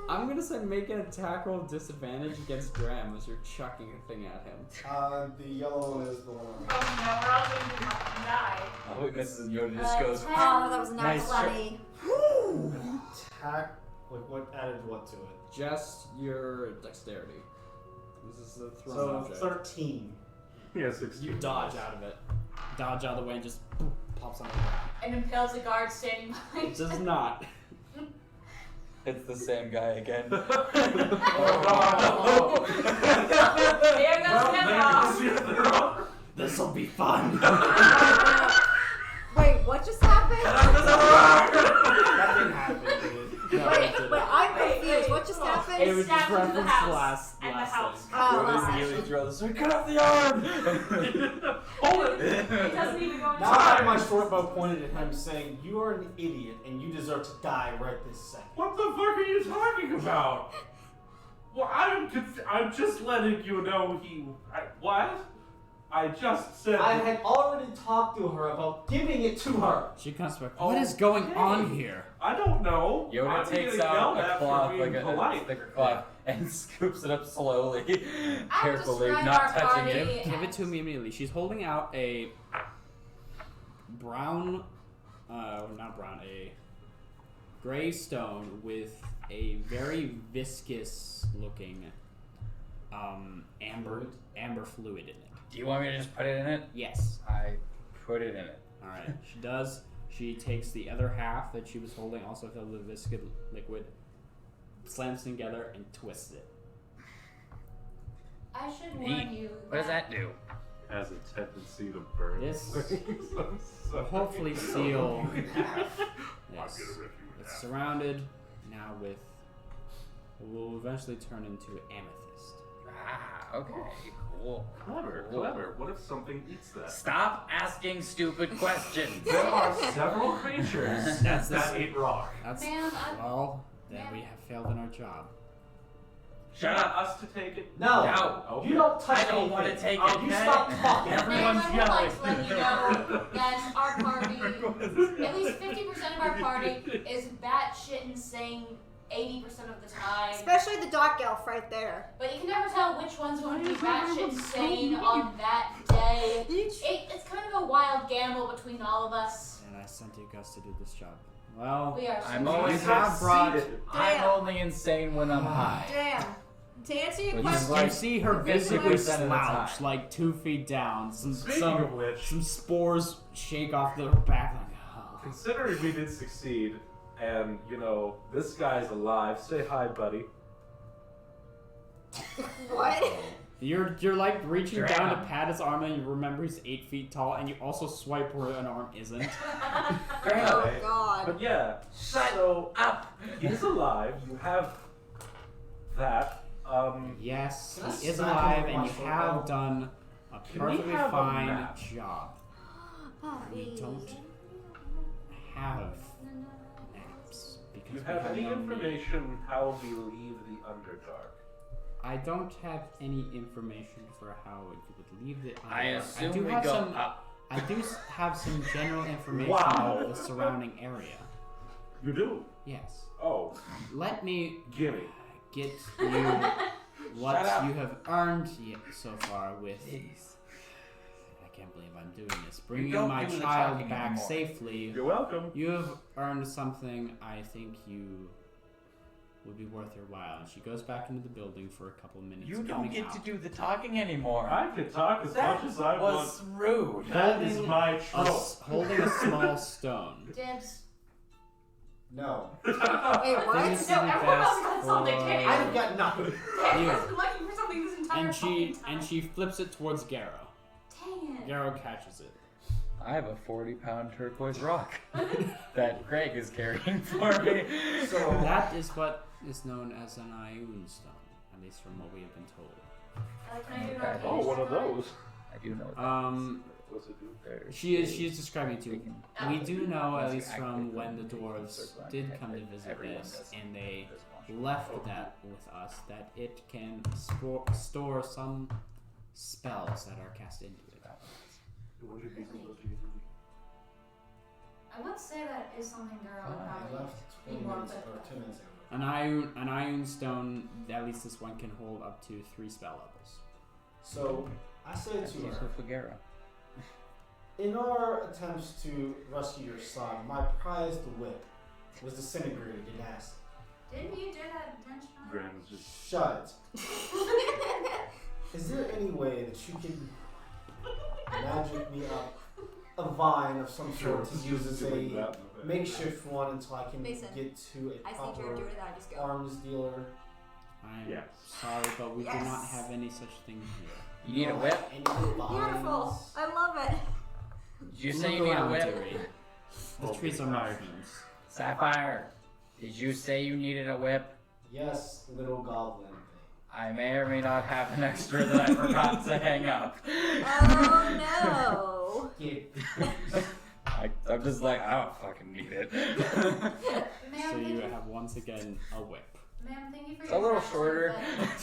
I'm gonna say make an attack roll disadvantage against Graham as you're chucking a thing at him. The yellow one is the one. Oh no, we're all going to fucking die. Oh, wait, Mrs. Yoda just goes. Oh, that was not Nice funny. Attack. Like what added what to it? Just your dexterity. This is the thrown So object. 13. Yes, You dodge out of it. Dodge out of the way and just pops on the ground. And impales a guard standing behind. It does not. It's the same guy again. There goes Kevin. This'll be fun. Wait, what just happened? That didn't happen, dude. Wait, I'm confused. What just happened? It was just Stabbed into the reference house last and the last house. thing. Oh, What last is action. he throw the sword? Cut off the arm! Hold it! It doesn't even go into Now I have my short bow pointed at him saying, you are an idiot and you deserve to die right this second. What the fuck are you talking about? Well, I'm just letting you know what? I just said. I had already talked to her about giving it to her. She comes back. What is going on here? I don't know. Yoda I'm takes getting out yelled a at cloth, for like being a polite. thicker cloth, and scoops it up slowly, I would carefully, describe not our touching party it. Give it to me immediately. She's holding out a brown, not brown, a gray stone with a very viscous looking amber fluid in it. Do you want me to just put it in it? Yes. I put it in it. All right. She does. She takes the other half that she was holding, also filled with viscous liquid, slams it together, and twists it. I should warn you. What does that do? Has a tendency to burn. This things. I'm will sorry. hopefully seal. I'm Yes. gonna rip you in It's half. surrounded now with. It will eventually turn into amethyst. Ah, okay, cool. Clever, Cool. clever. What if something eats that? Stop asking stupid questions. There are several creatures That's that eat rock. That's Ma'am, well. Then we have failed in our job. Shut Want up. us to take it? No, No. you don't touch I don't anything. want to take Oh, it. You Ken. stop talking. Ma'am, Everyone's I would like to let you yelling. know that our party, at least 50% of our party, is batshit insane 80% of the time. Especially the dark elf right there. But you can never tell which one's going to be batshit insane on that day. It's kind of a wild gamble between all of us. And I sent you guys to do this job. Well, We are I'm so always You have brought- succeeded. I'm only insane when I'm high. Damn. To answer your Which is question, like you see her 50% visibly of the slouch, time. like 2 feet down. Speaking of which, Some spores shake off their back. Like, oh. considering we did succeed, and this guy's alive. Say hi, buddy. what? You're like reaching Grab down to him. pat his arm, and you remember he's 8 feet tall, and you also swipe where an arm isn't. Oh god. But yeah, so Up. he's alive. You have that. Yes, Can I he is smack alive, him with and my you short have bow? done a Can we perfectly have a fine map? job. We don't have maps Do because you we have any no need. information how we leave the Underdark? I don't have any information for how you would leave the I Underdark. assume do we have go some. up. I do have some general information Wow. about the surrounding area. You do? Yes. Oh, Let me gimme. get you what Shut up. you have earned so far with. I can't believe I'm doing this. Bringing don't my do the child talking back anymore. safely. You're welcome. You have earned something I think you would be worth your while. And she goes back into the building for a couple minutes. You don't coming get out. to do the talking anymore. I can talk as That much as I was rude. want. That is my A trope. holding a small stone. Dibs. No. Wait, what? Things No, be everyone else best got something, for- Kenny. I've got nothing. Kenny You. has been looking for something this entire And fucking time. and she flips it towards Garrow. Dang it. Garrow catches it. I have a 40-pound turquoise rock that Greg is carrying for me. So That is what is known as an Ioun stone, at least from what we have been told. Can I do an Okay. arcane Oh, one of check? those. I do know what What's it do? She is describing it to. Oh. We do know, at least Activate from the when the circle dwarves and did activate come to visit everyone this, does. and they This one. left that with us, that it can store some spells that are cast into it. What did you do? I would say that is something girl would I probably left be 20 more minutes equipped or with. 2 minutes ago. An Ioun stone, at least this one can hold up to 3 spell levels. So I said That's to useful her, for Gara. in our attempts to rescue your son, my prized whip was disintegrated in acid. Didn't you do that intentionally? Gran was just. Shut it. Is there any way that you can magic me up a vine of some sort to use as Like a that. makeshift one until I can Mason, get to a I see proper you're doing that. Just go. arms dealer. I'm Yes. sorry, but we do not Yes. have any such thing here. You need a whip? Any Beautiful. vines. I love it. Did you say you Look need a around, whip? Terry. The trees are mushrooms. Sapphire, did you say you needed a whip? Yes, little goblin thing. I may or may not have an extra that I forgot to hang up. Oh I'm just like, I don't fucking need it. Ma'am, So thank you you. have once again a whip. Ma'am, thank you for It's your a little interaction, shorter.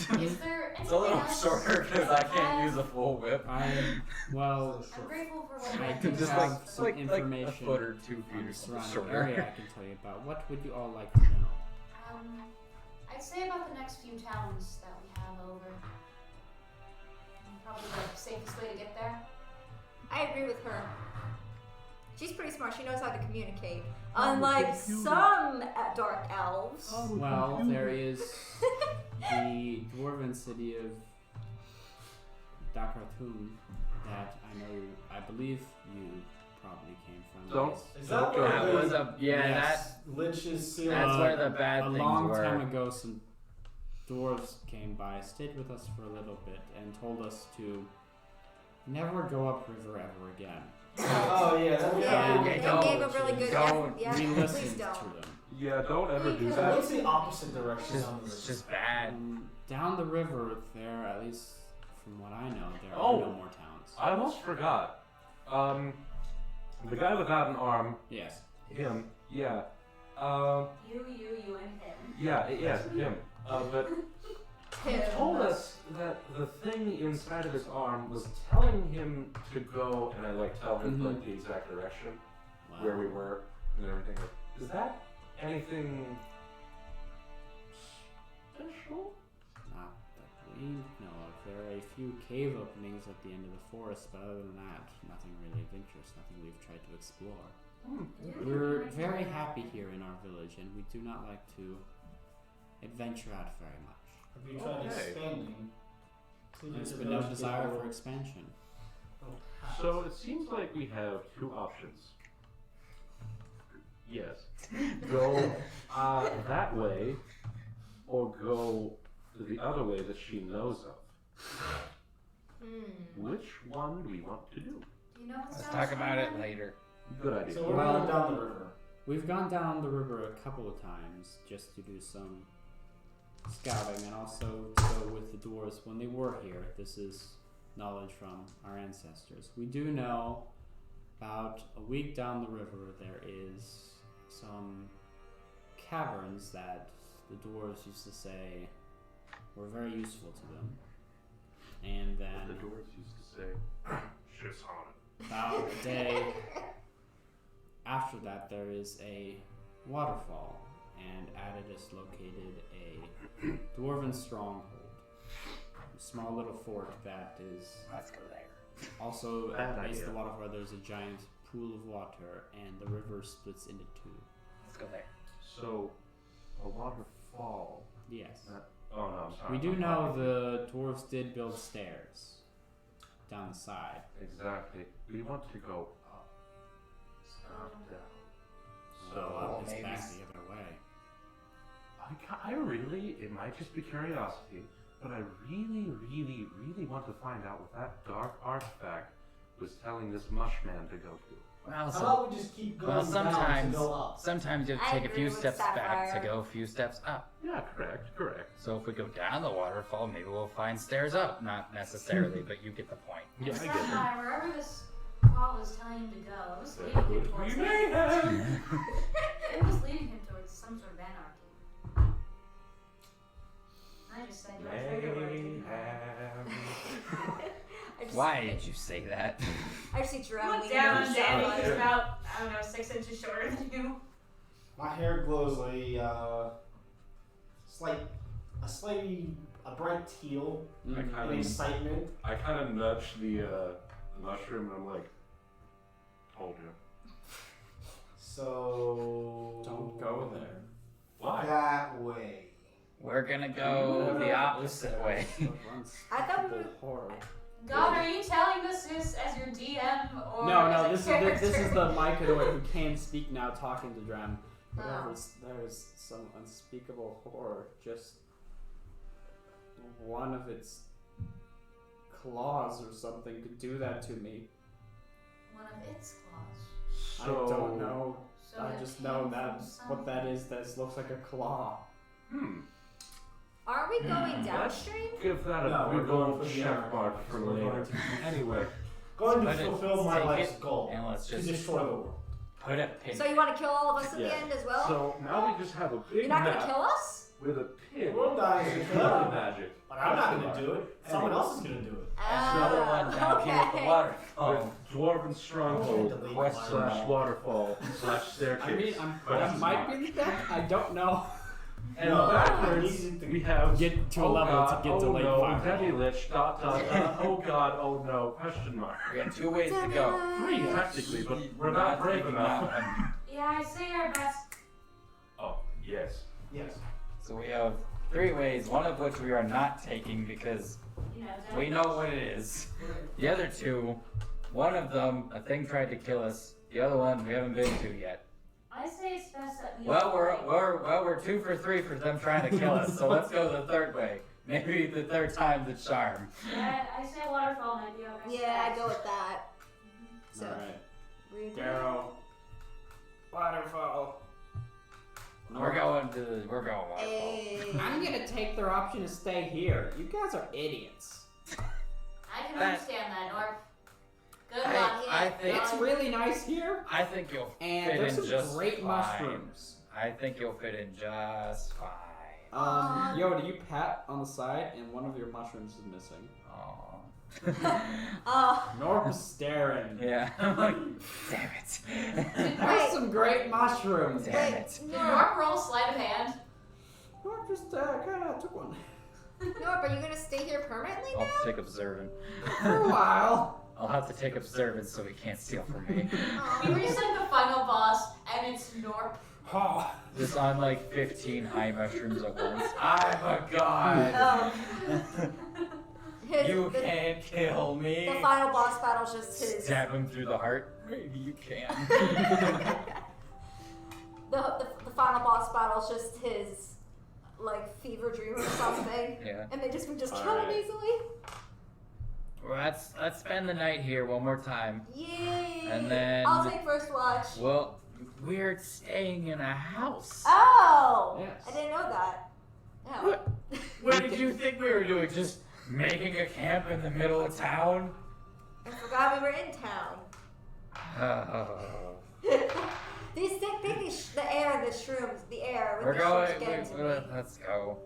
but Is there It's a little anything else shorter because I you can't have? use a full whip. Well, I'm grateful for what I you do have just done. have some like a information foot or 2 on feet the or something surrounding shorter. area I can tell you about. What would you all like to know? I'd say about the next few towns that we have over. Probably the safest way to get there. I agree with her. She's pretty smart. She knows how to communicate. Unlike some dark elves. Well, there is the dwarven city of Dakarthum that I believe you probably came from. Don't- Yes. Is that Don't where That the was a Yes. Lich's seal? That's where the bad a things long were. time ago, some dwarves came by, stayed with us for a little bit, and told us to never go upriver ever again. Oh yeah, that Yeah, okay, they don't. gave a really good Don't. yeah, We please listened don't. to them. Yeah, don't ever do So that. what's the opposite direction Just, on the it's river? just bad. Down the river, there, at least from what I know, there Oh. are no more towns. I almost forgot. The guy without an arm, Yes. him, yeah. You, and him. Yeah, him. But he Tim. told us that the thing inside of his arm was telling him to go, and I like tell him Mhm. like the exact direction Wow. where we were and everything. Is that anything special? Not that we know of. There are a few cave openings at the end of the forest, but other than that, nothing really of interest, nothing we've tried to explore. We're very happy here in our village, and we do not like to adventure out very much. Have you tried Okay. expanding? to There's the been no village desire people? for expansion. So it seems like we have two options. Yes. Go that way, or go the other way that she knows of. Which one do we want to do? Do you know what's Let's down talk the about it street? later. Good idea. So we're Well- going down the river. We've gone down the river a couple of times just to do some scouting and also to go with the dwarves when they were here. This is knowledge from our ancestors. We do know about a week down the river there is some caverns that the dwarves used to say were very useful to them. And The then doors used to say, "Shit's haunted." about a day after that, there is a waterfall, and at it is located a dwarven stronghold. A small little fort that is Let's go there. also Bad at the base of idea. the waterfall. There's a giant pool of water, and the river splits into two. Let's go there. So, a waterfall. Yes. Oh no, I'm sorry. We do I'm know talking. the dwarves did build stairs down the side. Exactly. We want to go up, not down. So up is maybe back s- the other way. I really, it might just be curiosity, but I really want to find out what that dark artifact was telling this mushman to go to. Well, How so, about we just keep going well, down sometimes, to go up? sometimes you have I to take a agree few with steps back to Sapphire. go a few steps up. Yeah, correct. So if we go down the waterfall, maybe we'll find stairs up. Not necessarily, but you get the point. Yeah, I get it. Sapphire, wherever this wall was telling him to go, it was leading him towards We may have. It was leading him towards some sort of anarchy. I just said your trigger word. May didn't I? have. Why did you say that? I just see Drown Look leaning down, over the Danny. shower. He's about, I don't know, 6 inches shorter than you. My hair glows a slightly a bright teal I in kind of, excitement. I kind of nudge the mushroom, and I'm like, "Told you." So Don't go there. Why? that way. We're gonna go the opposite way. I thought we People were. horror. God, are you telling us this as your DM or No, as a this character? is the Mycodoid who can speak now, talking to Drem. Oh. There is some unspeakable horror. Just one of its claws or something could do that to me. One of its claws. I don't know. So I it just came know from that's what that is. That looks like a claw. Are we going downstream? Give that a No, we're big going old for the check Underdark. mark for We're later. going to- Anyway, Going to But it's- fulfill my take life's it, goal. and let's To just destroy the world. put a pin. So you want to kill all of us at Yeah. the end as well? so now we just have a big You're not map gonna kill us? with a pin. The world dies and in clever hell. magic. But I'm not going to do it. Someone else is going to do it. Another one down here at the okay. waterfall. With dwarven stronghold / waterfall / staircase. I mean, that might be the deck. I don't know. And No, backwards, I need to we have Get to a oh level God, to get to oh Lake no, Fire. Daddy Lich, .. Oh God, oh no, question mark. We got 2 ways to go. 3 technically, but we're not brave enough. Yeah, I say our best. Oh, yes. Yes. So we have 3 ways, one of which we are not taking because You know, we know what it is. The other 2, one of them, a thing tried to kill us. The other one we haven't been to yet. I say it's best that we. Well, we're 2 for 3 for them trying to kill us. So let's go the third way. Maybe the third time's the charm. Yeah, I say waterfall might be our best. Yeah, I bet. go with that. So, Alright. we agree? Darrow. Waterfall. We're going waterfall. Hey. I'm gonna take their option to stay here. You guys are idiots. I can That- understand that, Norp. Good I luck. think It's really nice here, I think you'll and fit there's in some just great fine. mushrooms. I think you'll fit in just fine. Yo, you pat on the side, and one of your mushrooms is missing. Aww. Oh, Norp is staring. Yeah. I'm like, damn it. There's some great mushrooms. Damn wait, it. Did Norp, Norp roll sleight of hand? Norp just kind of took one Norp, are you gonna stay here permanently I'll now? take observant. for a while. I'll have to take observant so he can't steal from me. We reach like the final boss, and it's Norp. Oh. Just on like 15 high mushrooms at once. I'm a god. You the, can't kill me. the final boss battle's just his. Stab him through the heart. Maybe you can. The final boss battle's just his, like, fever dream or something. Yeah. And they just would just kill him Alright. easily. Well, let's spend the night here one more time. Yay! And then- I'll take first watch. Well, we're staying in a house. Oh! Yes. I didn't know that. Yeah. What? What did you think we were doing? Just making a camp in the middle of town? I forgot we were in town. Oh. These the air, the shrooms, the air with We're the going. shrooms getting to me. Let's go.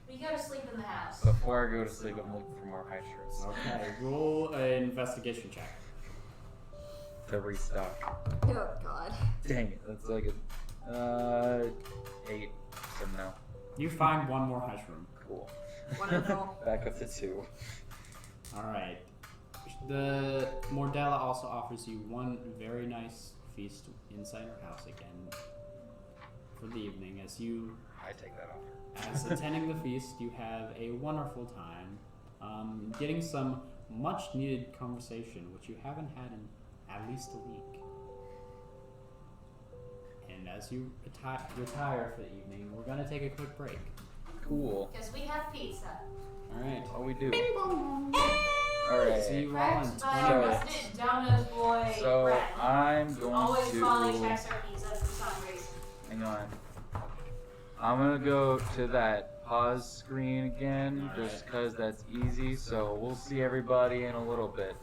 We go to sleep in the house. Before I go to sleep, I'm looking for more high shrooms Okay, roll an investigation check. to restock. Oh god. Dang it, that's like a 8. So no. You find one more mushroom. Cool. Wonderful. Back up to 2. Alright. The Mordella also offers you one very nice feast inside her house again for the evening. As you, I take that offer. as attending the feast, you have a wonderful time, getting some much needed conversation, which you haven't had in at least a week. And as you retire for the evening, we're gonna take a quick break. Cool. Because we have pizza. Alright. Oh, we do. Alright. See you all in Correct by 20 our minutes. resident Domino's boy, So Brad. I'm going Always calling to. checks our pizza for some reason. Hang on. I'm gonna go to that pause screen again, just because that's easy. So we'll see everybody in a little bit.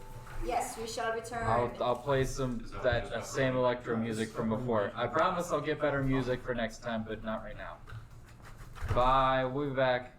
Yes, we shall return. I'll play some that same electro music from before. I promise I'll get better music for next time, but not right now. Bye. We'll be back.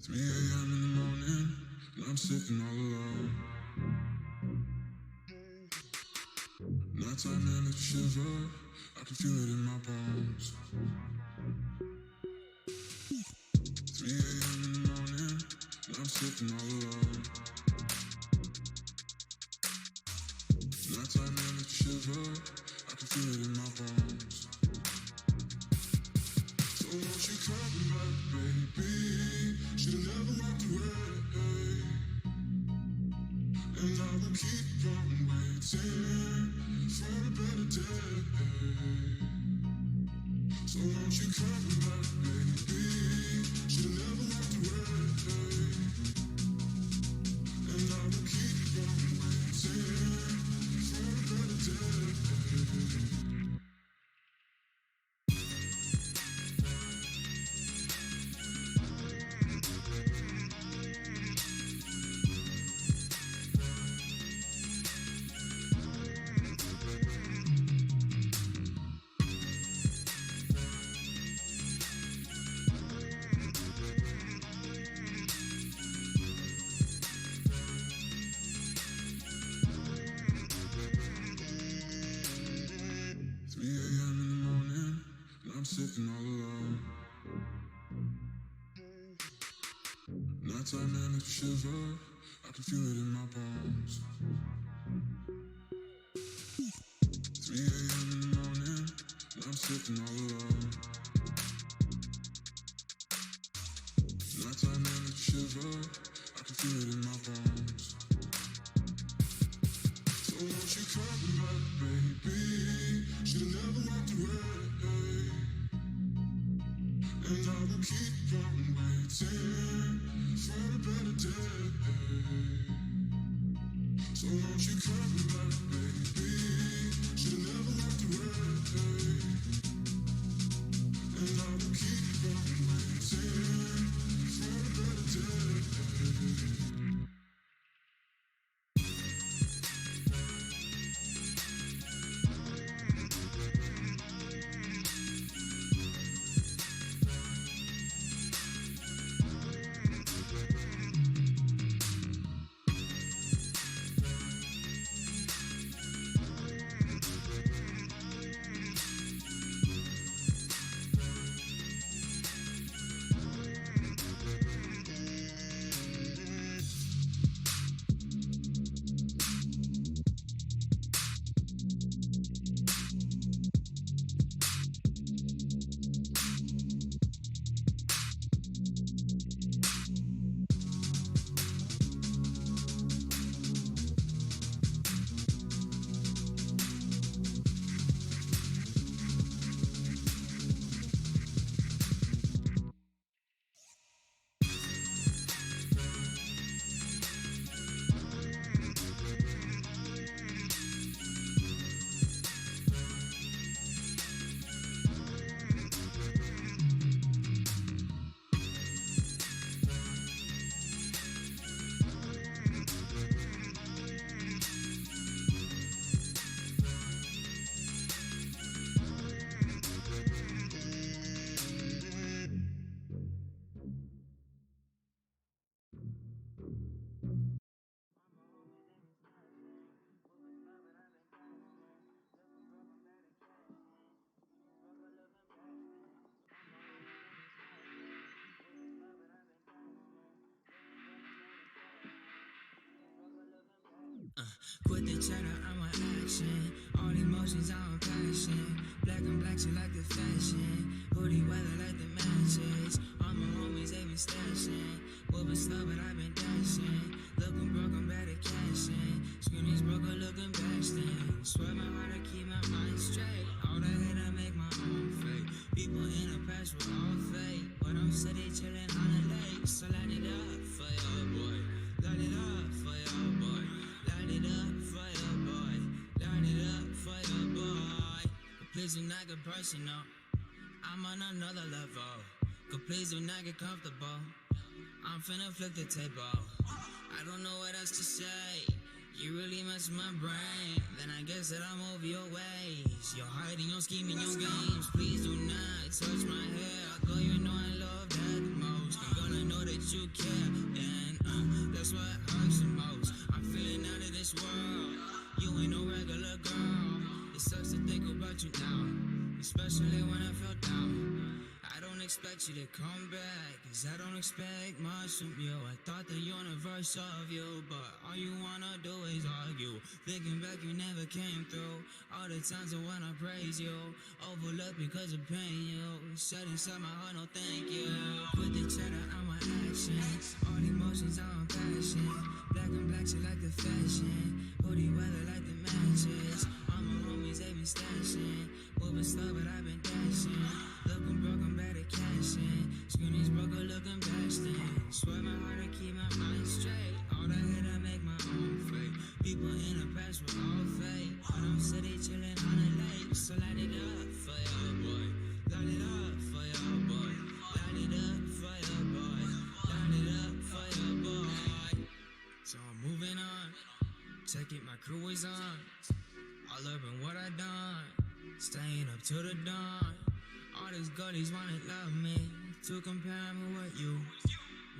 3 a.m. in the morning, and I'm sitting all alone. Nighttime and it's a shiver, I can feel it in my bones. 3 a.m. in the morning, and I'm sitting all alone. Nighttime and it's a shiver, I can feel it in my bones. So won't you come back, baby? Should've never walked away. And I will keep on waiting for a better day. So won't you come back, baby? Should've never walked away. And I will keep on waiting for a better day. Sitting all alone. Nighttime and it's a shiver, I can feel it in my bones. 3 a.m. in the morning, and I'm sitting all alone. Nighttime and it's a shiver, I can feel it in my bones. So won't you come back, baby? Should've never walked away. And I will keep on waiting for a better day. So won't you come back, baby? Should never have to wait. And I will keep on waiting for a better day. Quit the chatter, I'm on action. All emotions, I'm on passion. Black and black, shit like the fashion. Hoodie weather like the matches. All my homies, they been stashing. Moving slow, but I've been dashing. Looking broke, I'm better cashing. Screaming's broke, looking bashing. Swear my heart, I keep my mind straight. All the hate, I make my own fate. People in the past were all fake. But I'm steady chilling on the lake. So light it up for your boy. Light it up for your boy. Light it up for your boy. Light it up for your boy. But please do not get personal. I'm on another level. But please do not get comfortable. I'm finna flip the table. I don't know what else to say. You really mess with my brain. Then I guess that I'm over your ways. You're hiding your scheming, your games. Please do not touch my hair. Girl, you know I love that the most. I'm gonna know that you care. And that's what hurts the most. I'm feeling out of this world. You ain't no regular girl. It sucks to think about you now, especially when I feel down. I don't expect you to come back, cause I don't expect much from you. I thought the universe of you, but all you wanna do is argue. Thinking back, you never came through. All the times I wanna praise you, overlooked because of pain you said inside my heart, no thank you. With the chatter, I'm on action. All emotions, I'm on passion. Black and black, shit like the fashion. Hoodie weather like the matches. All my homies, they been stashing. Moving slow, but I've been dashing. Looking broke, I'm better cashing. Screaming's broke, looking bashing. Swear my heart, I keep my mind straight. All the hate, I make my own fate. People in the past were all fake. But I'm steady chilling on the lake. So light it up for your boy. Light it up for your boy. Light it up for your boy. Light it up for your boy. So I'm moving on. Check it, my crew is on. All up in what I done. Staying up till the dawn. All these gullies wanna love me. To compare me with you.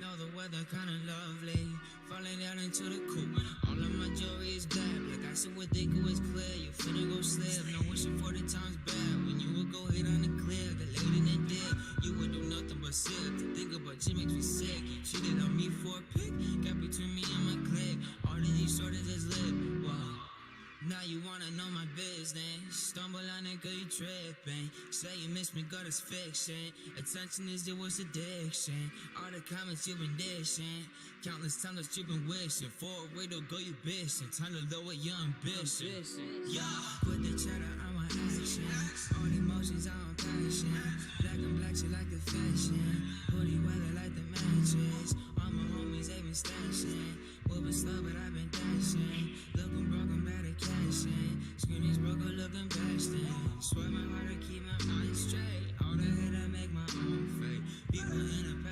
Know the weather kinda lovely. Falling down into the coop. All of my jewelry is black. Like I said, what they go is clear. You finna go slip. No wishing 40 times bad. When you would go hit on the clear. The lady that did. You would do nothing but sip. To think about you makes me sick. You cheated on me for a pic. Got between me and my clique. All of these shorties is lit. Whoa. Now you wanna know my business. Stumble on it, girl, you tripping. Say you miss me, girl, it's fiction. Attention is your worst addiction. All the comments you've been dishing. Countless times that you've been wishing. For a way to go, you bitching. Time to lower your ambition. Yeah. Quit the chatter, I'm on action. All emotions, I'm on passion. Black and black, shit like the fashion. Hoodie weather like the matches. All my homies, they been stashing. Moving slow, but I've been dashing.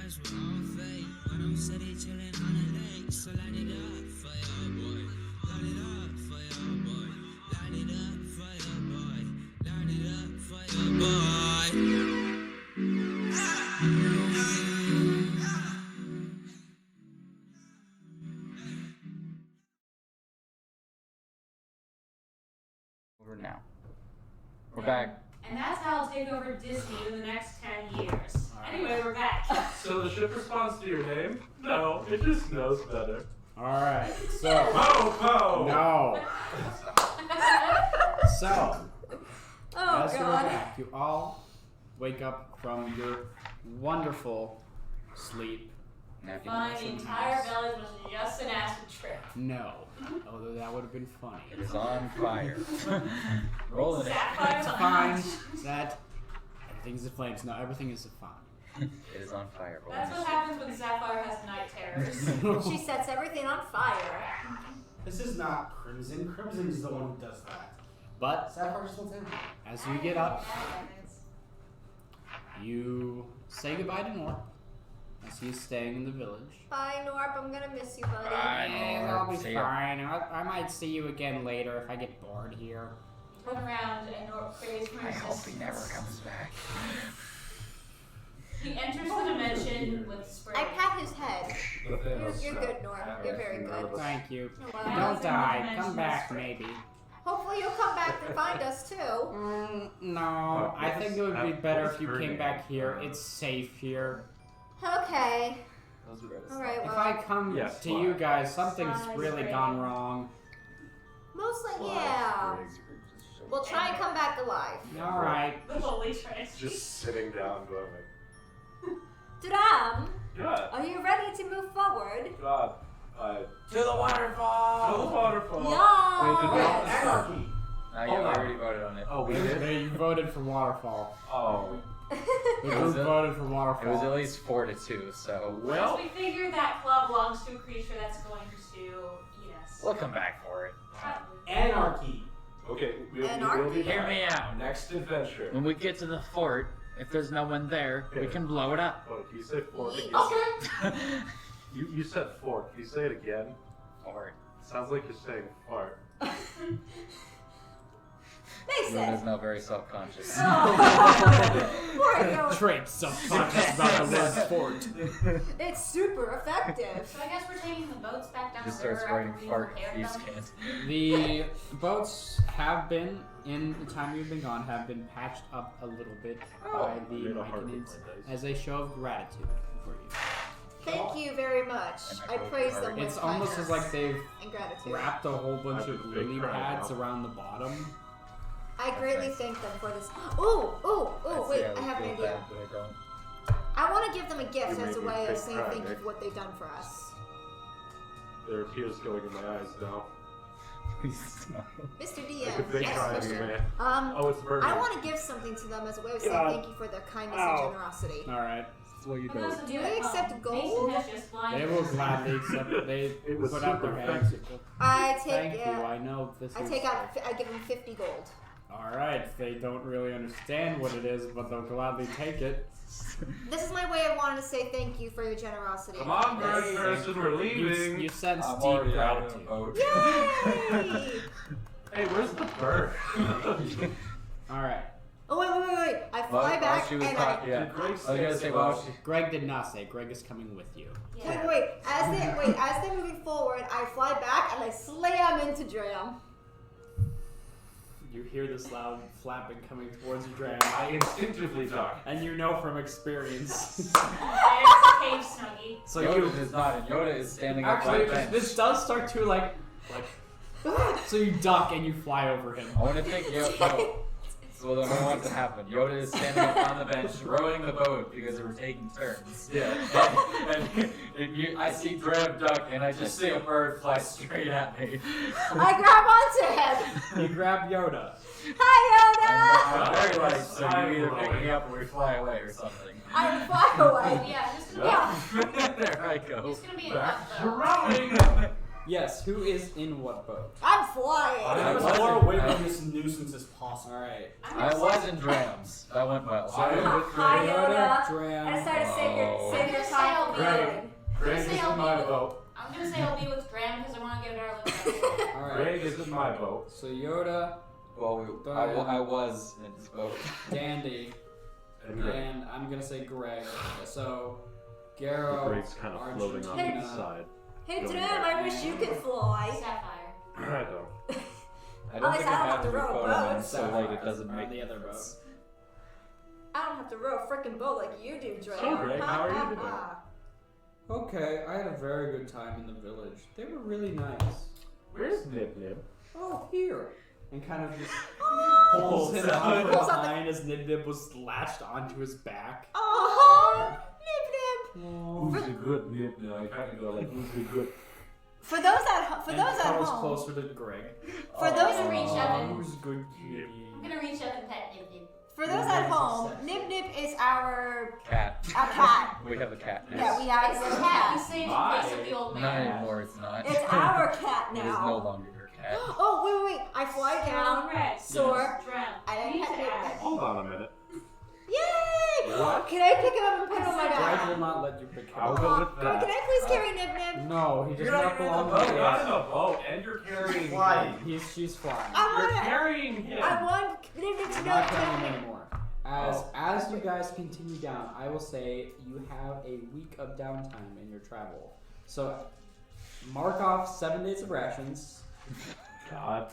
rest will all fade. But I'm steady chillin' on the lake. So light it up for your boy. Light it up for your boy. Light it up for your boy. Light it up for your boy. Over now. We're back. And that's how I'll take over Disney in the next 10 years. Anyway, we're back. So the ship responds to your name? No, it just knows better. Alright, so. Mo! No. So, Oh as you're god. back, you all wake up from your wonderful sleep. Napkin Fine, the mushroom entire house. village was just an acid trip. No. Although that would have been funny. It is on fire. Rolling it. Sapphire It's fine that everything's in flames. No, everything is fine. It is on fire. Rolling That's it. what happens when Sapphire has night terrors. She sets everything on fire. This is not Crimson. Crimson is the one who does that. But Sapphire just wants everything. as you get up, you say goodbye to Norp as he's staying in the village. Bye, Norp. I'm gonna miss you, buddy. Bye, And Norp. I'll be See ya. fine. I might see you again later if I get bored here. Turn around and Norp prays for I hope assistance. he never comes back. He enters the dimension with spray. I pat his head. The Thanos You're trap. good, Norp. You're very good. Thank you. You're welcome. Don't die. Come back, maybe. Hopefully you'll come back to find us too. No, I think it would be better if you came back here. It's safe here. Okay. Those were good. Alright, If well. I come Yes, to fine. you guys, something's Size really rating. gone wrong. Mostly, yeah. We'll try and come back alive. Alright. The holy trinity. Just sitting down going like, Dram, God, are you ready to move forward? God, To the waterfall! to the waterfall. Yeah. Anarchy! Yeah, I already voted on it. Oh, we did? You voted for Waterfall. Oh. The group voted for It was Waterfall. at least 4-2, so Well, we figure that club belongs to a creature that's going to eat us. we'll come back for it. Probably. Anarchy! okay, we will Anarchy? be Hear back. me out. Next adventure. When we get to the fort, if there's no one there, we can blow it up. Oh, can you say fort again? Okay. You said fort. Can you say it again? Fort. Sounds like you're saying fart. Yoda's Mason. now very self-conscious. Poor Yoda. Trait subconscious about the word fort. It's super effective. So I guess we're taking the boats back down Just the river starts writing after we fart repaired thieves them. can't. The boats have been, in the time you've been gone, have been patched up a little bit by the made a heart with Myconids my dice. as a show of gratitude for you. Thank you very much. I praise them with It's almost as like they've and gratitude. wrapped a whole bunch That's of a big lily crowd pads now. around the bottom. I greatly thank them for this. Ooh, wait, I have an idea. But I don't. I want to give them a gift You as a made me way of big saying cry, thank you Nick. for what they've done for us. There are tears going in my eyes now. Please stop. Mr. Like a DM, big next cry question. man. Oh, it's burning. I want to give something to them as a way of saying God. thank you for their kindness Ow. and generosity. Alright. That's what you For do. those of Do you they at home, accept gold? Mason has just blinded They will us. gladly accept it. They It was put out their super hands. effective. I take, Thank you. I know this I is. take out, I give them 50 gold. Alright, they don't really understand what it is, but they'll gladly take it. This is my way of wanting to say thank you for your generosity. Come on, Yes. bird person, we're leaving. You sense I'm deep already out of the gratitude. boat. Yay! Hey, where's the bird? Alright. Oh wait! I fly back she was and talking, yeah. Did Greg I was gonna say say, so? well, she. Greg did not say. Greg is coming with you. Yeah. wait. As they're moving forward, I fly back and I slam into Dram. You hear this loud flapping coming towards you, Dram. I instinctively duck. And you know from experience. There's the cave snuggie. So Yoda you is not, and Yoda is standing up by actually the bench. this does start to like so you duck and you fly over him. I want to think Yoda. So then what wants to happen? Yoda is standing up on the bench, rowing the boat because we're taking turns. Yeah. And I see Drab duck, and I just see a bird fly straight at me. I grab onto him. You grab Yoda. Hi, I'm very light, so I'm you either pick rolling. me up or we fly away or something. Yoda! I fly away. Yeah, this is Yeah. There I go. It's gonna be an Back up to though. rowing. Yes, who is in what boat? I'm flying. I'm as wasn't- far away from this nuisance as possible. Alright. I was in Drams. That went well. I am with Hi, Greg. Yoda. Dram. I decided to save your Oh. time reloading. Greg is in my boat. I'm gonna say I'll be with Graham because I want to give our look. Alright. Greg is in my boat. So Yoda, Well, I was in his boat. Dandy, And Greg. and I'm gonna say Greg. So, Garo, Greg's kind of floating on Argentina, the side. Hey, Going Dram, back. I wish you could fly. Sapphire. I don't. I At don't least think I I don't have have to your row a photo, boat. man, so like it doesn't on make the other boat. sense. I don't have to row a freaking boat like you do, Dram. So, Greg, how are you doing? Okay, I had a very good time in the village. They were really nice. Where's Nib Nib? Oh, here. And kind of just Oh, pulls him out from Pulls out the- behind as Nib Nib was latched onto his back. oh, Nib Nib. Who's the good Nib Nib? I kind of go like, who's the good? For those at And home, cuddles closer to Greg. for those I'm gonna reach up and Who's good kitty? I'm gonna reach up and pet Nib Nib. for those at home, Nib Nib is our Cat. cat. We have a cat now. Yeah, we have It's a the cat cat. we saved in Bye. place of the old Not man. anymore, it's not. It's our cat It is no now. longer your cat. Oh wait. I fly down, Red. soar. Drown. I I need pet to Nib ask. Nib. Hold on a minute. Yay! What? Can I pick him up and put him on my Greg back? will not let you pick him I'll up. go with Can I that. please carry Nib Nib? No, he does You're not not in the belong boat. to You're not in us. the boat, and you're carrying. Flying. She's flying. I You're want carrying him. I want Nib Nib to I'm know not that carrying him anymore. As Oh. as you guys continue down, I will say you have a week of downtime in your travel. So mark off 7 days of rations. God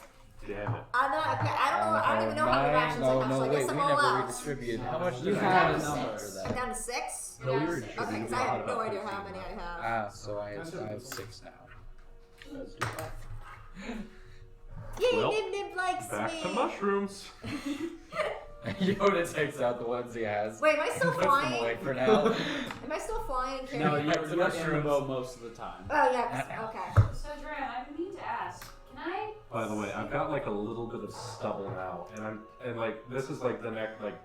damn it. I'm not. Okay, I don't know. I don't even know how many rations I have. So I wait, guess we I'm all never out. redistributed. How much You did I had have a after number. I'm that? down to 6. No, we were Okay, Okay, because I have no idea how many I have. Ah, so I have 6 now. Yay, Well, Nib Nib likes Back me. to mushrooms. Yoda takes out the ones he has. Wait, am I still Puts them away flying? for now. Am I still flying and No, carrying? you're Back to in the mushrooms. boat most of the time. Oh yeah. Okay. So, Dram, I need to ask. Can I? By the way, I've got like a little bit of stubble now, and like this is like the next like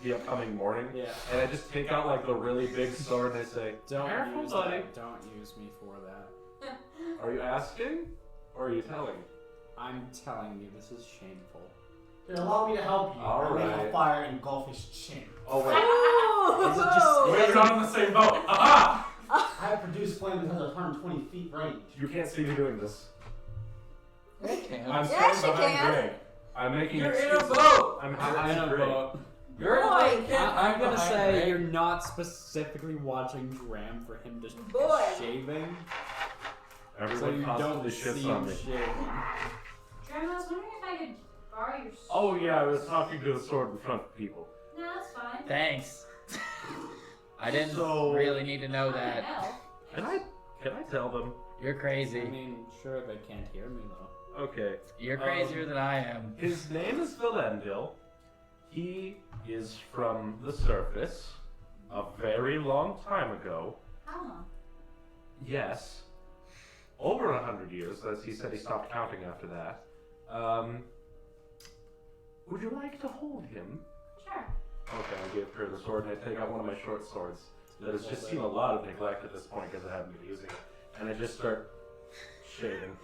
the upcoming morning, Yeah. and I just take out like the really big sword and I say, Don't "Careful, use buddy." that. Don't use me for that. Are you asking, or are you telling? I'm telling you, this is shameful. Here, allow me to help you. All I make a right. fire and engulf his chin. Oh wait, Is it just- We're not in the same boat. Aha! I have produced flames that has 120 feet range. you can't see me doing this. I'm Yes, standing you behind can. Greg. I'm making You're in a excuses. boat! I'm I'm in behind a Greg. boat. You're in a Boy, boat. You can't I'm hide gonna behind say Greg. you're not specifically watching Graham for him to Boy. shaving, so Everyone you constantly don't shits see on him me. shaving. Dram, I was wondering if I could borrow your sword. Oh yeah, I was talking to the sword in front of people. No, that's fine. Thanks. I didn't So- really need to know I that. know. Can I tell them? You're crazy. I mean, sure, they can't hear me though. Okay. You're crazier than I am. His name is Vilendil. He is from the surface a very long time ago. How long? Yes. Over 100 years, as he said he stopped counting after that. Would you like to hold him? Sure. Okay, I give her the sword and I take out one of my short swords that has just seen a lot of neglect at this point because I haven't been using it. And I just start shaving.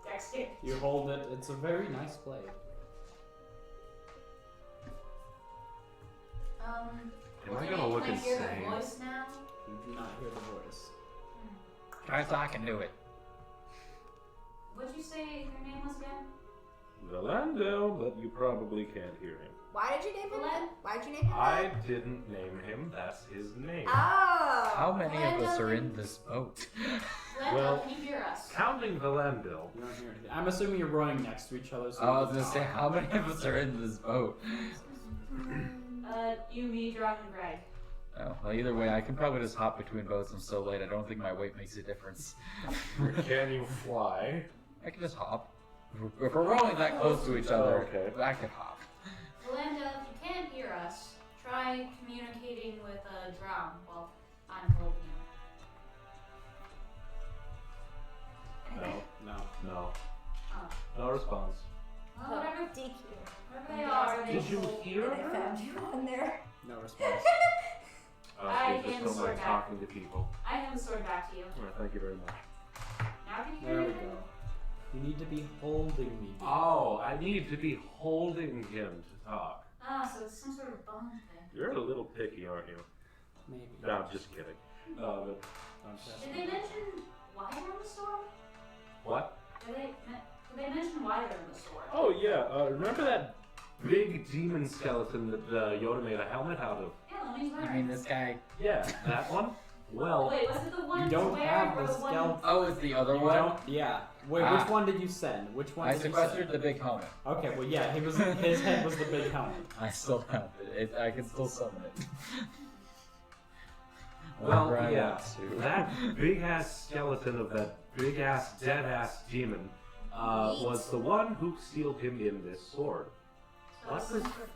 Dexter. You hold it. It's a very nice blade. Am I gonna look can I hear insane? the voice now? You do not hear the voice. Try talking to it. What'd you say your name was again? Vilendil, but you probably can't hear him. Why did you name him? What? Why did you name him? I didn't name him, that's his name. Oh. How many of us are in this boat? Glenda, Well- can you hear us? Counting Vilendil, You don't hear anything. I'm assuming you're rowing next to each other. So I was you gonna can say, talk. how many of us are in this boat? You, me, Drum, and Greg. Oh, well, either way, I can probably just hop between boats. I'm so late. I don't think my weight makes a difference. can you fly? I can just hop. If we're rolling that close to each other, Okay. I can hop. Glenda, if you can't hear us, try communicating with Drum while I'm holding him. No, Anything? No. no. Oh. No response. Well, whatever, DQ. whatever they are, they Did you hear And I her? found you on there. No response. I You just am don't sword like back. talking to people. I hand the sword back to you. Alright, thank you very much. Now can you hear There we anything? go. You need to be holding me. Oh, I need to be holding him to talk. Ah, so it's some sort of bone thing. You're a little picky, aren't you? Maybe. No, I'm just kidding. But, contest. Did they mention why they're in the sword? What? Did they mention why they're in the sword? Oh yeah, remember that big demon skeleton that Yoda made a helmet out of? Yeah, the one he's I wearing. mean, this guy. Yeah, that one? Well, Wait, was it the one You he's don't wearing have or the the one? skeleton. Oh, it's the other You one? don't. Yeah. Wait, Ah. which one did you send? Which one? I did you sequestered send? the big helmet. Okay, well, yeah, his head was the big helmet. I still have it. I can still summon it. well, Whenever I yeah, want to. that big ass skeleton of that big ass dead ass demon was the one who sealed him in this sword. So What it's was- some sort of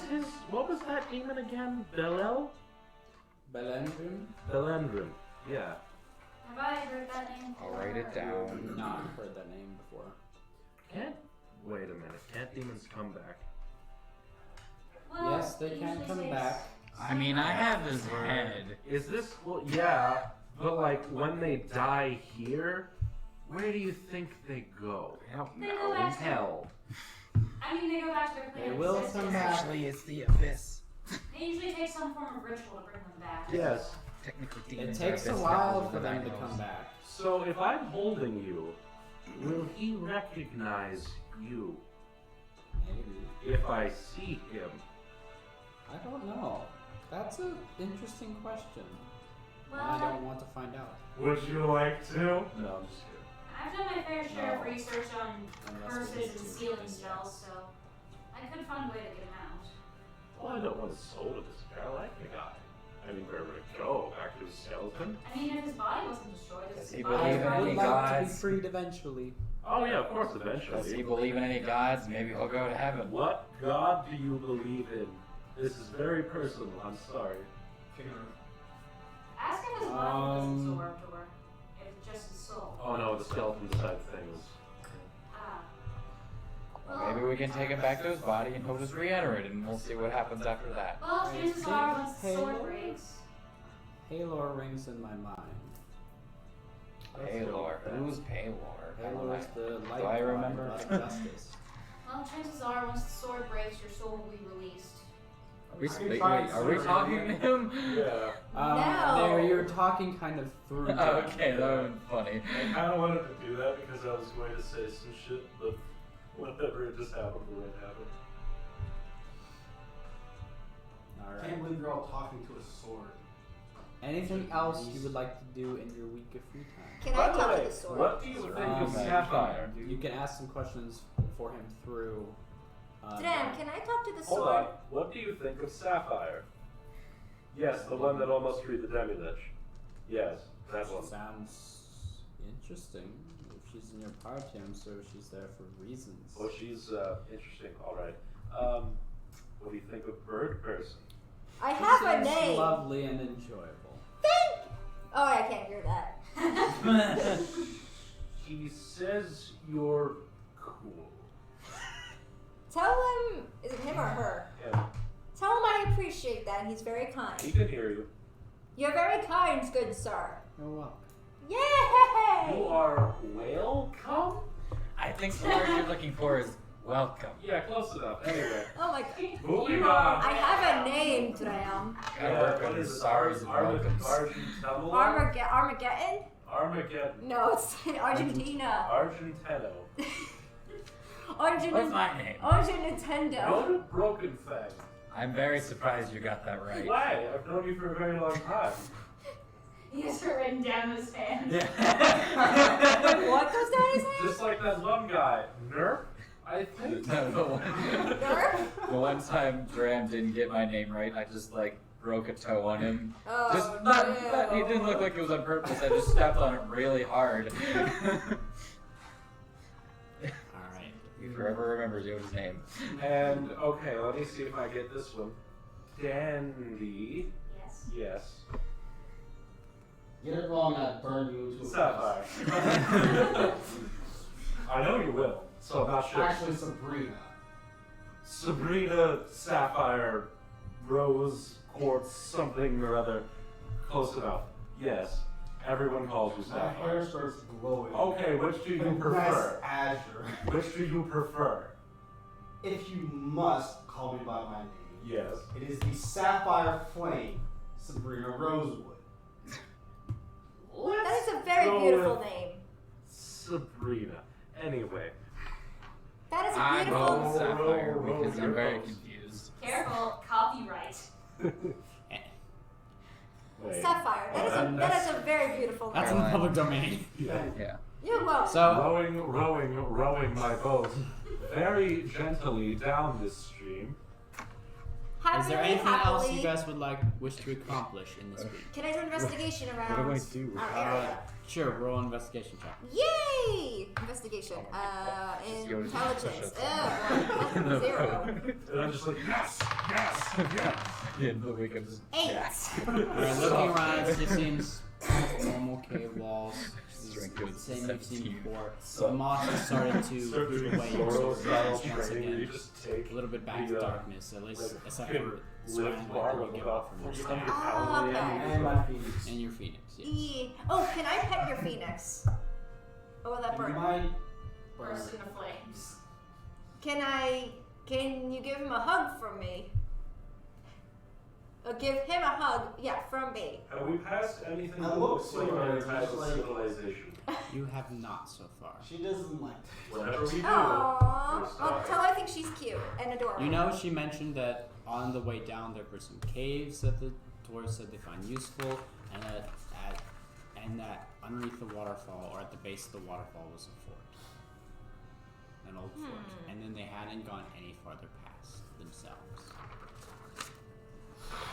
curse. What was that demon again? Belel? Belendrim? Belendrim. Yeah. Have I heard that name I'll before? write it down. Not heard that name before. Can't wait a minute. Can't demons come back? Well, Yes, they it can usually come takes- back. I mean, I have his head. Is this well yeah, but like when they die here, where do you think they go? I don't They go know. back to- Hell. I mean, they go back to their plane They of will existence. come back. Actually, it's the abyss. They usually take some form of ritual to bring them back. Yes. Technically, It demons takes are a abyss while devils for with them to eyes. come back. So if I'm holding you, will he recognize you Maybe. if I see him? I don't know. That's an interesting question. And Well, I don't want to find out. Would you like to? No, I'm just kidding. I've done my fair share of No. research on Unless we curses get and to sealing it. spells, so I could find a way to get him out. Well, I don't want his soul to disappear. I like the guy. I mean, where would it go? Back to his skeleton? I mean, if his body wasn't destroyed, Does his he body believe in I any would like to be gods? freed eventually. Oh yeah, of course, Does he eventually. believe in any gods? Maybe he'll go to heaven. What god do you believe in? This is very personal. I'm sorry. Ask him his body was Um, absorbed, or if it's just his soul. Oh no, the skeleton side things. Ah. Well, maybe we can take him back to his body and he'll just re-enter it, and we'll see what happens after that. Well, I chances think are, once the sword Halo- breaks, Halor rings in my mind. Paylor. Who's Paylor? Halor is the light Do I god remember? of justice. well, chances are, once the sword breaks, your soul will be released. Are we, I can speaking, try and are we serve talking him. to him? Yeah. No. There, you're talking kind of through. Okay, that would be funny. I kind of wanted to do that because I was going to say some shit, but whatever, it just happened the way it happened. I Alright. can't believe you're all talking to a sword. Anything else you would like to do in your week of free time? Can By I the talk way, to the sword? what do you think of Sapphire? You can ask some questions for him through. Damn, can I talk to the Hold sword? on. What do you think of Sapphire? Yes, the one that almost freed the Demi-Lich. Yes, that one. Sounds interesting. If she's in your party, I'm sure she's there for reasons. Oh, she's interesting. All right. What do you think of Bird Person? I have She a seems name. lovely and enjoyable. Thank. Oh, I can't hear that. He says you're cool. Tell him. Is it him or her? Yeah, Tell him I appreciate that. He's very he kind. can hear you. You're very kind, good sir. You're welcome. Yay! You are welcome? I think the word you're looking for is welcome. Yeah, close enough. Anyway. Oh my god. Moving on. I have a name, Dram. Gotta work on what his is it? sorries and welcomes. Armageddon? Armageddon. No, it's in Argentina. Argentino. What's my name? Nintendo. What a broken thing. I'm very surprised you got that right. Why? I've known you for a very long time. He has it written down in his hand. What goes down his head? Just like that one guy. Nerf, I think. No, Nerf? the one time Dram didn't get my name right, I just like broke a toe on him. Oh, Just no. not, it didn't look like it was on purpose. I just stepped on it really hard. Alright. He forever remembers Yoda's name. And okay, let me see if I get this one. Dandy. Yes. Yes. Get it wrong, I burn you into a Sapphire. I know you will, so I'm not sure. Actually, Sabrina. Sabrina, Sapphire, Rose, Quartz, something or other. Close enough. Yes. Everyone calls you My hair Sapphire. starts glowing. Okay, which do you Nice prefer? azure. Which do you prefer? If you must call me by my name, Yes. it is the Sapphire Flame, Sabrina Rosewood. Sabrina. Anyway. That is a I'm beautiful. going Sapphire because I'm very Rose. confused. Careful, copyright. Wait. Sapphire. That is a very beautiful That's in name. the public domain. Yeah. You're welcome. So, Rowing my boat very gently down this stream. is there Happily, anything else happily. you guys would wish to accomplish in this week? Can I do investigation around What do I do? our area? Sure, roll an investigation check. Yay! Investigation. Just go to Intelligence. In the 0. And I'm just like, yes, yes, yes. In the wake of this 8. Alright, looking around, it just seems normal cave walls. Strength The goes same you've seen 17. before. The moss has started to Start move doing away Zoro into style once training where you again. just take A little bit back to the, darkness, at least like, except fucking for lift sweating bar that with you get about off from your 400 staff. pounds in. Okay. And my Phoenix. And your phoenix, yes. Oh, can I pet your phoenix? Or will that burn? My Burst into flames. Can you give him a hug from me? Or give him a hug, yeah, from me. Have we passed anything I that look looks like for any it, type just of like- civilization? You have not so far. She doesn't like Whenever we do, Aww. we'll Well, start. tell her I think she's cute and adorable. You know, she mentioned that on the way down there were some caves that the dwarves said they find useful, and that underneath the waterfall, or at the base of the waterfall, was a fort. An old fort. And then they hadn't gone any farther past themselves.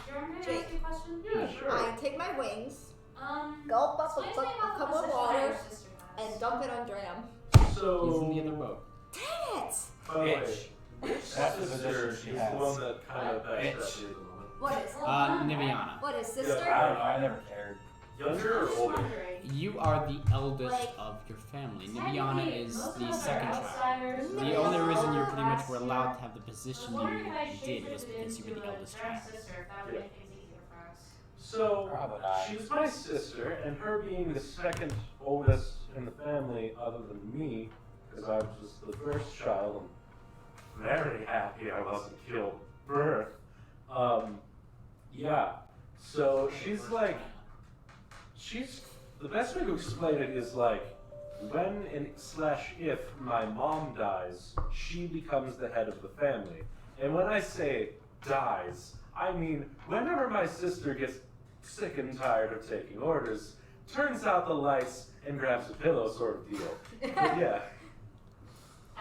Do you want me to Jake. ask you a question? Yeah, sure. I take my wings, Um, gulp up explain to me about a the cup of position that water, your sister has. and dump it on Dram. So, He's in the other boat. Dang it! by the way, Bitch. which That's the sister position is she the has. one that kind of Bitch. backstabbed you at the moment? What is? Niviana. What is, Yeah, sister? I don't know. I never cared. Younger or Just older? wondering. You are the eldest Like, of your family. Technically, Niviana is most the of us are second child. outsiders. The No. only reason you pretty much Last were year, allowed to have the I was position wondering if I you did was shapeshifted because you were into the eldest a child. direct sister, if that would Yeah. make things easier for us. So, Probably not. she's my sister, and her being the second oldest in the family other than me, because I was just the first child, and very happy I wasn't killed at birth. Yeah. So she's like, the best way to explain it is like, when and slash if my mom dies, she becomes the head of the family. And when I say dies, I mean whenever my sister gets sick and tired of taking orders, turns out the lights and grabs a pillow sort of deal. But yeah.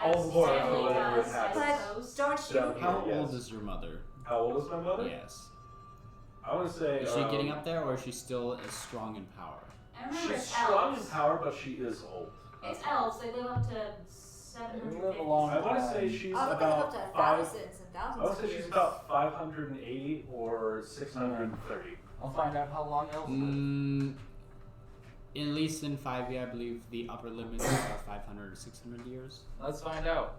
As All for family whatever it does, happens. I But suppose. don't you? Down How here, old yes. is your mother? How old is my mother? Yes. I want to say. Is she getting up there, or is she still as strong in power? I remember She's it's strong in elves. power, but she is old. It's elves. They live up to 750. They live a long I want to say time. she's I was looking up about to five. thousands and I thousands would of say years. she's about 580 or 630. I'll find out how long elves live. At least in 5e, I believe the upper limits are 500 or 600 years. Let's find out.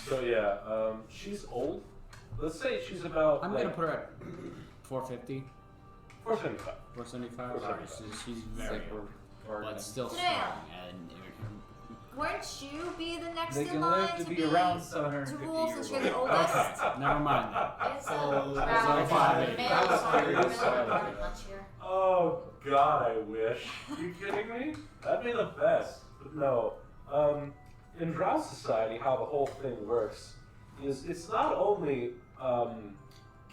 So yeah, she's old. Let's say she's about. I'm like, gonna put her at 450, 475. 475. 475. Alright, so she's It's very like old, we're but still strong. Damn. And Won't you be the next They in can line live to to be around 750 to rule years since you're the old. oldest? okay, never mind that. It's So, a so round five. males aren't really Five. running much here. Oh God, I wish. Are you kidding me? That'd be the best. But no. In Drow society, how the whole thing works is it's not only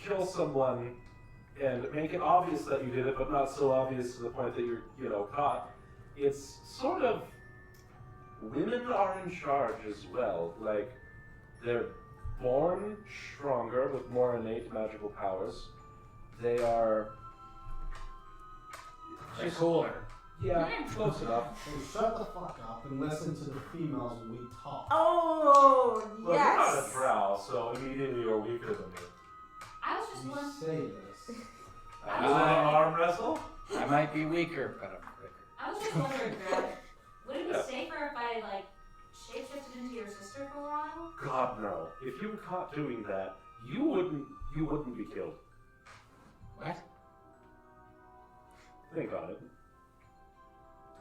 kill someone and make it obvious that you did it, but not so obvious to the point that you're caught. It's sort of women are in charge as well. Like they're born stronger with more innate magical powers. They are. They're cooler. Yeah, close enough. So shut the fuck up and listen to the females when we talk. Oh Look, you're not a yes. drow, so immediately you're weaker than me. I was just You wondering. say this. You want to arm wrestle? I might be weaker, but I'm quicker. I was just wondering, Greg, would it be Yeah. safer if I like shapeshifted into your sister for a while? God no. If you were caught doing that, you wouldn't be killed. What? Think on it.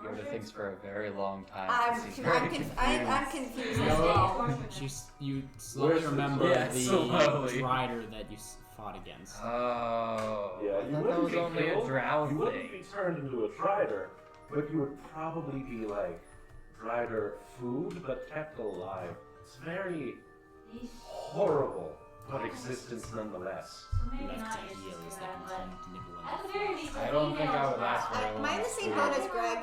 You have to think for a very long time. I'm She's very I'm confused as No. well. You slowly Where's the remember Yeah, the slowly. rider that you fought against. Oh. Yeah, I you thought that wouldn't was be only killed. a drow You wouldn't thing. be turned into a trider, but you would probably be like dried her food, but kept alive. It's very horrible, but existence nonetheless. So maybe Left not to used heal to is that, that but continue to nibble at the on very least, I don't think I would last female very long. Mine the same boat as Greg.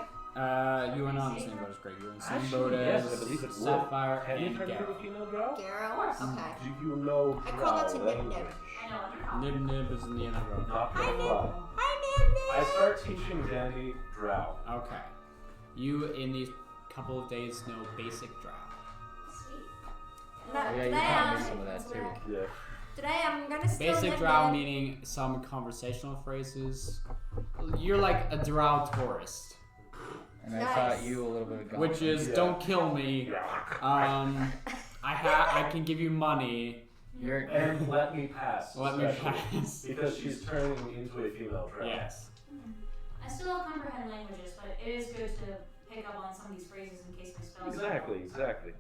You were not on the same boat as Greg. You were in the same Actually, boat yes, as I believe it would. Sapphire Can you and turn into a Garrett. female drow? Garrow? Okay. Do you know I call that to drow Nip language? Nip. I know Underdark. Nib Nib is in the end of the road. Not Hi, gonna Nip. lie. Hi, Nip I Nip. start teaching Dandy drow. Okay. You, in these couple of days, know basic drow. Sweet. No, Oh, yeah, you today taught I'm- me some of that too. Yeah. Today I'm gonna steal Basic Nip drow Nip. meaning some conversational phrases. You're like a drow tourist, And I Nice. taught you a little bit of goblin. which is Yeah. don't kill me. I can give you money. You're And let me pass. Let me especially, pass. Because she's turning into a female drow. Yes. I still don't comprehend languages, but it is good to pick up on some of these phrases in case my spells. Exactly, exactly.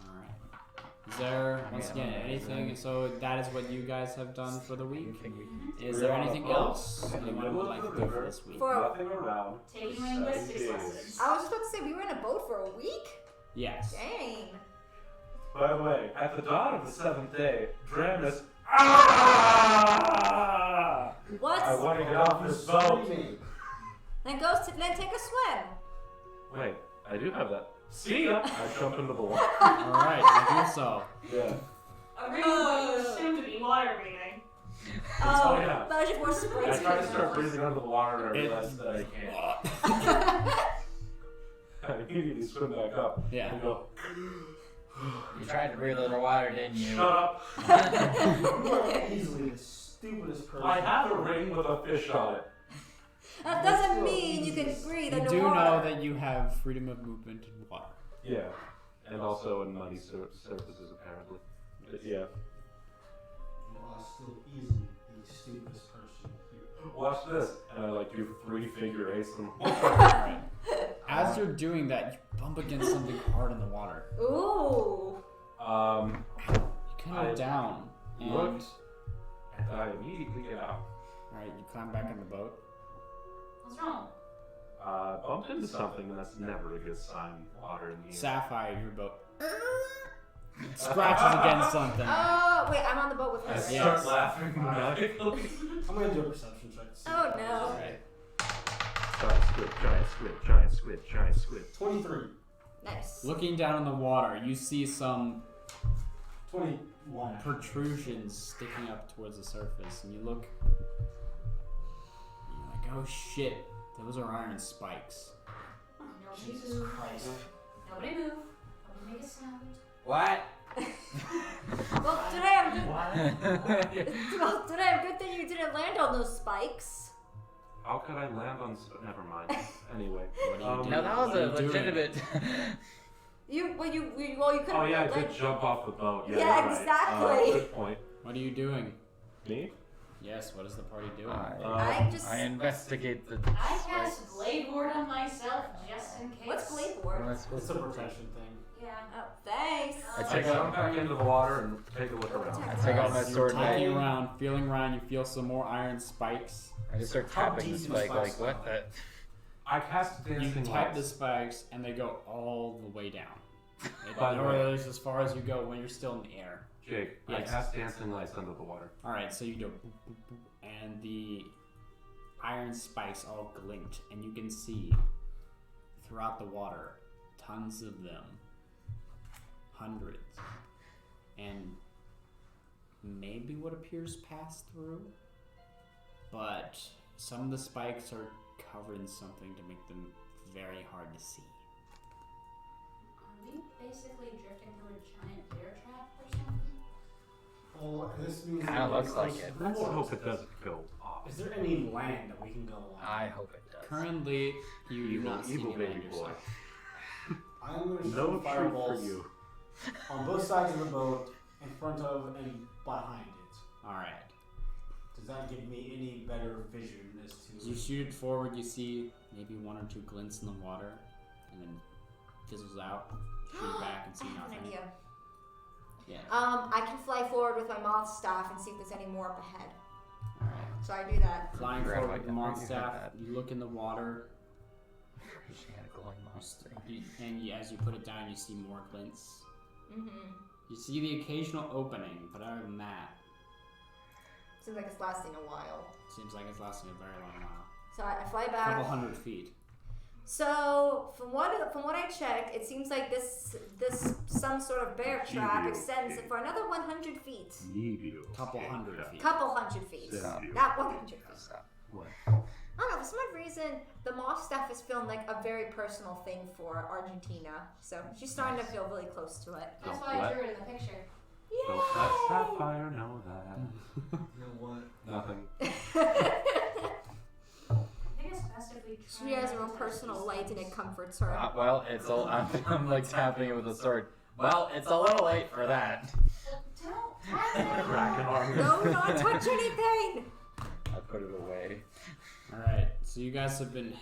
Alright. Is there, once again, anything? So that is what you guys have done for the week. Is there anything else anyone would like to do for this week? For Nothing around. Taking for linguistics 7 lessons. days. I was just about to say we were in a boat for a week. Yes. Dang. By the way, at the dawn of the 7th day, Dramus. Ah! What? I want to get off this boat. Then take a swim. Wait, I do have that. See ya! I jump in the bowl. Alright, I do so. Yeah. A real one you assume to be water breathing. Oh, yeah. That was your force I breathing. tried to start breathing under the water and I realized that I can't. I immediately swim back up Yeah. and go, You tried to breathe underwater, didn't you? shut up. You are easily the stupidest person. I have a ring with a fish on it. That doesn't mean you can breathe You underwater. do know that you have freedom of movement in water. Yeah. And also in muddy surfaces, apparently. But yeah. You are still easily the stupidest person here. Watch this. And I do 3 figure eights and Alright. As you're doing that, you bump against something hard in the water. Ooh. You kind I of down. And looked and I immediately get out. alright, you climb back on the boat. What's wrong? Bumped into something, and that's never a good sign. Water in the air. Sapphire, your boat scratches against something. Oh, wait, I'm on the boat with I her. Yeah. start laughing maniacally. I'm gonna do a perception check. to see Oh, what no. Alright. Giant squid, giant squid, giant squid, giant squid. 23. Nice. Looking down in the water, you see some 21. protrusions sticking up towards the surface, and you look. You're like, oh shit, those are iron spikes. Nobody Jesus move. Christ. Nobody move. Nobody make a sound. What? Well, today I'm good. Good thing you didn't land on those spikes. How could I land on? Never mind. Anyway. What do you do? Now that was What are a you doing? legitimate. You could have. Oh yeah, I did jump off the boat. Yeah, Yeah, you're right. exactly. Good point. What are you doing? Me? Yes, what is the party doing? I just. I investigate the. I cast Blade Ward on myself just in case. What's blade What am board? I It's supposed a to do? protection thing. Yeah. Oh, thanks. I I take jump out, back into the water and take a look around. I take out my You're sword talking knife. around, feeling around, you feel some more iron spikes. I just start How tapping the deep is spike my like what spike? the. I cast You dancing tap the lights. spikes and they go all the way down. By the Or way- at least as far as you go when you're still in the air. Jake, I Yes. cast dancing lights under the water. Alright, so you do boop, boop, boop, and the iron spikes all glint, and you can see throughout the water tons of them. Hundreds. And maybe what appears pass through. But some of the spikes are covered in something to make them very hard to see. Are we basically drifting through a giant bear trap or something? Well, this means. Kinda looks like it. Let's hope it doesn't go off. Is there any land that we can go on? I hope it does. Currently, you do Evil, not see evil any baby land boy. yourself. I'm going to shoot No treat for fireballs you. on both sides of the boat, in front of and behind it. Alright. Does that give me any better vision as As to? you shoot it forward, you see maybe 1 or 2 glints in the water, and then fizzles out. Shoot it back and see I have an nothing. idea. Yeah. I can fly forward with my moth staff and see if there's any more up ahead. Alright. So I do that. Flying Grab forward like with the that. monk You have staff, that. you look in the water, She had a glowing moss thing. As you put it down, you see more glints. Mm-hmm. You see the occasional opening, but other than that, Seems like it's lasting a while. seems like it's lasting a very long while. So I fly A back. couple 100 feet. So from what I checked, it seems like this some sort of bear trap extends for another 100 feet. Couple 100 feet. Couple 100 feet. Stop. Not 100 feet. Stop. What? I don't know, for some odd reason, the moss stuff is feeling like a very personal thing for Argentina. So she's starting to feel really close to it. That's Don't why I let- drew it in the picture. Don't let Sapphire know that. You know what? Nothing. I think it's best if we She has her own personal light and it comforts her. Well, it's all. I'm like tapping it with a sword. Well, it's a little late for that. Don't tap it. Kraken armor. No, not touch anything! I put it away. Alright, so you guys have been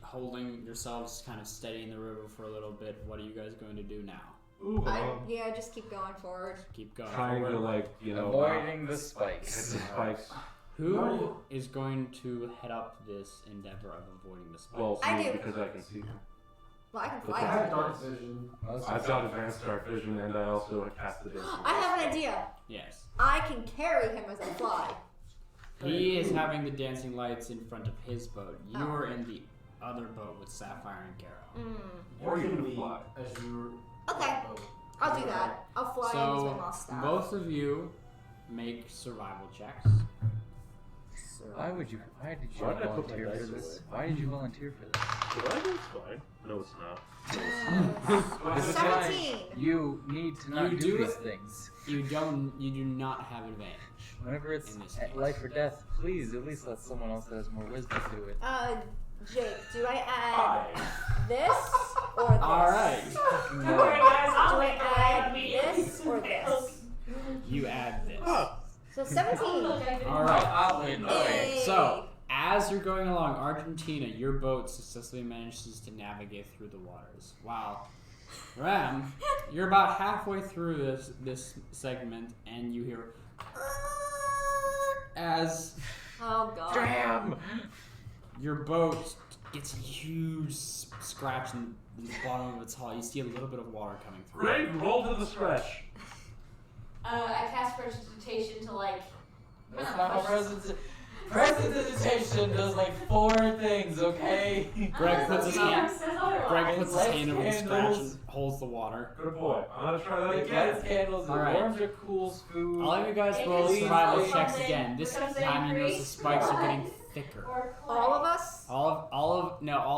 holding yourselves kind of steady in the river for a little bit. What are you guys going to do now? Ooh, Yeah, just keep going forward. Keep going trying to forward. Avoiding the hit spikes. the spikes. Who is going to head up this endeavor of avoiding the spikes? Well, I me, do. because I can see them. Well, I can But fly. I have over dark there. vision. I've got advanced dark vision, and I also cast the dancing. I have an idea. Yes. I can carry him as I fly. He is having the dancing lights in front of his boat. You Oh. are in the other boat with Sapphire and Garrow. Or you can can lead fly. as you. Okay. I'll do that. I'll fly and use my So, moss staff. both of you make survival checks. Why did you Why did I put volunteer my for dice this? away? Why did you volunteer for this? Did I do fine? No, it's not. This is 17. why you need to not You do do these it. things. You do not have advantage. Whenever it's In this at case. life or death, please at least let someone else that has more wisdom do it. Jake, do I add Hi. this or this? Alright. Don't worry, guys. Do I'll I make add it. this or this? You add this. So 17. Alright. I'll win. Yay. So, as you're going along, Argentina, your boat successfully manages to navigate through the waters. Wow. Ram, you're about halfway through this segment, and you hear as Oh god. Damn! your boat gets a huge scratch in the bottom of its hull. You see a little bit of water coming through. Greg, roll to the scratch. I cast precipitation to like. That's not how Prestidigitation does like 4 things, okay? Greg puts his hand. Greg puts his Lights, hand over the scratch candles. and holds the water. Good boy. I'm gonna try that It again. gets candles, it Alright. warms your cools food. I'll have you guys roll Please survival roll checks something. again. This Becomes time you notice the increased spikes are getting blood. thicker. Or All of us? All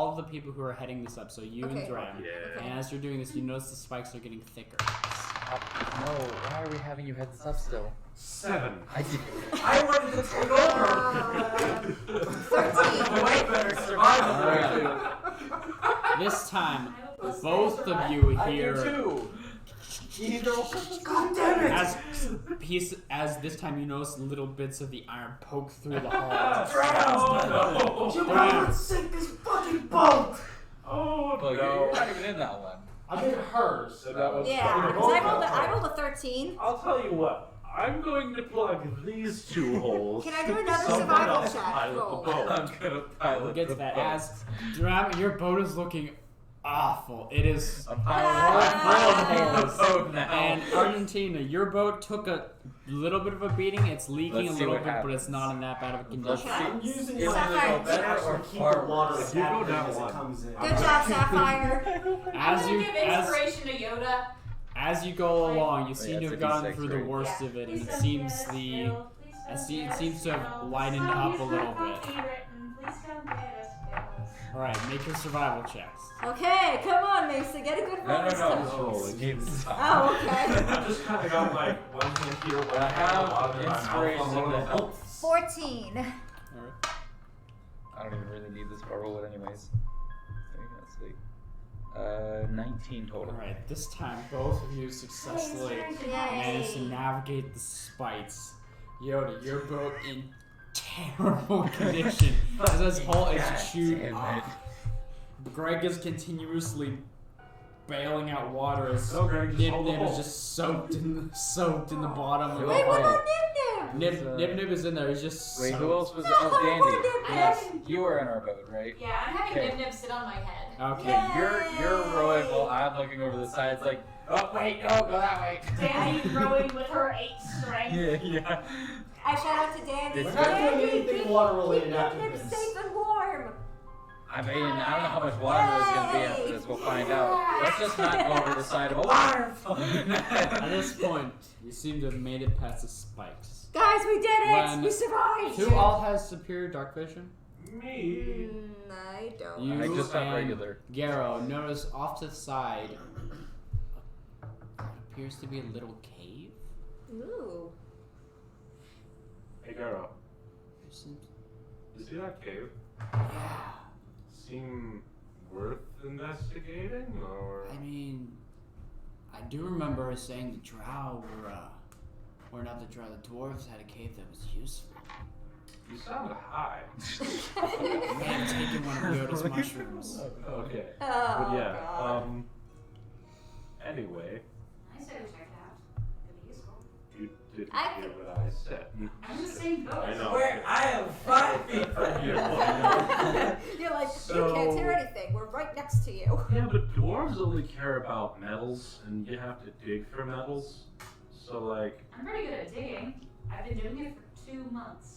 of the people who are heading this up, so you Okay. and Dram. Yeah. And as you're doing this, you notice the spikes are getting thicker. No, why are we having you head this up still? 7. I wanted to take over! 13. Way better survival Alright. This time, both of you I do hear too! God damn it! as this time you notice little bits of the iron poke through the hull. Oh, You no. cannot sink this fucking boat! Oh, Well, no. you're not even in that one. I did hers. So that was Yeah, because I rolled a 13. I'll tell you what. I'm going to plug these 2 holes. Can I do another Someone survival else check? pilot Roll. the boat. I'm gonna pilot We'll get to the that. boat. As Dram, your boat is looking awful. It is I'm piloting the boat now. And Argentina, your boat took a little bit of a beating. It's leaking Let's a see little what bit, but happens. it's not in that bad of a Let's condition. see. I'm using Is my it Sapphire. go better or to keep far the water worse? You go evaporating down as one. it comes in. Good job, Sapphire. I'm As gonna you give inspiration to Yoda. as you go along, you Oh, seem yeah, to it's have a gotten D6, through the right? worst of it, and Please it don't seems get us the killed. Please don't it get seems us to have killed. lightened Some up use a have little bit. copywritten. Please don't get us killed. All right, make your survival checks. Okay, come on, Mason. Get a good No, roll. no, Oh, no. Keep stop. Oh, okay. I just kind of got like one hand here, one I hand on the have bottom of my mouth. inspiration to help. 14. All right. I don't even really need this, but I'll roll it anyways. Okay, let's see. 19 total. All right. This time, both of you successfully managed to Yay. navigate the spikes. Yoda, your boat in terrible condition as this hull is chewed Damn it. off. Greg is continuously bailing out water as So Greg, just Nib hold the Nib is hole. just soaked in the bottom of the Wait, what hull. about Nib Nib? Nib Nib is in there. He's just Wait, soaked. who else was? No, Oh, come on, Dandy. Nib Nib. Yes. You were in our boat, right? Yeah, I'm having Okay. Nib Nib sit on my head. Okay. You're rowing while I'm looking over the side. It's like, oh wait, no, go that way. Danny rowing with her 8 strength. Yeah. I shout out to Dandy. We're not doing Dandy, anything keep- water-related keep after Nib this. safe and warm. I mean, I don't know how much water there's gonna be after this. We'll find out. Let's just not go over the side of a waterfall. At this point, you seem to have made it past the spikes. Guys, we did it! When- We survived! Who all has superior dark vision? Me. I don't. You I just have and regular. Garrow notice off to the side what appears to be a little cave. Ooh. Hey, Garo. There seems- You see that cave? Yeah. Seem worth investigating, or? I mean, I do remember her saying the drow were, or not the drow, the dwarves had a cave that was useful. You sound high. I may have taken one of Yoda's mushrooms. Okay. Oh, But yeah, God. anyway, I said we check it out. Could be useful. you didn't I hear could- what I said. I'm in the same boat. I know. Where I am 5 feet from you. You're like, So- you can't hear anything. We're right next to you. Yeah, but dwarves only care about metals, and you have to dig for metals. So, like, I'm pretty good at digging. I've been doing it for 2 months.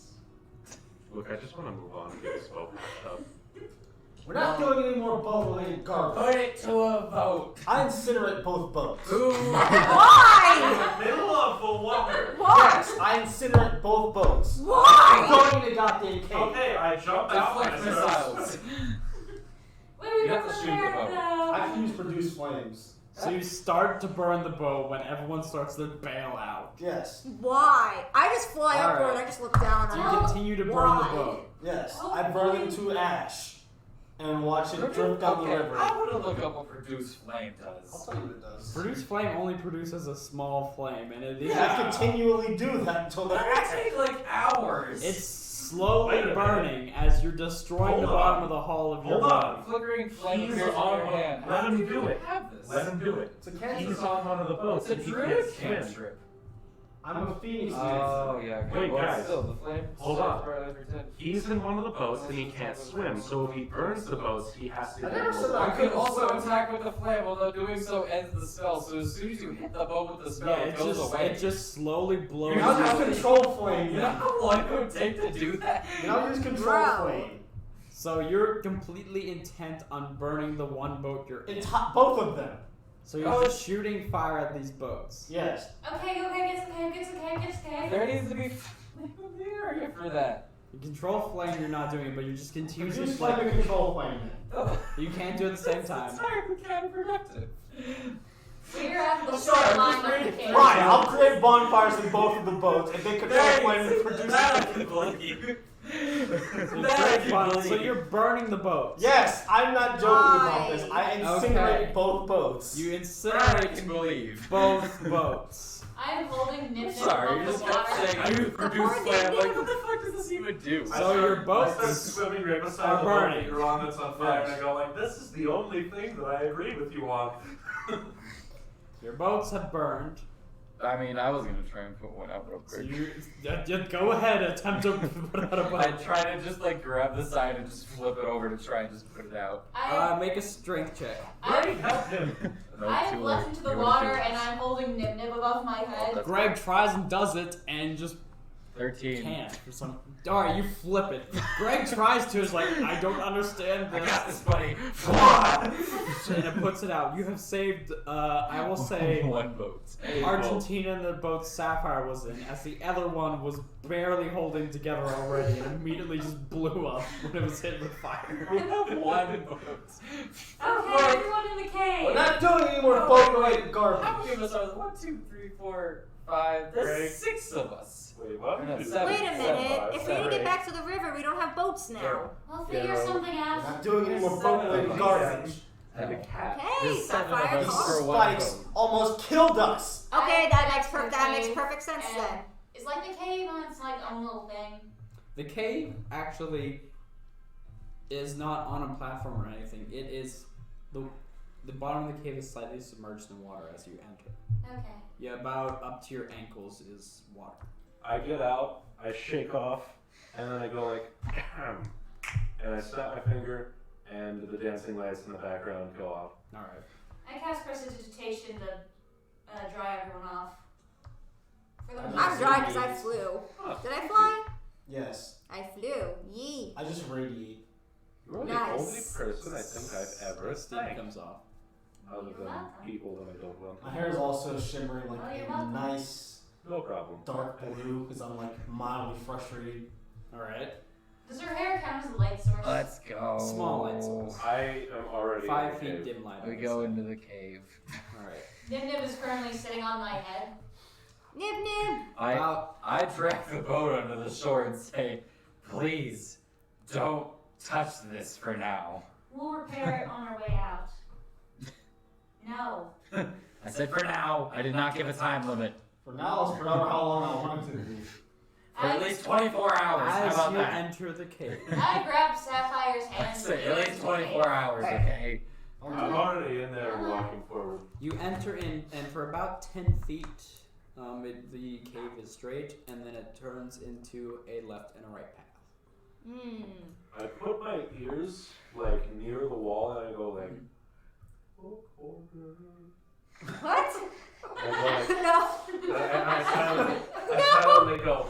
look, I just want to move on and get this boat patched up. We're not doing any more boat-related garbage. Put it to a vote. I incinerate both boats. Why? In the middle of the water. Why? Yes, I incinerate both boats. I'm Why? going in a goddamn cave. Okay, I jumped out Deflect myself. missiles. Where do we You go have to from shoot the there, boat. though? I can use produce flames. So you start to burn the boat when everyone starts to bail out. Yes, Why? I just fly All upward right. and I just look down So and you I'm continue to burn why? the boat. yes. Oh, I burn them to ash and watch it drift down the river. I want to look up what produce flame I'll does. tell you what it does. Produce flame only produces a small flame, and it is I continually do that until the That would take like hours. it's slowly Wait a minute. burning as you're destroying Hold the bottom on. of the hull of your Hold boat. on. flickering flame He's appears in on your one. hand. Let How him do do you it. have this? Let him do it. It's a cantrip. He's on one of the boats. It's a and he druid can't swim. cantrip. I'm a phoenix. Oh yeah. Okay. Wait, well, guys. Still, the flame. Hold on. starts right every 10. He's in one of the boats and he can't swim, so if he burns the boats, he has to I get never in said the that. You boat. could also attack with the flame, although doing so ends the spell. So as soon as you hit the boat with the spell, Yeah, it goes away. it just slowly blows. You have to use control flame. You know how long it would take to do that? You now use control Bro. flame. So you're completely intent on burning the one boat you're in. Both of them. So you're just shooting fire at these boats. Yes. Okay, gets okay. There needs to be flame in the area for that. You control flame, you're not doing it, but you just continue to Produce flame. flame and control flame. Oh, You can't do it at the same it's time. entirely counterproductive. Figure out the I'm sorry, short I'm line just of the reading cave. Right, I'll create bonfires in both of the boats and then control Thanks. flame and produce That I the can believe. So, That I great can fun. So believe. you're burning the boats. Yes, I'm not joking about this. I incinerate Okay. both boats. You That I incinerate can believe. both boats. I am holding Nip Nip Sorry, you above just the kept water. saying you produce flame. I'm like, what the fuck does this even do? So your I start boats swimming right beside are the boat burning. that you're on that's on fire, and I go like, "This is the only thing that I agree with you on." Your boats have burned. I mean, I was gonna try and put one out real So quick. you go ahead, attempt to put out a I boat. try to just like grab the side and just flip it over to try and just put it out. Make a strength check. Ready, help him. No, I too am late. left into the You were water too and late. I'm holding Nip Nip above my head. That's Greg tries and does it and just 13. can't for some. Alright, you flip it. Greg tries to, is like, I don't understand I this. got this, buddy. And it puts it out. You have saved, I will say, one boat. Argentina and the boat Sapphire was in, as the other one was barely holding together already and immediately just blew up when it was hit with fire. We have one boat. Okay, everyone in the cave. We're not doing any more boat-related How many garbage. of us are there? 1, 2, 3, 4, 5. Greg. There's 6 of us. Wait, what? No, Two, 7. Wait a minute. If we need to get back to the river, we don't have boats now. We'll figure Yeah. something We're out. not doing any more There's boat-related seven. garbage. And a cat. Okay, There's 7 of Sapphire, us come for on. one Spikes boat. almost killed us. Okay, that makes cave, perfect sense and then. It's like the cave on its like own little thing. The cave actually is not on a platform or anything. It is the bottom of the cave is slightly submerged in water as you enter. Okay. Yeah, about up to your ankles is water. I get out, I shake off, and then I go like, "Ahem," and I snap my finger, and the dancing lights in the background go off. Alright. I cast prestidigitation to dry everyone off. For the I'm dry because I flew. Did I fly? Yes. I flew. Yee. I just radiate. You're the Nice. only person I think I've ever Steam thanked, comes off. other than people that I don't want. My hair is also shimmering Oh, like you're a welcome. nice No problem. dark blue because I'm like mildly frustrated. Alright. Does her hair count as a light source? Let's go. Small light source. I am already 5 in the feet cave. dim light. We go into the cave. Alright. Nim Nim is currently sitting on my head. Nib nib. I drag the boat under the shore and say, please, don't touch this for now. We'll repair it on our way out. No. I said for now. I did not give a time limit. For now, it's forever how long I want it to be. For at least 24 hours. How As about you that? enter the cave. I grabbed Sapphire's I hand. said at least 24 hours, okay? I'm already in there walking forward. You enter in, and for about 10 feet, the cave is straight, and then it turns into a left and a right path. Hmm. I put my ears like near the wall and I go like. What? And like, No. and I silently go.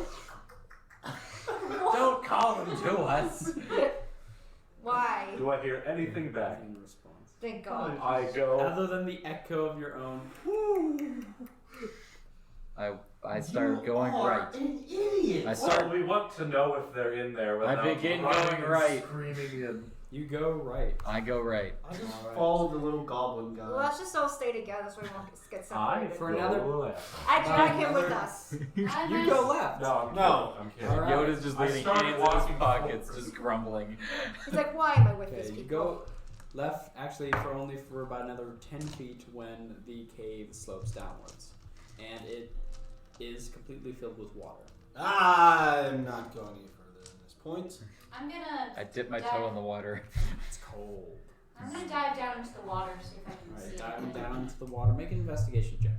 Don't call them to us. Why? Do I hear anything back? In response. Thank God. I go. Other than the echo of your own. I start going right. An idiot. I Well, start. we want to know if they're in there. I Without begin running going and right. Screaming and. You go right. I go right. I just Alright. followed the little goblin guy. Well, let's just all stay together so we won't get I separated. For another- go left. I drag him with us. You go left. No, I'm No. kidding. I'm kidding. Alright. Yoda's just I leaning started hands in his walking pockets, forward. just grumbling. He's like, why am I with Okay, these you people? go left actually for about another 10 feet when the cave slopes downwards. And it is completely filled with water. I'm not going any further at this point. I'm gonna. I dip my toe in the water. It's cold. I'm gonna dive down into the water to see if I can Alright, see diving anything. down into the water. Make an investigation check.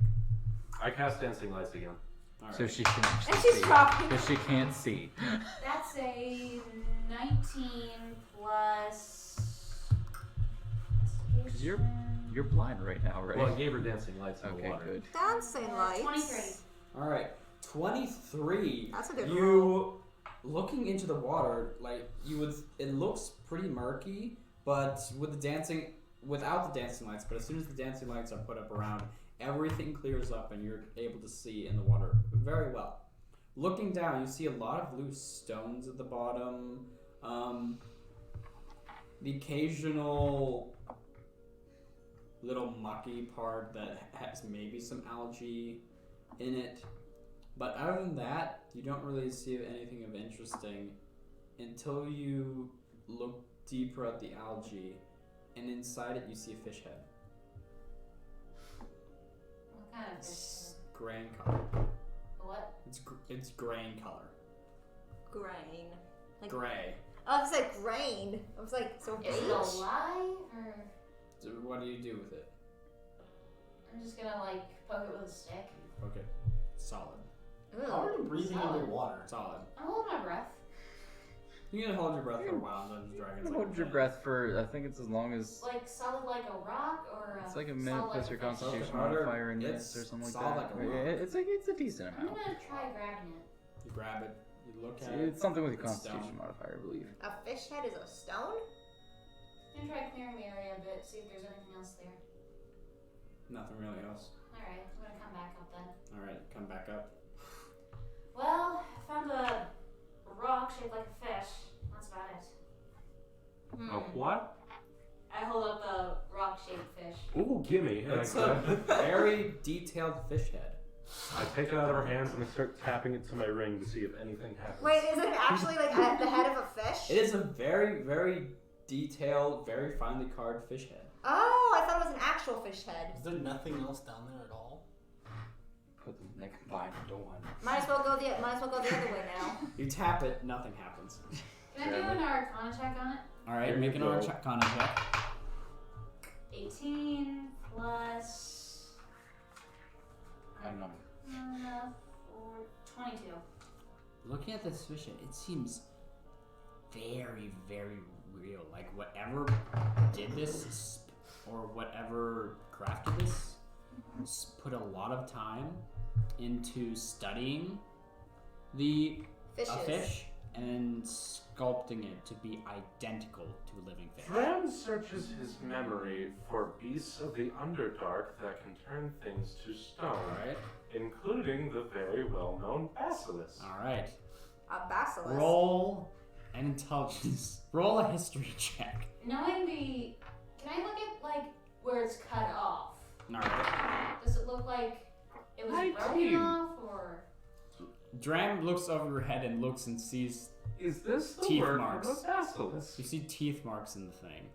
I cast dancing lights again. Alright. So she can actually And she's see. dropping. Because she can't see. That's a 19 plus. Because you're blind right now, right? Well, I gave her dancing lights in the Okay, water. good. Dancing lights. 23. Alright. 23. That's a good roll. You looking into the water, like it looks pretty murky, but with the dancing without the dancing lights, but as soon as the dancing lights are put up around, everything clears up and you're able to see in the water very well. Looking down, you see a lot of loose stones at the bottom. The occasional little mucky part that has maybe some algae in it. But other than that, you don't really see anything of interesting until you look deeper at the algae, and inside it you see a fish head. What kind of fish? It's gray in color. What? It's gray in color. Grain. Like, Gray. oh, I was like grain. I was like, so Is it beige? alive or? So what do you do with it? I'm just gonna like poke it with a stick. Okay. Solid. How are Ugh. you breathing underwater? Solid. I'm holding my breath. You can hold your breath for a while and then just drag it. You hold your breath for, I think it's as long as, Like solid like a rock or it's like a solid minute like plus a your fish? constitution Harder. modifier in It's this or something like solid that. like a rock. Yeah, it's a decent I'm amount. gonna try grabbing it. You grab it. You look at It's something with your It's constitution stone. modifier, I believe. A fish head is a stone? I'm gonna try clearing the area a bit, see if there's anything else there. Nothing really else. Alright, I'm gonna come back up then. Alright, come back up. Well, I found a rock shaped like a fish. That's about it. A what? I hold up the rock shaped fish. Ooh, gimme. And It's I, a very detailed fish head. I take it out of her hands and I start tapping it to my ring to see if anything happens. Wait, is it actually like the head of a fish? It is a very, very detailed, very finely carved fish head. Oh, I thought it was an actual fish head. Is there nothing else down there at all? Put them, they combine into one. Might as well go the other way now. You tap it, nothing happens. Can I do an arcana check on it? Alright, There make you an go. arcana check. 18 plus I don't know. 22. Looking at this fish head, it seems very, very real. Like whatever did this or whatever crafted this put a lot of time into studying the Fishes. fish and sculpting it to be identical to a living fish. Dram searches his memory for beasts of the Underdark that can turn things to stone, Alright. including the very well-known basilisk. Alright. A basilisk. Roll an intelligence. Roll a history check. Knowing the, can I look at like where it's cut off? Alright. Does it look like it was 19. broken off, or? Dram looks over your head and looks and sees Is this the Teeth work marks. of a basilisk? you see teeth marks in the thing.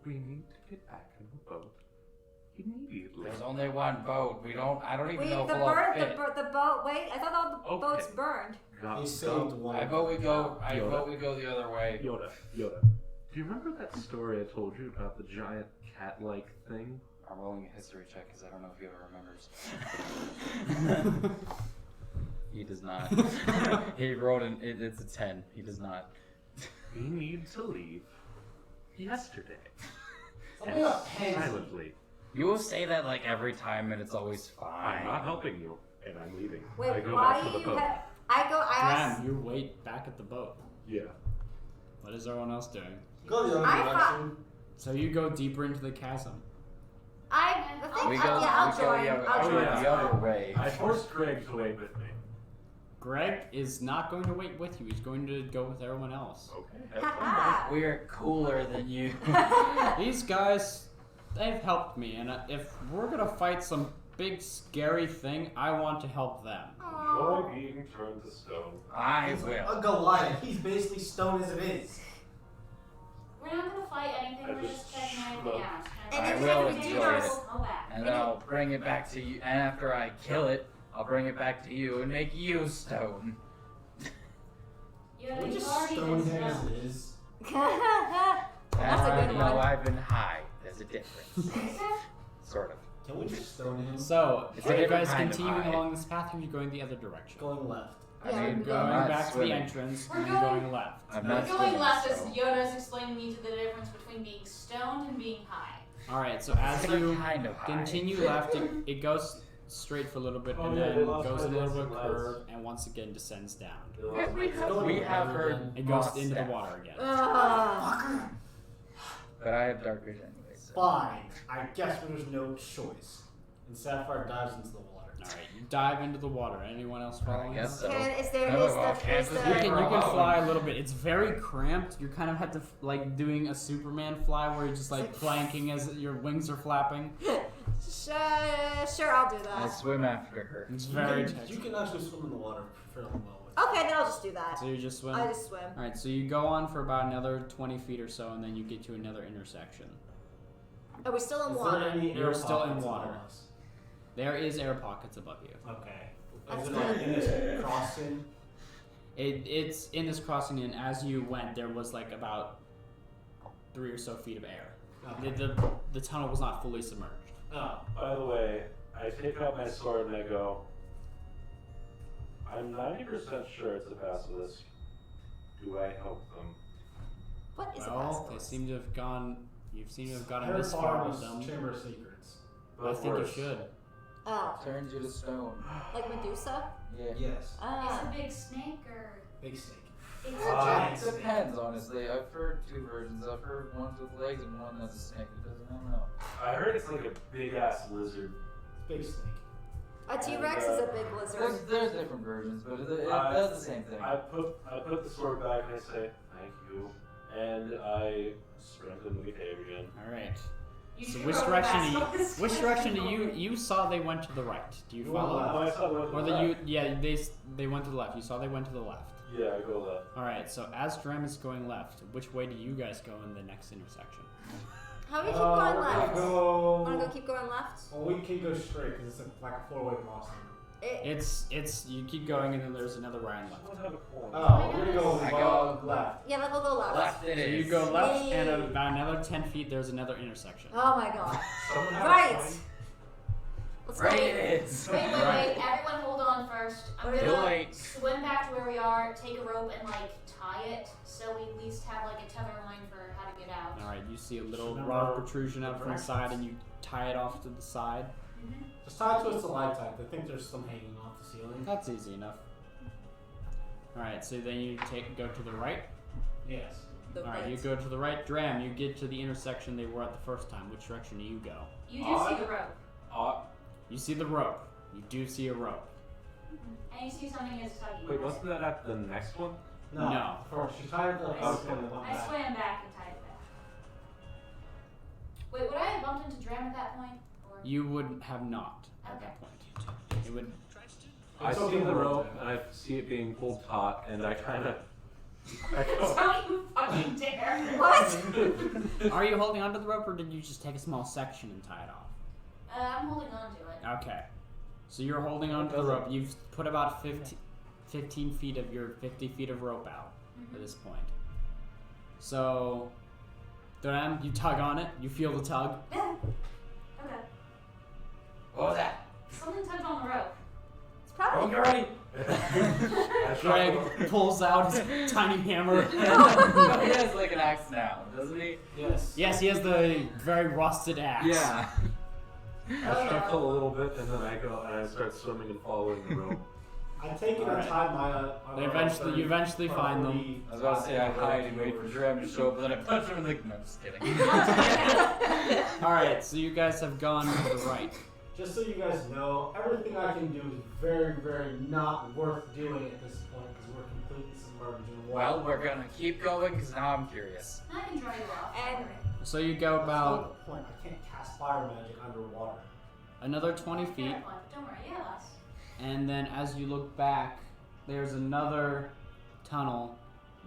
We need to get back in the boat immediately. There's only one boat. I don't even Wait, know if the we'll bird, fit. the boat. Wait, I thought all the Okay. boats burned. He saved one. I vote we go. I Yoda. vote we go the other way. Yoda. Do you remember that story I told you about the giant cat-like thing? I'm rolling a history check because I don't know if he ever remembers. He does not. He wrote it's a 10. He does not. We need to leave yesterday. Something about pens. Silently. You will say that like every time, and it's always fine. I'm not helping you, and I'm leaving. Wait, I go why back to the you boat. have? I asked. Dram, you wait back at the boat. Yeah. What is everyone else doing? Go the other I thought- direction. So you go deeper into the chasm. I think. We yeah, go, I'll we join. go the other, I'll join. the other way. I forced Greg to wait with me. Greg is not going to wait with you. He's going to go with everyone else. Okay. Have fun. Haha. We're cooler than you. These guys, they've helped me, and if we're gonna fight some big scary thing, I want to help them. Enjoy being turned to stone. I He's will. a Goliath. He's basically stone as it is. We're not gonna fight anything. I We're just just checking everything look. out. And I if will we do enjoy those- it. We'll go back. And then I'll bring it back to you. And after I kill it, I'll bring it back to you and make you stone. Yeah, We you've just already stone been him as stoned. it is. That's a good No, one. I've been high. There's a difference. Sort of. Can we just stone him? So, It's are a you different guys kind of continuing high. along this path, or are you going the other direction? Going left. Yeah, I mean, we're Going I'm not back to the swimming. entrance We're and going- going left. I'm We're not going swimming, left as so- Yoda's explaining me to the difference between being stoned and being high. Alright, so as It's you kind of high. continue left, it goes straight for a little bit, Oh, and yeah, then they lost goes a my little bit dancing lights. curve, and once again descends down. We have heard It goes Moss into the step, water again. Ugh. but I have dark vision anyway. So. Fine. I guess there's no choice. And Sapphire dives into the water. Alright, you dive into the water. Anyone else following? I guess so. Is there No, is well, the Kansas You City can, for you a can while. fly a little bit. It's very cramped. You kind of have to like doing a Superman fly where you're just like planking as your wings are flapping. Sure, I'll do I that. swim after her. It's very You technical. can actually swim in the water fairly well. With Okay, then I'll just do that. So you just swim. I just swim. All right, so you go on for about another 20 feet or so, and then you get to another intersection. Are we still in Is water? there any You're air still in pockets water. above us? There is air pockets above you. Okay. That's Is it like good. in this crossing? It's in this crossing, and as you went, there was like about 3 or so feet of air. Okay. The tunnel was not fully submerged. Oh. By the way, I take out my sword and I go, I'm 90% sure it's a basilisk. Do I help them? What is a Well, basilisk? they seem to have gone. You seem to have gotten Harry this far Potter with was them. Chamber of Secrets. I But think worse. you should. Oh, Turns you to stone. like Medusa? Yeah. Yes. It's Ah. a big snake or Big snake. it's Ah. a giant It snake. depends, honestly. I've heard two versions. I've heard ones with legs and one that's a snake that doesn't. I don't know. I heard it's like a big ass lizard. Big snake. A T-Rex is a big lizard. There's different versions, but it I- does the same thing. I put the sword back and I say, thank you. And I sprint into the cave again. All right. You So drew which a direction? basilisk. Which direction do you saw they went to the right? Do you You went follow? left. Oh, I saw one to Or the the you? left. Yeah, they went to the left. You saw they went to the left. Yeah, I go left. All right. So as Drem is going left, which way do you guys go in the next intersection? How do we keep going we're left? gonna go. Wanna go keep going left? Well, we can go straight because it's like a four-way crossing. It's you keep going and then there's another right and left. Someone have a coin. Oh, we're gonna go I go left. Yeah, we'll go left. Left it So is. you go left and Yay. about another 10 feet there's another intersection. Oh my god. Someone have a Right. coin? Let's Right go. it is. Wait. Everyone hold on first. I'm Too gonna late. swim back to where we are, take a rope, and like tie it so we at least have like a tether line for how to get out. Alright, you see a little Remember rod protrusion out from the directions. side and you tie it off to the side. Just tie it to a stalactite. I think there's some hanging off the ceiling. That's easy enough. Alright, so then you go to the right. Yes. Alright, you go to the right. Dram, you get to the intersection they were at the first time. Which direction do you go? You do see the rope. You see the rope. You do see a rope. And you see something is tugging. Wait, wasn't that at the next one? No. First, she tied it to the I house and went I back. swam back and tied it back. Wait, would I have bumped into Dram at that point? Or? You would have not at Okay. that point. It would. I It's see okay, the we'll rope do it. and I see it being pulled taut, and I kind of. Don't you fucking dare. What? Are you holding onto the rope or did you just take a small section and tie it off? I'm holding on to it. Okay. So you're holding onto the rope. You've put about 15 feet of your 50 feet of rope out at this point. So, Duran, you tug on it. You feel the tug. Yeah. Okay. What was that? Something tugged on the rope. It's probably. you're ready. Greg pulls out his tiny hammer. He has like an axe now, doesn't he? Yes. Yes, he has the very rusted axe. Yeah. I shuffle a little bit, and then I go and I start swimming and following the rope. I take it and tie my. You eventually find them. I was about to say I hide and wait for Dram to show up, but then I punch him in the. No, I'm just kidding. Alright, so you guys have gone to the right. Just so you guys know, everything I can do is very, very not worth doing at this point because we're completely submerged in water. Well, we're gonna keep going because now I'm curious. I can dry you off. And So you go That's about not the point. I can't cast fire magic underwater. another 20 feet. Fair point. Don't worry, yeah, us. And then as you look back, there's another tunnel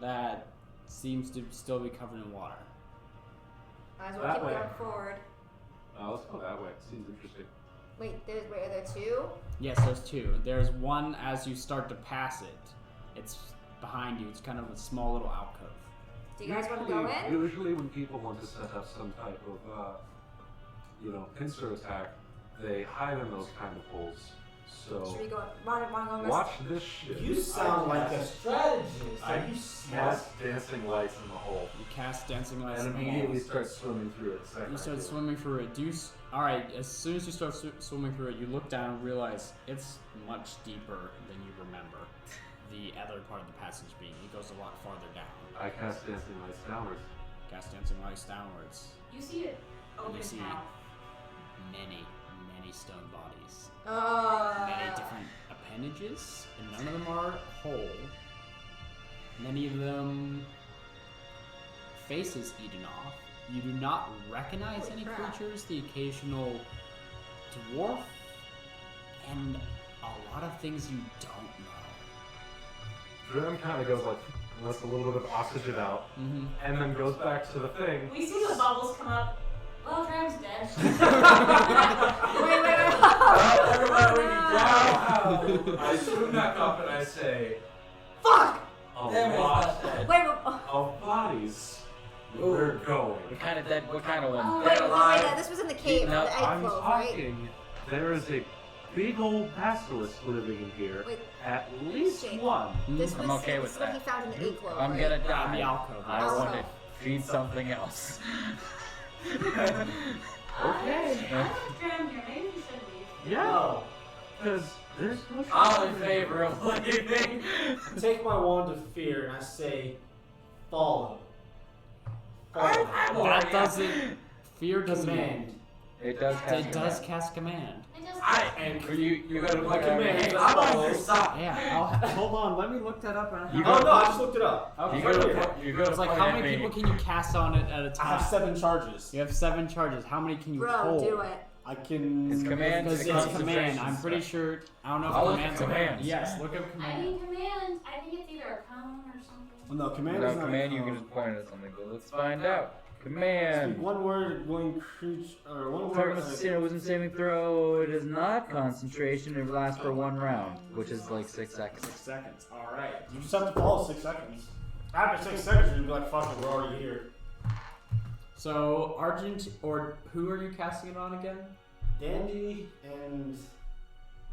that seems to still be covered in water. might as well That keep way. going forward. Let's go that way. Seems interesting. Wait, are there two? Yes, there's two. There's one as you start to pass it. It's behind you. It's kind of a small little alcove. Do you guys want to go in? Usually, when people want to set up some type of, pincer attack, they hide in those kind of holes. Should So we go? Want to go in? watch this shit. You sound like a strategist. I Are you smart? cast dancing lights in the hole You cast dancing lights and in the immediately walls. start swimming through it. You start swimming through it. All right. As soon as you start swimming through it, you look down and realize it's much deeper than you remember. The other part of the passage being, it goes a lot farther down. I cast dancing lights downwards. Cast dancing lights downwards. You see it open You see mouth. many stone bodies, Oh. many different appendages, and none of them are whole. Many of them faces eaten off. You do not recognize any creatures. The occasional dwarf, and a lot of things you don't know. Drim kind of goes like, lets a little bit of oxygen out, Mm-hmm. and then goes back to the thing. We see the bubbles come up. Well, Dram's dead. Wait. Wow! I swim back up and I say, Fuck! a Damn it, lot it's not dead. Wait. of bodies. We're going. What kind of dead? What kind of one? Wait. This was in the cave, No, the egg I'm clove, right? talking. There is a big old basilisk living in here. Wait. At least Shit. one. This was, I'm okay this with is what he that. found in the egg clove, I'm right? gonna In the die. alcove. I Alcove. want to feed something else. Okay. I left Dram here. Maybe we should leave. Yeah. Because there's no I'm in favor of leaving. I take my wand of fear and I say, follow. Follow. That doesn't. Fear doesn't. Command. It does. It does cast command. It just You gotta My look at me. command is I'm on follow. your side. Yeah. Hold on. Let me look that up. You Oh go- no, I just looked it up. Okay. You gotta It's like point how at many me. people can you cast on it at a I time? have 7 charges. You have 7 charges. How many can you Bro, hold? do it. I can. It's command. Because It's it's concentration command. I'm pretty stuff. sure. I don't know if I'll look command's at commands. Yes, look up I command. mean, command. I think it's either a cone or something. Well, no, command No is not. command. You can just point at something. But let's find out. Speak Command. one word, one creature, or one Target word. must succeed on a wisdom saving throw. It is not concentration. It lasts for 1 round, which is like 6 seconds. 6 seconds. All right. You just have to follow 6 seconds. After 6 seconds, you'll be like, "Fuck it, we're already here." So Argent, or who are you casting it on again? Dandy and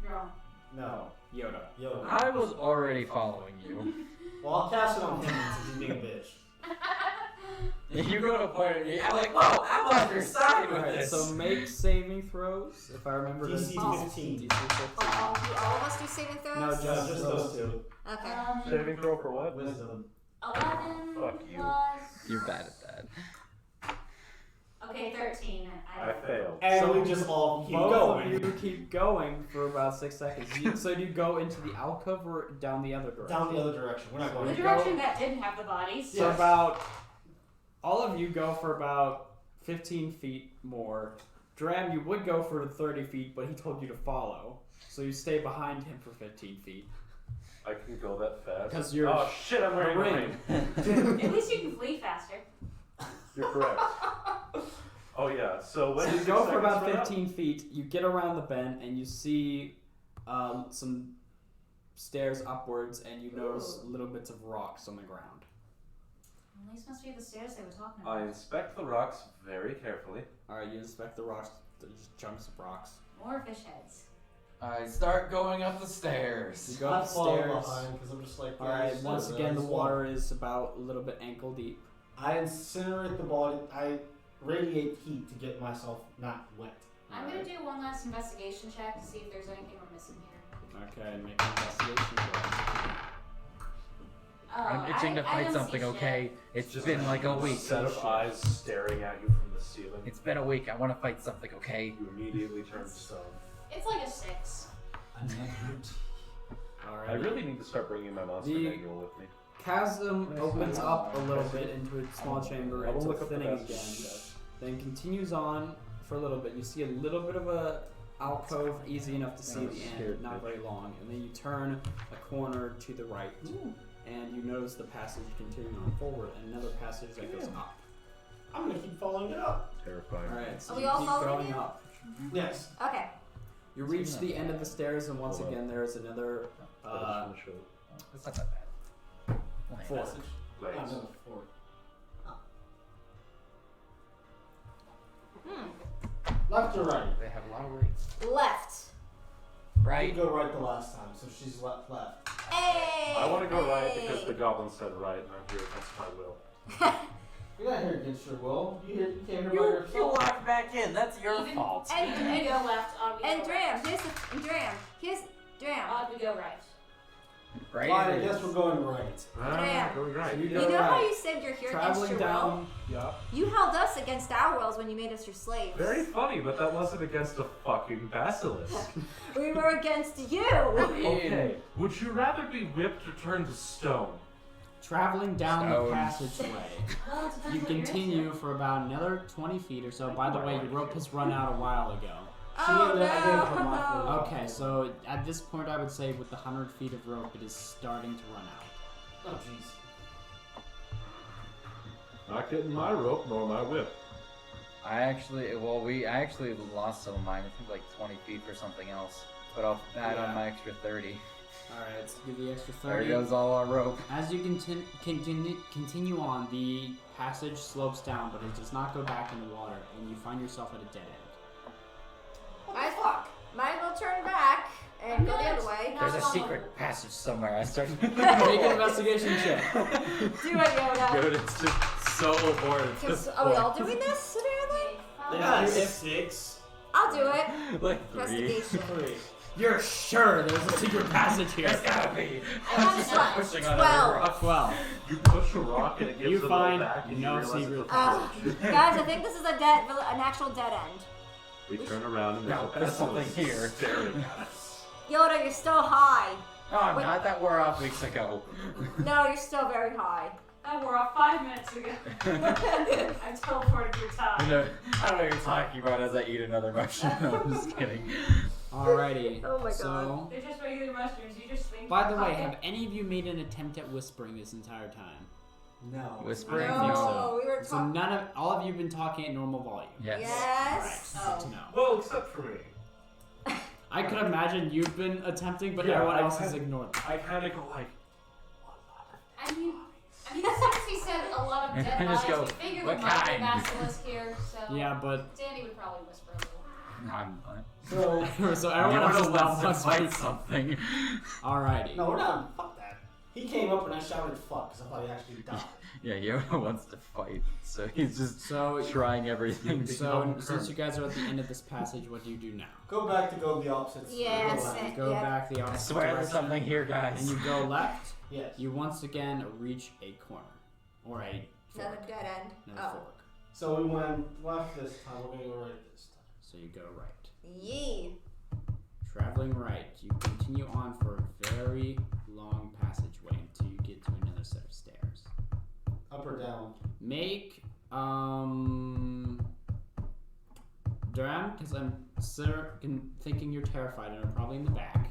Wrong. no, Yoda. Yoda. I was already following you. Well, I'll cast it on him since he's being a bitch. You go to a point and I'm like, whoa, I'm on your side with Alright, this. so make saving throws, if I remember DC this. 15. DC 15. Do all of us do saving throws? No, No, just those two. Okay. Saving throw for what? Wisdom. 11 Fuck you. plus. You're bad at that. Okay, 13. I failed. And So we just all keep Both going. of you keep going for about 6 seconds. So do you go into the alcove or down the other direction? Down the other direction. We're not The going. You direction go- that didn't have the bodies. So Yes. about all of you go for about 15 feet more. Dram, you would go for 30 feet, but he told you to follow. So you stay behind him for 15 feet. I can go that fast. 'Cause you're Oh shit! I'm wearing a ring. ring. At least you can flee faster. You're correct. Oh yeah. So when So did you go 6 for about seconds run out? 15 feet, you get around the bend, and you see some stairs upwards, and you notice little bits of rocks on the ground. Well, these must be the stairs they were talking I about. inspect the rocks very carefully. Alright, you inspect the rocks, there's chunks of rocks. More fish heads. I start going up the You stairs. go I up the follow stairs. behind because I'm just like. Alright, yeah, once so again, the just water is about a little bit ankle deep. I incinerate the body. I radiate heat to get myself not wet. I'm gonna do one last investigation check to see if there's anything we're missing here. Okay, make an investigation check. Oh, I'm itching to I fight don't something, see shit. okay? It's been like a week. Set of eyes staring at you from the ceiling. It's been a week. I want to fight something, okay? You immediately turn to stone. It's like a 6. Alright. I really need to start bringing my monster The- manual with me. Chasm opens up a little bit into a small chamber I will until look up the thinning best again. stuff. Then continues on for a little bit. You see a little bit of a alcove, easy enough to see the end, not very long. And then you turn a corner to the right, and you notice the passage continuing on forward, and another passage that goes up. I'm gonna keep following it up. Terrifying. Alright, so Are we you all keep following going you? up. Yes. Okay. You reach the end of the stairs, and once Hold on. again, there is another It's not that bad. fork. Legs. I'm gonna forward. Left or right? They have a lot of weights. Left. I Right? go right the last time, so she's left. Hey! I want to go right because the goblin said right, and I'm here against my will. You're not here against your will. You came here by yourself. walked back in. That's your Even- fault. Even we go left, odd we And go Dram, right. here's Dram. Odd we go right. Right? Fine, I it guess is. we're going right. Damn. Going right. You You go know how right. you said you're here Traveling against your down. Yeah. will? You held us against our wills when you made us your slaves. Very funny, but that wasn't against a fucking basilisk. We were against you. Okay, would you rather be whipped or turned to stone? Traveling down the Stone. passageway. Well, it depends You what you're continue into. for about another 20 feet or so. By the way, your rope has run out a while ago. Oh no. Okay, so at this point, I would say with the 100 feet of rope, it is starting to run out. Oh jeez. Not getting my rope nor my whip. I actually lost some of mine. I think like 20 feet for something else. But I'll add Yeah. on my extra 30. Alright, let's give the extra There 30. goes all our rope. As you continue on, the passage slopes down, but it does not go back in the water, and you find yourself at a dead end. Might as well turn back and go the other way. There's a secret passage somewhere. I started. Make an investigation check. Do it, Yoda. Dude, it's just so bored. It's just Are we all doing this, apparently? Yeah, If- 6. I'll do it. like 3. Investigation. You're sure there's a secret passage here? There's gotta be. I got a Stop 12. pushing on 12. every rock. 12. You push a rock and it gives You it find back and no you realize secret it's a Guys, I think this is an actual dead end. We turn around and No, there's something here. staring at us. Yoda, you're still high. No, I'm Wait. not. That wore off weeks ago. No, you're still very high. That wore off 5 minutes ago. I teleported through time. No, I don't know what you're talking about as I eat another mushroom. No, I'm just kidding. Alrighty. Oh my God. So, They're just regular mushrooms. You just think. by the way, have any of you made an attempt at whispering this entire time? No. Whispering? I think so. No, we were So talking. none of all of you have been talking at normal volume. Yes. Yes. Alright, good to know. Well, except for me. I could imagine you've been attempting, but Yeah, everyone I else has had- ignored them. I kind of go like, I mean, since he said a lot of dead Just bodies, go, we figured "What there might be a kind?" basilisk here, so Yeah, but Danny would probably whisper a little. I'm fine. So So everyone else is wants not to fight something. Alrighty. no, we're not. Fuck that. He came up and I shouted "fuck" because I thought he actually died. Yeah, Yoda wants to fight, so he's just So trying everything. So since you guys are at the end of this passage, what do you do now? Go back to go the opposite. Yes, Go left. Go Yeah. back the I opposite swear there's direction, something here, and guys. you go left. Yes. You once again reach a corner or a Another fork. dead end. Another Oh. fork. So we went left this time. We're gonna go right this time. So you go right. Yee. Traveling right, you continue on for a very long passageway until you get to another set of stairs. Up or down? Make Duran, because I'm thinking you're terrified and are probably in the back.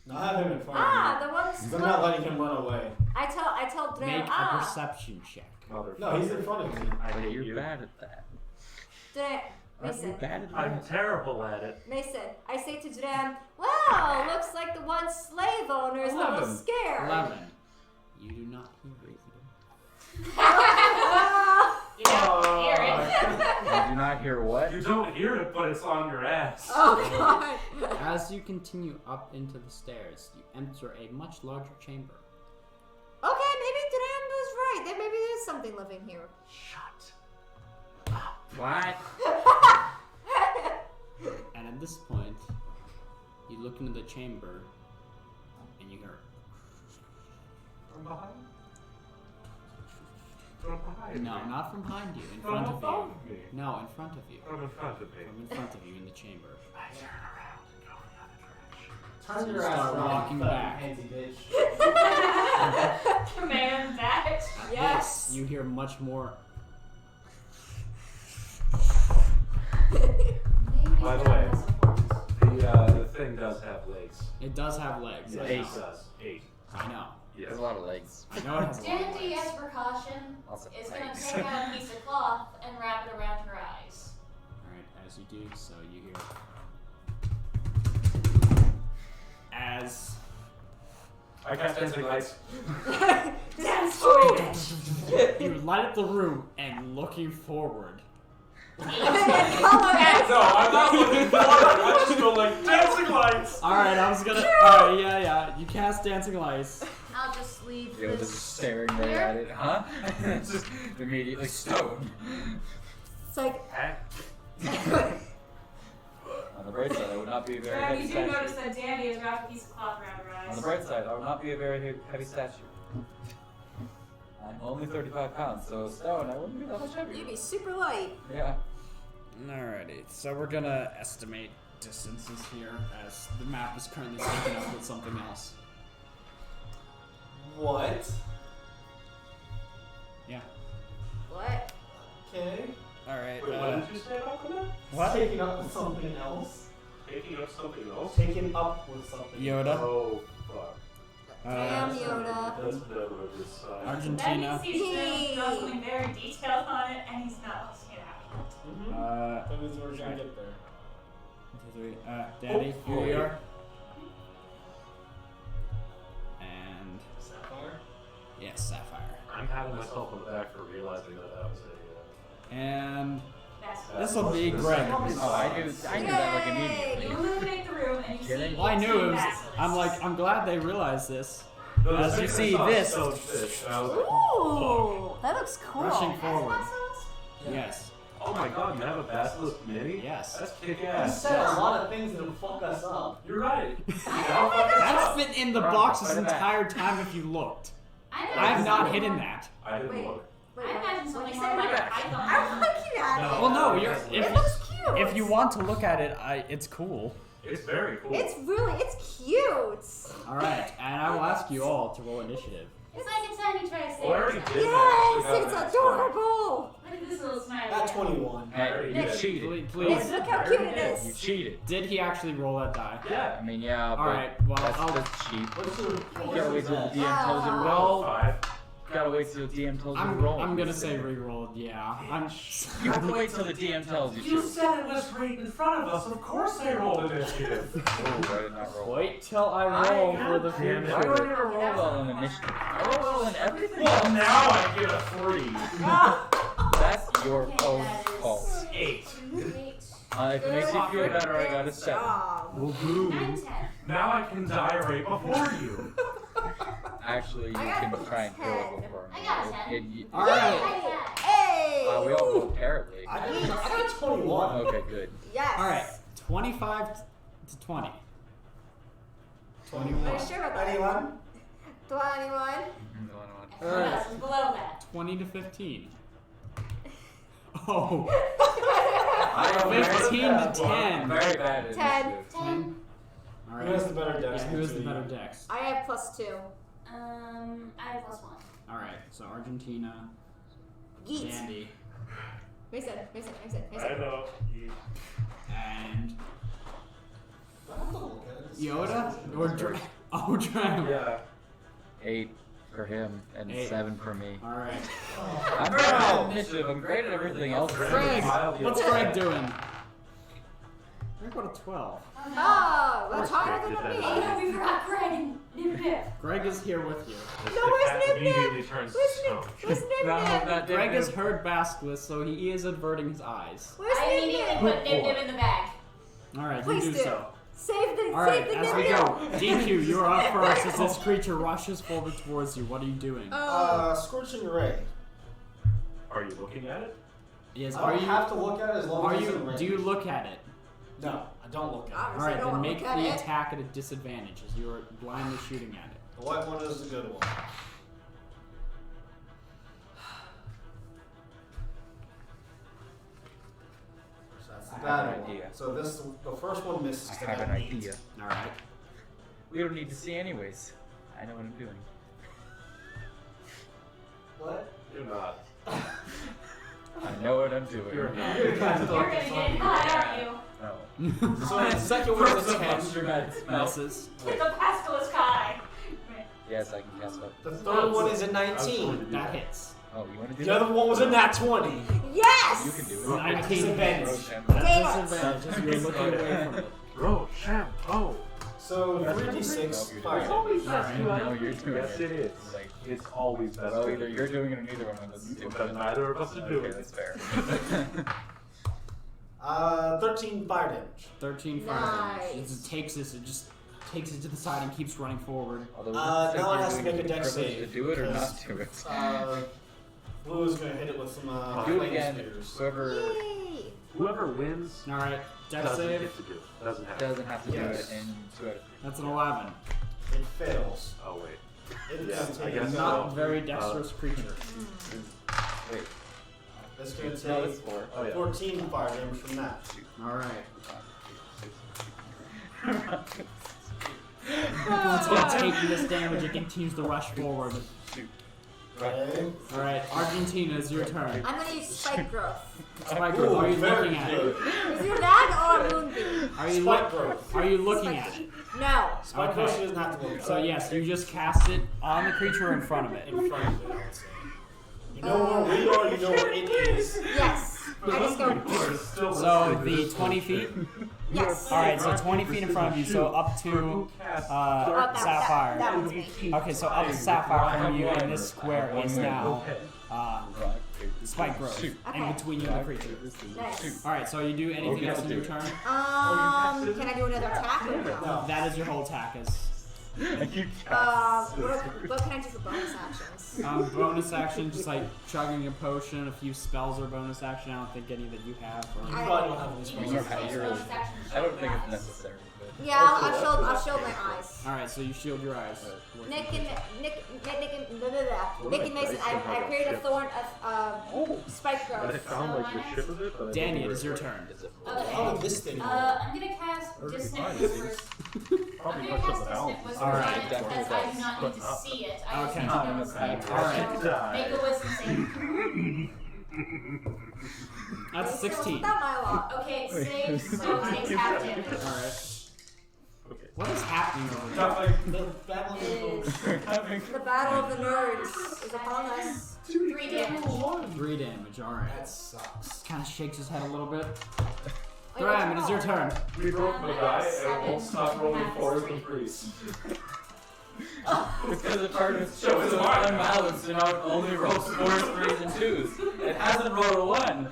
No, I have him in front Ah, of the ones. me. I'm not letting him run away. I tell Dre. Make a Ah, perception check. No, he's in front of me. I But hate you're you. bad at that. Dre. Aren't you Mason. bad at I'm that? terrible at it. Mason. I say to Dre, wow, looks like the one slave owner is a little 11. scared. 11. You do not hear it. You don't hear it. You do not hear what? You don't hear it, but it's on your ass. Oh god. As you continue up into the stairs, you enter a much larger chamber. Okay, maybe Duran was right. There maybe there's something living here. Shut. What? And at this point, you look into the chamber and you hear From behind? From behind no, me. not from behind you, in From front of above you. me. No, in front of you. From in front of me. From in front of you in the chamber. I turn around and go the other direction. Turn So your you ass start around, walking you back. fucking pansy bitch. Command that. Yes. You hear much more. By the way, the thing does have legs. It does have legs. Yes, I it know. does. 8. I know. There's a lot of legs. I know it has a lot of Dandy, legs. as precaution, Also is going to legs. take out a piece of cloth and wrap it around her eyes. Alright, as you do, so you hear. As. I cast dancing lights. That's foolish. You light up the room and looking forward. No, I'm not looking forward. I just go like dancing lights. Alright, I was gonna. Alright, yeah. You cast Dancing Lights. I'll just leave Yo, this. just staring right at it, huh? It's just immediately stoned. It's like. On the bright side, I would not be a very Graham, heavy you do notice statue. that Dandy has wrapped a piece of cloth around her eyes. On the bright side, I would not be a very heavy statue. I'm only 35 pounds, so stone, I wouldn't be that much heavier. You'd be super light. Yeah. Alrighty, so we're gonna estimate distances here as the map is currently syncing up with something else. What? Yeah. What? Okay. Alright, Wait, what did you say about that? What? Taking up with something else. Taking up something else? Taking up with something. Yoda. Oh, fuck. Damn, Yoda. That's never a good sign. That Argentina. means he's doing something very detailed on it, and he's not looking it out. That means we're trying to get there. 1, 2, 3. Danny, here you are. And Sapphire? yes, Sapphire. I'm patting myself on the back for realizing that was And That's this will be Greg. Oh, I knew that like immediately. You illuminate the room, and you see Kidding? Well, I knew it was. basilisks. I'm glad they realized this. No, the As you second see I saw this- stone fish, and I was like, Ooh, that looks cool. Rushing That's forward. basilisks? Yes. oh my god, you have a basilisk mini? Yes. That's kick You ass. said a lot of things that'll fuck us up. You're right. That's been in the Right, box right this back. entire time if you looked. I I have not hidden that. I didn't Wait. look. Wait, I what? imagine something What'd you more say? like a I'm python. looking at it. Well, no, It looks cute. if you want to look at it, it's cool. It's very cool. It's cute. All right, and I will ask you all to roll initiative. It's like a tiny triceratops. Well, I already did Yes, actually it's have that. adorable. Look at this little smiley. At 21. Hey, you Nick. cheated. Please. Look how cute it You is. cheated. Did he actually roll that die? Yeah. I mean, yeah, but Alright, well, that's cheap. What's your You gotta wait till the DM tells you to Ah. roll. 5. Gotta wait till the DM tells you to I'm roll. gonna say re-roll. Yeah. You have to wait till the DM tells you You to. said it was right in front of us. Of course I rolled initiative. Oh, I did not roll. Wait till I roll for the damn it. Why do I future. never roll well in initiative? I roll well in everything. Well, now I get a 3. That's your own fault. 8. If it makes you feel better, I got a 7. Woohoo! 9, 10. Now I can die right before you. Actually, you I got can try and kill it 10. before me. I got a 10. Alright. Hey! We all vote terribly. I got 21. Okay, good. Yes. Alright. 25 to 20. 21. Are you sure about that? 21. 21. Everyone else is below that. 20 to 15. Oh. I am 15 to 10. I'm very bad at 10. initiative. 10. Alright. Who has the better dex? Yeah, who has the between better you? dex? I have +2. I have +1. Alright, so Argentina, Yeet. Andy, Mason. I know. and I have to look at it. Yoda? Or Dram? Yeah. 8 for him and 8. 7 for me. Alright. I'm great at initiative. I'm great at everything else. Greg! What's Greg doing? Greg got a 12. Oh, that's higher than Oh me. no, we forgot Greg and Nip Nip. Greg is here with you. No, where's cat Nip immediately Nip? turns to Where's stone. Nip? Where's Nip No, Nip? that Greg has didn't. heard basilisk, so he is averting his eyes. Where's I Nip immediately Nip? put Nip Nip in the bag. Alright, you Please do do. so. Save the Alright, Nip as we Nip. go, DQ, you're up first as this creature rushes forward towards you. What are you doing? Scorching Ray. Are you looking at it? Yes, I are don't you? have to look at it as long Are as it's in you? range. Do you look at it? No, I don't look at it. Obviously, Alright, I don't then wanna make look at the it. attack at a disadvantage as you are blindly shooting at it. The white one is the good one. So that's the I have bad an one. idea. So the first one misses. I to have that an 8. idea. Alright. We don't need to see anyways. I know what I'm doing. What? You're not. I know what I'm doing. You're not. You're gonna get high, aren't you? No. So the second one is a 10. Dramatic Misses. Get the basilisk high. Yes, I can cast up. The third one is a 19. That hits. Oh, you want to do The that? other one was a nat 20. Yes! You can do it. 19 Disadvantage. hits. Motion. That's disadvantage as you're looking away from it. Bro, champ. Oh. So 3d6 fire. It's always best Alright, to now you're doing Yes, it. it is. Like, It's always best well, to either you're doing it or neither one of us is doing Because it. neither of us are doing Okay, it. that's fair. 13 fire damage. 13 fire damage. It Nice. just takes this, it just takes it to the side and keeps running forward. Although Now it has to you're make a doing dex privilege save. to do it or because, not do it. Blue is going to hit it with some Do it flame again. spears. Whoever Yay! Whoever wins Alright, dex doesn't save. get to do it. Doesn't have doesn't have to do Yes. it in 2 out of 3. That's an 11. It fails. Oh, wait. It Yeah, continues. I guess Not so. very dexterous creature. Wait. It's going to No, take it's 4. Oh, yeah. 14 fire damage from that. Alright. Once it's taking this damage, it continues to rush forward. Okay. Alright, Argentina, it's your turn. I'm gonna use spike growth. Spike growth, are you very looking at it? good. Is it that or moonbeam? Are you, Spike growth. are you looking at it? No. Spike growth, she doesn't have to look. So yes, you just cast it on the creature in front of it. In front of it, I would say. You know where we are, you know where it is. Yes. I just go. So the 20 feet? Yes. Alright, so 20 feet in front of you, so up to Sapphire. That one's me. Okay, so up to Sapphire from you, and this square is now Spike Grove. In Okay. between you and the creature. Nice. Alright, so you do anything else in your turn? Can I do another attack or no? That is your whole attack. What can I do for bonus actions? Bonus action, just like chugging a potion, a few spells are bonus action. I don't think any that you have. You Or... probably don't have any You spells. can use bonus action to I don't show think your it's eyes. necessary. But Yeah, I'll shield my eyes. Alright, so you shield your eyes. Nick and Mason, I created a thorn of spike I growth. found like the ship of it, but I Danny, don't it is your know turn. Okay. How did this thing work? I'm gonna cast Dissonant Whispers. I'm Probably gonna much of cast the Dissonant balance. Whispers Alright, on it definitely because I do does. not need to see it. I just Okay. need to know it's there. Alright. So, make a wisdom save. That's 16. Without my law. Okay, save, so takes half damage. Alright. Okay. What is happening over there? The battle of The battle of the nerds is upon us. 3 damage. 3 damage, alright. That sucks. Kind of shakes his head a little bit. Thram, it is your turn. We broke the die and it won't stop rolling 4s and 3s. it's because the target show is unbalanced and now it only rolls 4s, 3s, and 2s. It hasn't rolled a 1.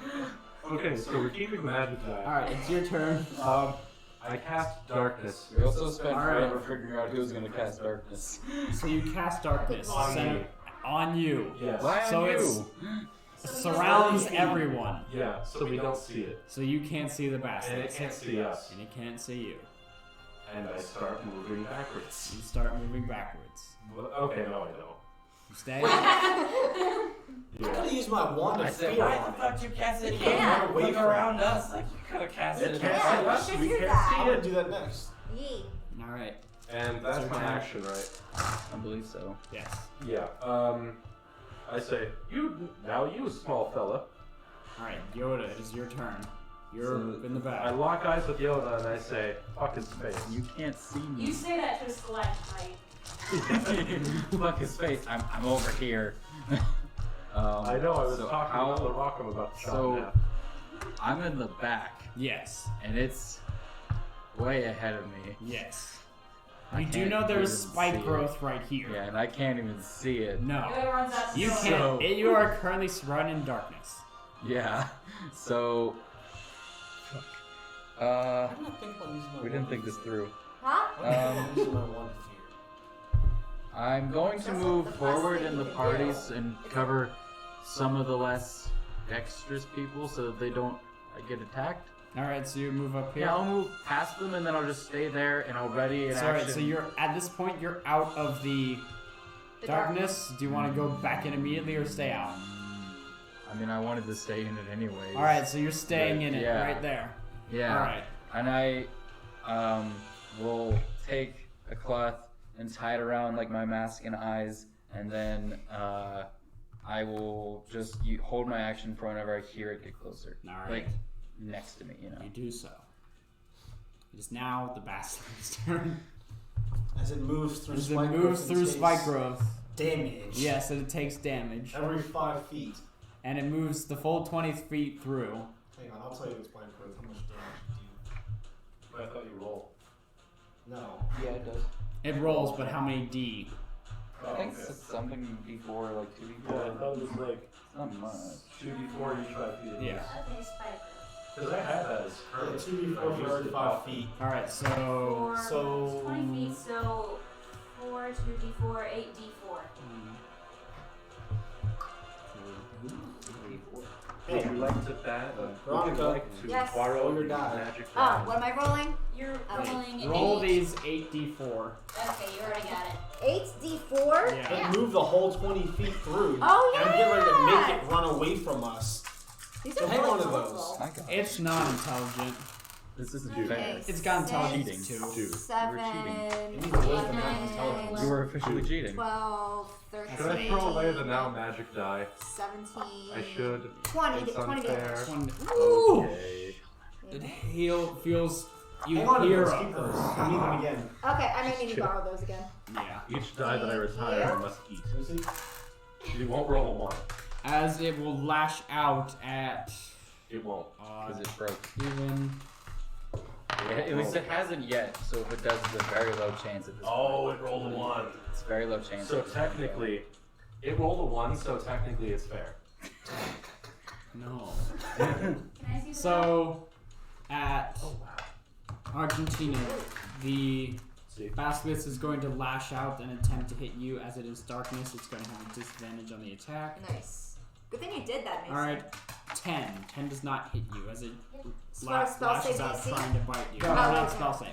Okay, so we're keeping the magic die. Alright, it's your turn. I cast darkness. We also spent Alright. forever figuring out who's gonna cast darkness. So you cast darkness On center- me. on you. Yes. Why So on it's- you? Surrounds everyone. Yeah, so we don't see it. So you can't see the And it basilisk. can't see us. And it can't see you. And I start moving backwards. You start moving backwards. Well, okay, no, I don't. You stay. I Yeah. could use my wand I of said, fear why on the fuck you cast it You here? can't. Wait Look for around it. us like you could have cast it. It in can't the see fire. us. should We do can't that. see I'm gonna it. do that next. Yee. Alright. And that's It's my okay. action, right? I believe so. Yes. Yeah. I say, you small fella. Alright, Yoda, it is your turn. You're So, in the back. I lock eyes with Yoda and I say, fuck his face. You can't see You me. say that to a stalactite. Fuck his face. I'm over here. I know, I was so talking how- about the rock I'm about to shot so- now. I'm in the back, Yes. and it's way ahead of me. Yes. I You do can't know there's even spike see it. growth right here. Yeah, and I can't even see it. No. Yoda runs out to You the can't. So- You are currently surrounded in darkness. Yeah. So. I did not think about using my We didn't wand think of this fear. through. Huh? I'm using my wand of fear. I'm going to That's move like the best forward thing in you the can do. parties and cover some of the less dexterous people so that they don't get attacked. Alright, so you move up here. Yeah, I'll move past them and then I'll just stay there and I'll ready an Sorry, action. so you're at this point you're out of the The darkness. Do you want to go back in immediately or stay out? I mean, I wanted to stay in it anyways. Alright, so you're staying in it Yeah. right there. Yeah. Alright. And I will take a cloth and tie it around like my mask and eyes, and then I will just hold my action for whenever I hear it get closer. Alright. Like next to me, you know. You do so. It is now the basilisk's turn. As it moves through As it spike moves growth, through it spike takes growth. damage. Yes, and it takes damage. Every 5 feet. And it moves the full 20 feet through. Hang on, I'll tell you with spike growth how much damage it I thought you roll. do. No. Yeah, it does. It rolls, but how many D? I think it's something before, like 2d4. Yeah, I thought it was like Not much. 2d4 each 5 feet. Yeah. Okay, spike. Because I had that as Yeah, curve. 2d4 I used for every it 5 up. feet. Alright, so. Four, so- 20 feet, so 4, 2d4, 8d4. Would you like to bat? Would you Veronica. like to Yes. borrow Roll your your die. magic Oh, die? what am I rolling? You're Okay. rolling an Roll 8. these 8d4. Okay, you already got it. 8d4? Yeah. It moved the whole 20 feet through. Oh, And I'm getting ready to yeah. make it run away from us. These So are hang really on to helpful. those. My God. It's not intelligent. This isn't Okay, fair. It's got intelligence six, too. Dude, you were 7, You need to wisdom, not 11, intelligence. You were officially cheating. 12, 13, Should I throw away the now magic die? 17, I should. 20, It's 20 unfair. damage. Ooh! Okay. It feels. You Hang on to hear those. a. Keep those. I need them again. Okay, I may need to borrow those again. Yeah. Each die that I retire, I must eat. Lucy? You won't roll a 1. As it will lash out at. It won't. Because it broke. Even. Yeah, at least it hasn't yet, so if it does, it's a very low chance at this Oh, point. it rolled a 1. It's a very low chance. So technically, it rolled a 1, so technically it's fair. No. Can I see the So, at Argentina, the See? basilisk is going to lash out and attempt to hit you. As it is darkness, it's going to have a disadvantage on the attack. Nice. Good thing you did that, Mason. Alright, 10. 10 does not hit you as it Spell lashes save out AC? trying to bite you. Go. No, Oh, not okay. spell save.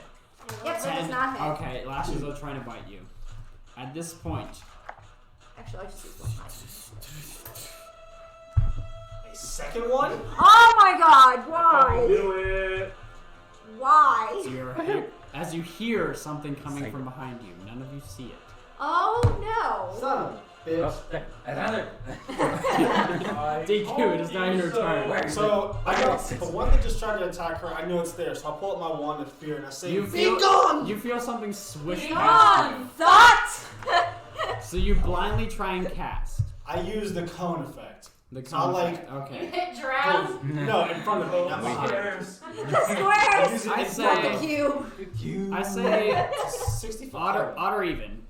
Yep, so it 10. does not hit. Okay, it lashes out trying to bite you. At this point, Actually, I'll just use one. A second one? Oh my god, why? Do it! Why? so you're, as you hear something coming from behind you, none of you see it. Oh no. Son of a bitch. Oh, there, another. DQ, it is now your turn. So I got the one that just tried to attack her. I know it's there, so I pull up my wand of fear and I say, You "Be feel- gone!" You feel something swish Be past gone! Thought! you. So you blindly try and cast. I use the cone effect. The So I contact. You Okay. hit drown. No, in front of me, not We hit behind. it. Squares! Use it I in say- front Fuck of me. you. I say 65. odd or even.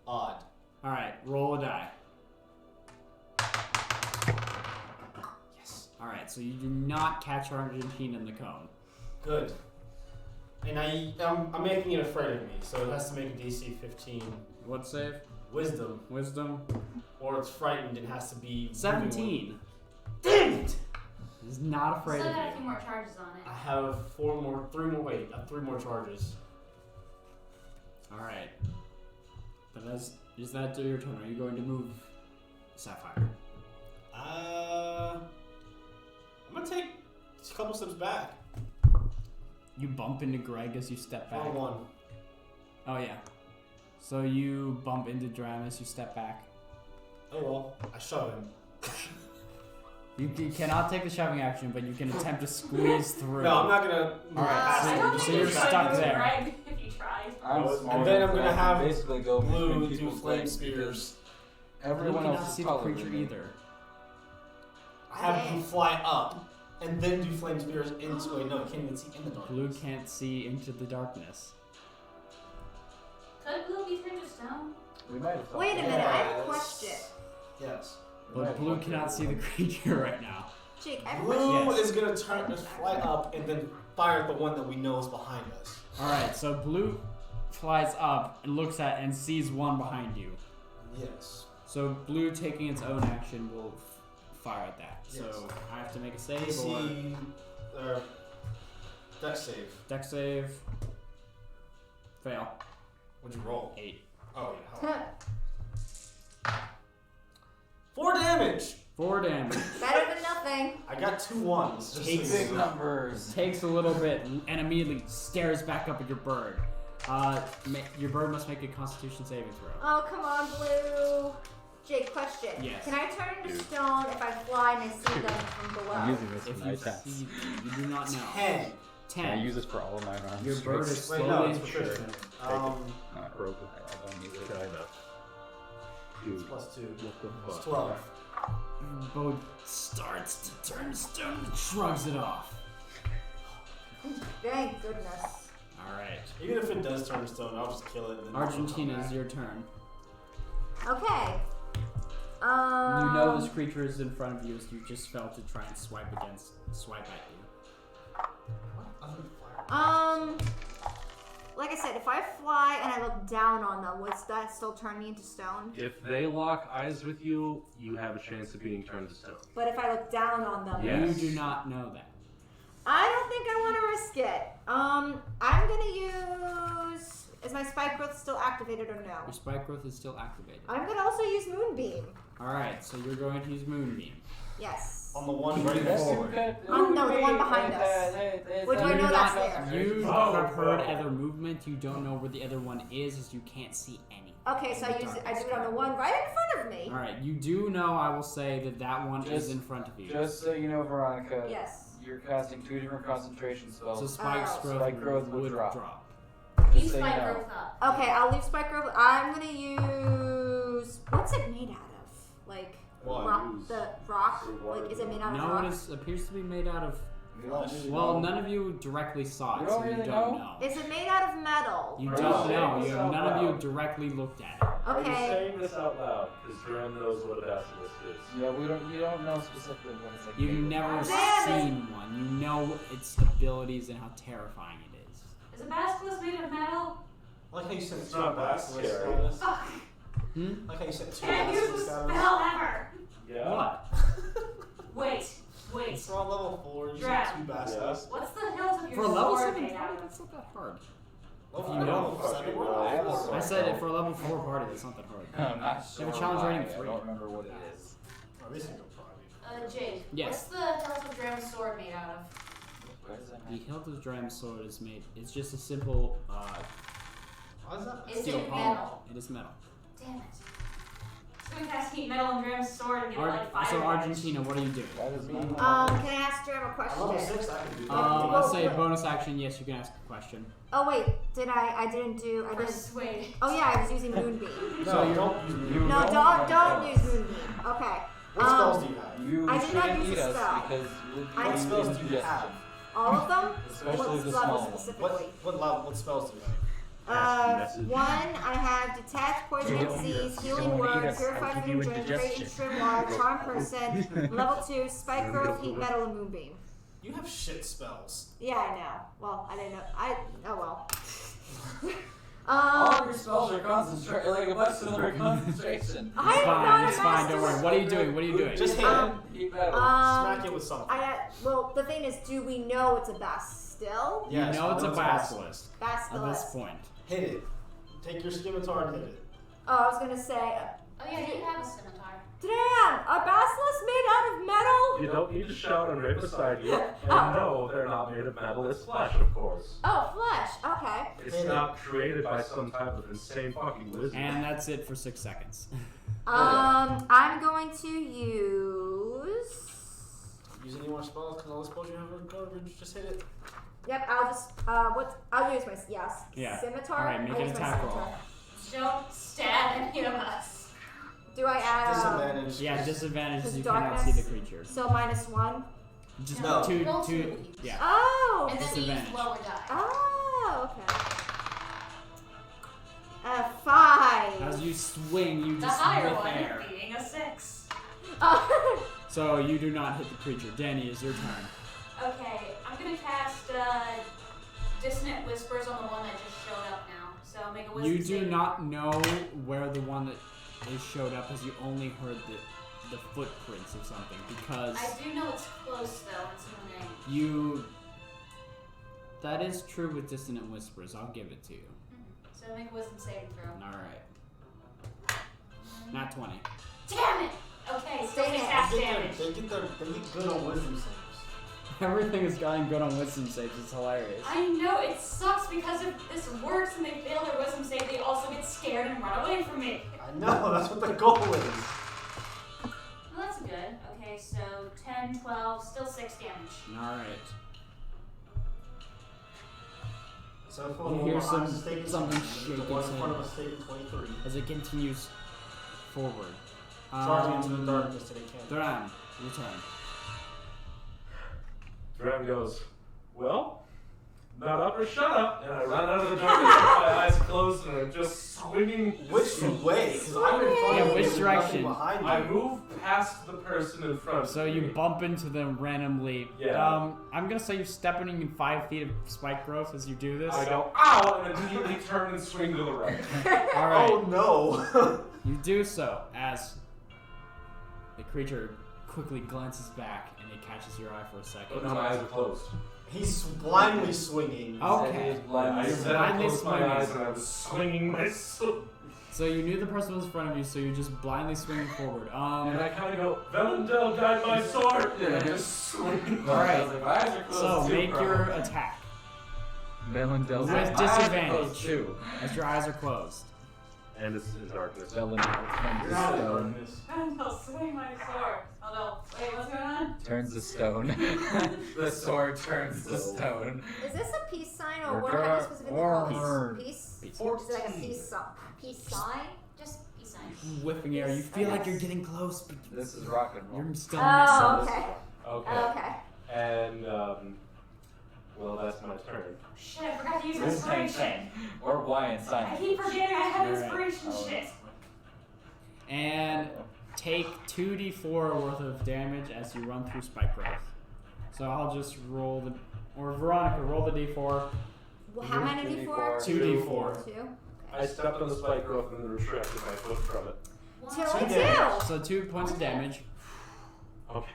Odd. Alright, roll a die. Yes. Alright, so you do not catch Argentina in the cone. Good. And I'm making it afraid of me, so it has to make a DC 15 What save? Wisdom, Wisdom. or it's frightened and has to be 17. Damn it! He's not afraid Still of got a you. few more charges on it. I have three more charges. Alright. But is that your turn? Are you going to move Sapphire? I'm gonna take a couple steps back. You bump into Greg as you step back. One. Oh yeah. So you bump into Dram as you step back. Oh well, I shove him. You cannot take the shoving action, but you can attempt to squeeze through. No, I'm not gonna. Alright, I don't so think you're you stuck tried to there. Greg if you tried. And then I'm gonna have basically go Blue between do people's flame legs spears. because everyone you else cannot is see the taller creature than me. either. I have him fly up and then do flame spears into. Wait, no, I can't even see in the dark. Blue can't see into the darkness. Could Blue be turned to stone? We might have thought Wait a that. minute, I have a question. Yes. But Blue cannot see the creature right now. Jake, I have a question. Blue Yes. is gonna fly up and then fire at the one that we know is behind us. Alright, so Blue flies up and looks at and sees one behind you. Yes. So Blue taking its own action will fire at that. Yes. So I have to make a save or DC, dex save. deck save. Fail. What'd you roll? 8. Oh yeah. 4 damage. 4 damage. Better than nothing. I got 2 ones. Just Takes so you Big know. numbers. Takes a little bit and immediately stares back up at your bird. Your bird must make a Constitution saving throw. Oh, come on, Blue. Jake, question. Yes. Can I turn into stone if I fly and I see them from below? I'm using this If for my you attacks. see, you do not know. 10. 10. I use this for all of my rounds. Your bird is Wait, slowly no, and it's for sure. surely- Not broke. I don't use it. It's plus 2. It's 12. Your boat starts to turn to stone and shrugs it off. Thank goodness. Alright. Even if it does turn to stone, I'll just kill it. And then Argentina, is your turn. Okay. You know this creature is in front of you, so you just fell to try and swipe at you. Like I said, if I fly and I look down on them, would that still turn me into stone? If they lock eyes with you, you have a chance of being turned to stone. But if I look down on them, Yes. You do not know that. I don't think I want to risk it. I'm gonna use. Is my spike growth still activated or no? Your spike growth is still activated. I'm gonna also use moonbeam. Alright, so you're going to use Moonbeam. Yes. On the one right next to it. No, the one behind us. Would I know that's there? You Oh, have heard wow. other movement, you don't know where the other one is, as you can't see any. Okay, so I use it. I do it on the one right in front of me. Alright, you do know, I will say, that that one is Just- in front of you. Just so you know, Veronica, Yes. you're casting 2 different concentration spells. So Spike's Oh. growth, Spike growth would would drop. Use so you my know. growth up. Okay, I'll leave spike growth. I'm gonna use. What's it made out of? Like What? rock. Use- The rock. say water. Like, is it made out of No, rock? it appears to be made out of... You don't really Well, know. none of you directly saw it, You so don't you really don't know? know. Is it made out of metal? You Are don't you know. saying this out None of you loud? directly looked at it. Are you Okay. saying this out loud? Because Dram knows what a basilisk is. Yeah, you don't know specifically what it's like. You've never Damn it. seen one. You know its abilities and how terrifying it is. Is a basilisk made of metal? I like how you said It's 2 not that basilisks scary. out of this. Fuck. Hmm? I like how you said 2 Can't use the basilisks out of spell ever. Yeah. What? Wait. It's on level 4. You Dram. said 2 basilisks. What's the hilt of For your a level sword 7 made out party, of? that's not that hard. Level You know. 7. I have a I said it for a level 4 party, that's not that hard. I'm not You sure have a challenge rating why. of I 3. don't remember what it is. Oh, this is a probably. Jake. Yes. What's the hilt of Dram's sword made out of? Where does that The matter? hilt of Dram's sword is made. It's just a simple Why is that? Is steel it pommel. metal? It is metal. Damn it. So we cast heat metal on Dram's sword and get like fire So damage. Argentina, what are you doing? That is metal. Can I ask Dram a At level question? 6, I can do that. Let's say bonus action. Yes, you can ask a question. Oh wait, did I didn't do. I didn't. Persuade. Oh yeah, I was using moonbeam. So you're- don't use you No, don't use moonbeam. Okay. What spells do you have? You I did not shouldn't use eat a us spell. because I- What you spells didn't do you just- have? All of them? Especially what the level small one. specifically? What spells do you have? Message. 1, I have detect, poison and disease, healing word, purified food drink, great and shrimp water, charm person, level 2, spike growth, heat metal, and moonbeam. You have shit spells. Yeah, I know. Well, I didn't know. Oh well. All of your spells are concentrate, like a bunch of them are concentration. I am not It's a fine, master. don't worry. What are you doing? What are you doing? Just hit it. Heat metal. Smack it with something. Well, the thing is, do we know it's a basill? You know it's a basilisk at this Basilisk. point. Hit it. Take your scimitar and hit it. Oh, I was gonna say. Oh yeah, you have a scimitar. Damn, a basilisk made out of metal? You don't need to shout and right beside you. And Oh. no, they're not made of metal. It's flesh, of course. Oh, flesh. Okay. It's not created by some type of insane fucking wizard. And that's it for 6 seconds. I'm going to use. Use any more spells because all the spells you have are garbage. Just hit it. Yep, I'll just. I'll use my. Yes. Yeah. Scimitar. Alright, make I'll an use my attack roll. scimitar. Don't stab any of us. Do I add. Disadvantage. Yeah, disadvantage is Just you cannot darkness? see the creature. So -1. Just No. two, Roll two, two. yeah. Oh. And then each Disadvantage. lower die. Oh, okay. 5. As you swing, you The just higher whiff one air. being a 6. Oh. So you do not hit the creature. Danny, it's your turn. Okay, I'm gonna cast Dissonant Whispers on the one that just showed up now. So make a wisdom You do saving not know where the one that is showed up as you only heard the footprints of something because I do know it's close though, it's in the name. you. That is true with Dissonant Whispers. I'll give it to you. So make a wisdom saving throw. All right. Not 20. Damn it! Okay, still Dang takes it. half They damage. get good on wisdom saves. Everything is going good on wisdom saves. It's hilarious. I know, it sucks because if this works and they fail their wisdom save, they also get scared and run away from me. I know, that's what the goal is. Well, that's good. Okay, so 10, 12, still 6 damage. All right. So if You hear something shaking the one in front of us taking 23. As it continues forward. Charging into the darkness till they can't. Duran, your turn. Dram goes, well, not up or shut up. And I run out of the darkness with my eyes closed and I'm just swinging. Which way? Because I'm in front Yeah, of you. which there's direction? nothing behind I you. move past the person in front of So me. you bump into them randomly. Yeah. I'm gonna say you're stepping in 5 feet of spike growth as you do this. I go, ow, and immediately turn and swing to the right. All right. Oh no. You do so as the creature quickly glances back and it catches your eye for a second. But no, my eyes are closed. He's blindly swinging. Okay. I You're said I blindly closed my swinging. eyes and I was swinging my sword. So you knew the person was in front of you, so you're just blindly swinging forward. And I kind of go, Velendel, guide my sword! And I just swing. All right. My eyes are closed So too, make bro. your attack Velendel's with eyes are closed disadvantage too. as your eyes are closed. And it's in darkness. Velendel turns to stone. I'll swing my sword. Oh no, wait, what's going on? Turns to stone. The sword turns to stone. Is this a peace sign or Or what? How do you specifically call or- it? Peace? Peace. Is it like a peace sign? Just peace sign. Whiffing air. You feel like you're getting close, but This is rock and roll. you're still Oh, missing. okay. Okay. Okay. And, well, that's my turn. Shit, I forgot to use This time inspiration. or Hawaiian I sign. keep forgetting I have Alright. inspiration Oh. shit. And take 2d4 worth of damage as you run through spike growth. So I'll just roll the, or Veronica, roll the d4. Well, how many D4? 2d4. 2. I stepped on the spike growth and then retracted my foot from it. One. 2. So 2 points of damage. Okay.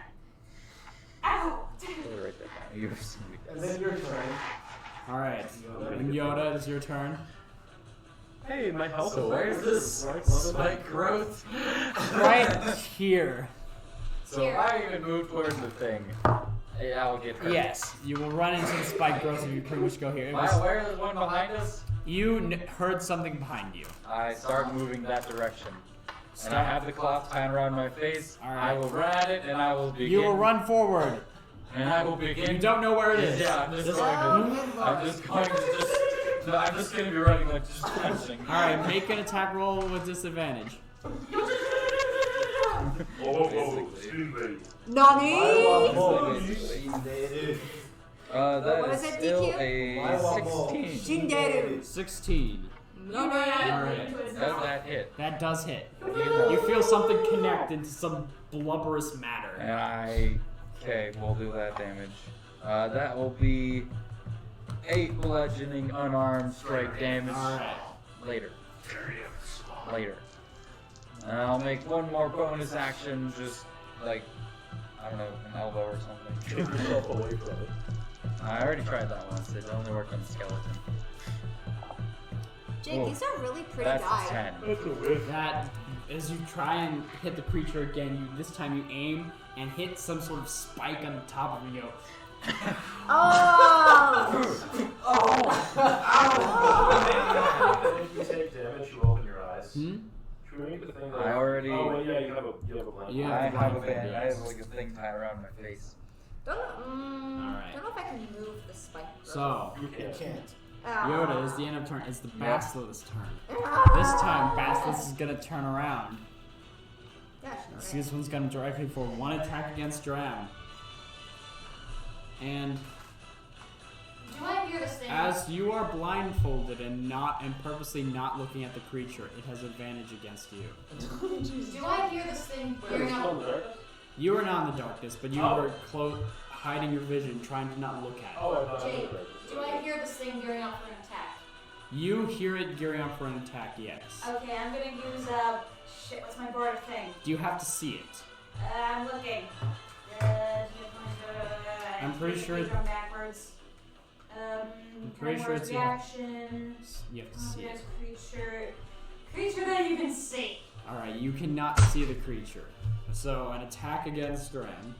Ow! We'll write that down. You have some And then your turn. All right. And Yoda, it's your turn. Hey, my health. So where's this spike growth? Right here. So if I even move towards the thing, I'll get hurt. Yes, you will run into the spike growth if you pretty much go here. It was- Where is one behind us? you heard something behind you. I start moving that direction. And I have the cloth tied around my face. All right. I will run at it and I will begin. You will run forward. And I will begin. You don't know where it is. Yeah, I'm just This- going Oh, to. good I'm lord. just going to just. No, I'm just going to be running like just punching. All right, make an attack roll with disadvantage. Oh, Basically. Steam baby. Nani? I love Basically. boys. That What is is it, still DQ? a 16. Shinderu. 16. Alright. Does that hit? That does hit. You You feel something connect into some blubberous matter. And okay, we'll do that damage. That will be 8 bludgeoning unarmed strike damage. Alright. Later. And I'll make one more bonus action, just like, I don't know, an elbow or something. Get yourself away from it. I already tried that once. It only worked on the skeleton. Jake, these are really pretty That's a guys. 10. That's a whiff. That, as you try and hit the creature again, this time you aim and hit some sort of spike on the top of it. You go, If you take damage, you open your eyes. hmm? Should we make the thing that I already. Oh, wait, yeah, you have a blanket. Yeah. I have a blindfold, band. I yes. have like a thing tied around my face. Don't Alright. know if I can move the spike. So, You You can't. can't. Yoda is the end of turn. It's the Basilisk's turn. Ah. This time, Basilisk is gonna turn around. Gosh, So this one's gonna directly for one attack against Dram. And Do I hear this thing? as you are blindfolded and purposely not looking at the creature, it has advantage against you. Do I hear this thing Wait, hearing it's still in out? the darkness? You are not in the darkness, but you Oh. were hiding your vision, trying to not look at it. Oh, I thought I was in Jake, the darkness. do I hear this thing gearing up for an attack? You hear it gearing up for an attack, yes. Okay, I'm gonna use shit. What's my board thing? Do you have to see it? I'm looking. I'm pretty sure It's backwards. pretty sure it's- reaction. You have to see it. Creature that you can see. Alright, you cannot see the creature. So, an attack against Dram.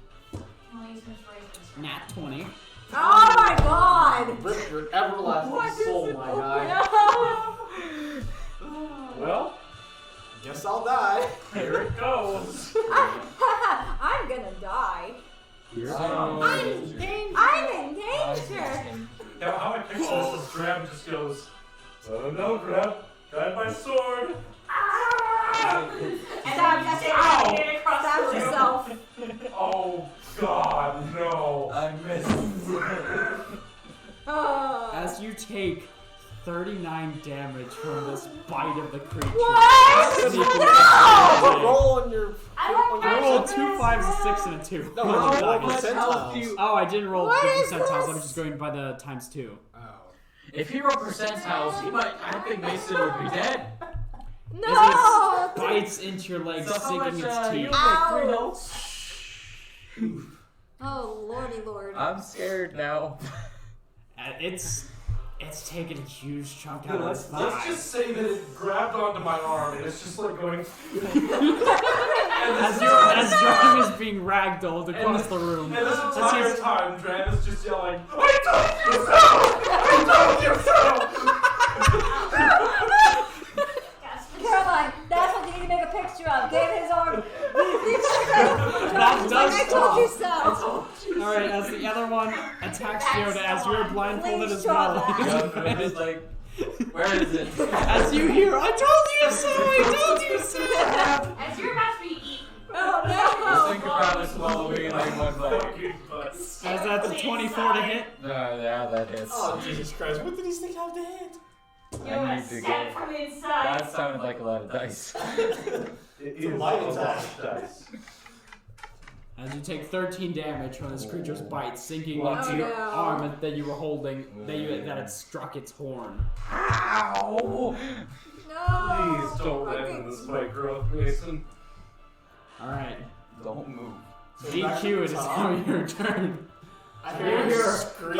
I'll use inspiration. Nat 20. Oh my god! Rip your everlasting soul, my guy. Well, Guess I'll die. here it goes. I'm gonna die. So, I'm in danger. Now, how I picture this is Drab just goes, oh no, Drab, grab my sword. And I'm just Ow! it across Stab the room. yourself. Oh God, no. I missed. as you take 39 damage from this bite of the creature. What? Sneaking No! Roll on your. I like I my rolled 2 numbers. 5s, a 6, and a 2. No, Oh, roll what tells percentiles. you? Oh, I didn't roll What the is percentiles. this? I'm just going by the times 2. Oh. If he rolled percentiles, he might. I think Mason would be dead. No! As it bites into your leg, So how sinking much, its you teeth. have like 3 Ow. health? Oh, lordy lord. I'm scared now. It's taken a huge chunk out of Let's its thigh. just say that it grabbed onto my arm and it's just like going. As Dragon is being ragdolled across the room. And this As entire he's- time, Dran is just yelling, I told you so! I told you so! Caroline, that's what you need to make a picture of. David his arm. That does I told you stop. so. Alright, as the other one attacks Yoda, as you're blindfolded Please as draw well. that. I'm just like, where is it? As you hear, I told you so! I told you so! As you're about to be eaten. Oh This thing no! could probably swallow me in like one bite. Fucking butts. As that's a 24 to hit. Yeah, that hits. Oh, Jesus Christ. What did these things have to hit? You're I gonna need to stab go. from inside. That sounded like a lot of dice. It It's a is light a lot attack. of dice. As you take 13 damage from this creature's bite, sinking Oh, into your no. arm that you were holding, that had struck its horn. Ow! No! Please don't let in this fight growth, Mason. Alright. Don't move. DQ, it is now your turn. I hear him Here. scream.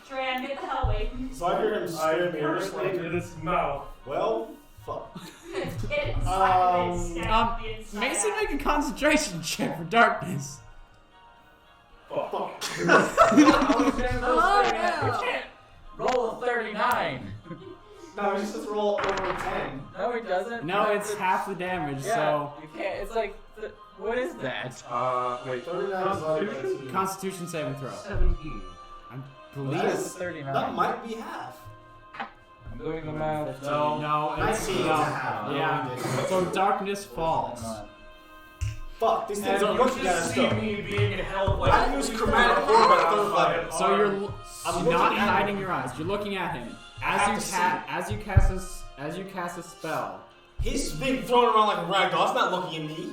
Dran, get the hell away from me. So I hear him I scream personally here. in its mouth. Well, fuck. Get inside of it, stab from the inside Mason, out. make a concentration check for darkness. Fuck. Oh no! can't roll a 39. No, he just says roll over 10. No, he doesn't. No, it's half the damage, Yeah, so you can't. It's like, what is that? Wait, 39 is like Constitution? Constitution saving throw. 17. I That believe is it's 39. That might be half. I'm doing the math. no, it's 19 no. is half. Yeah. So darkness falls. Fuck, this thing's And looking you at just us see though. me being held like I use chromatic orb at third level. So you're I'm not looking at hiding him. your eyes. You're looking at him I have as to you cast a spell. He's being thrown around like a ragdoll. It's not looking at me.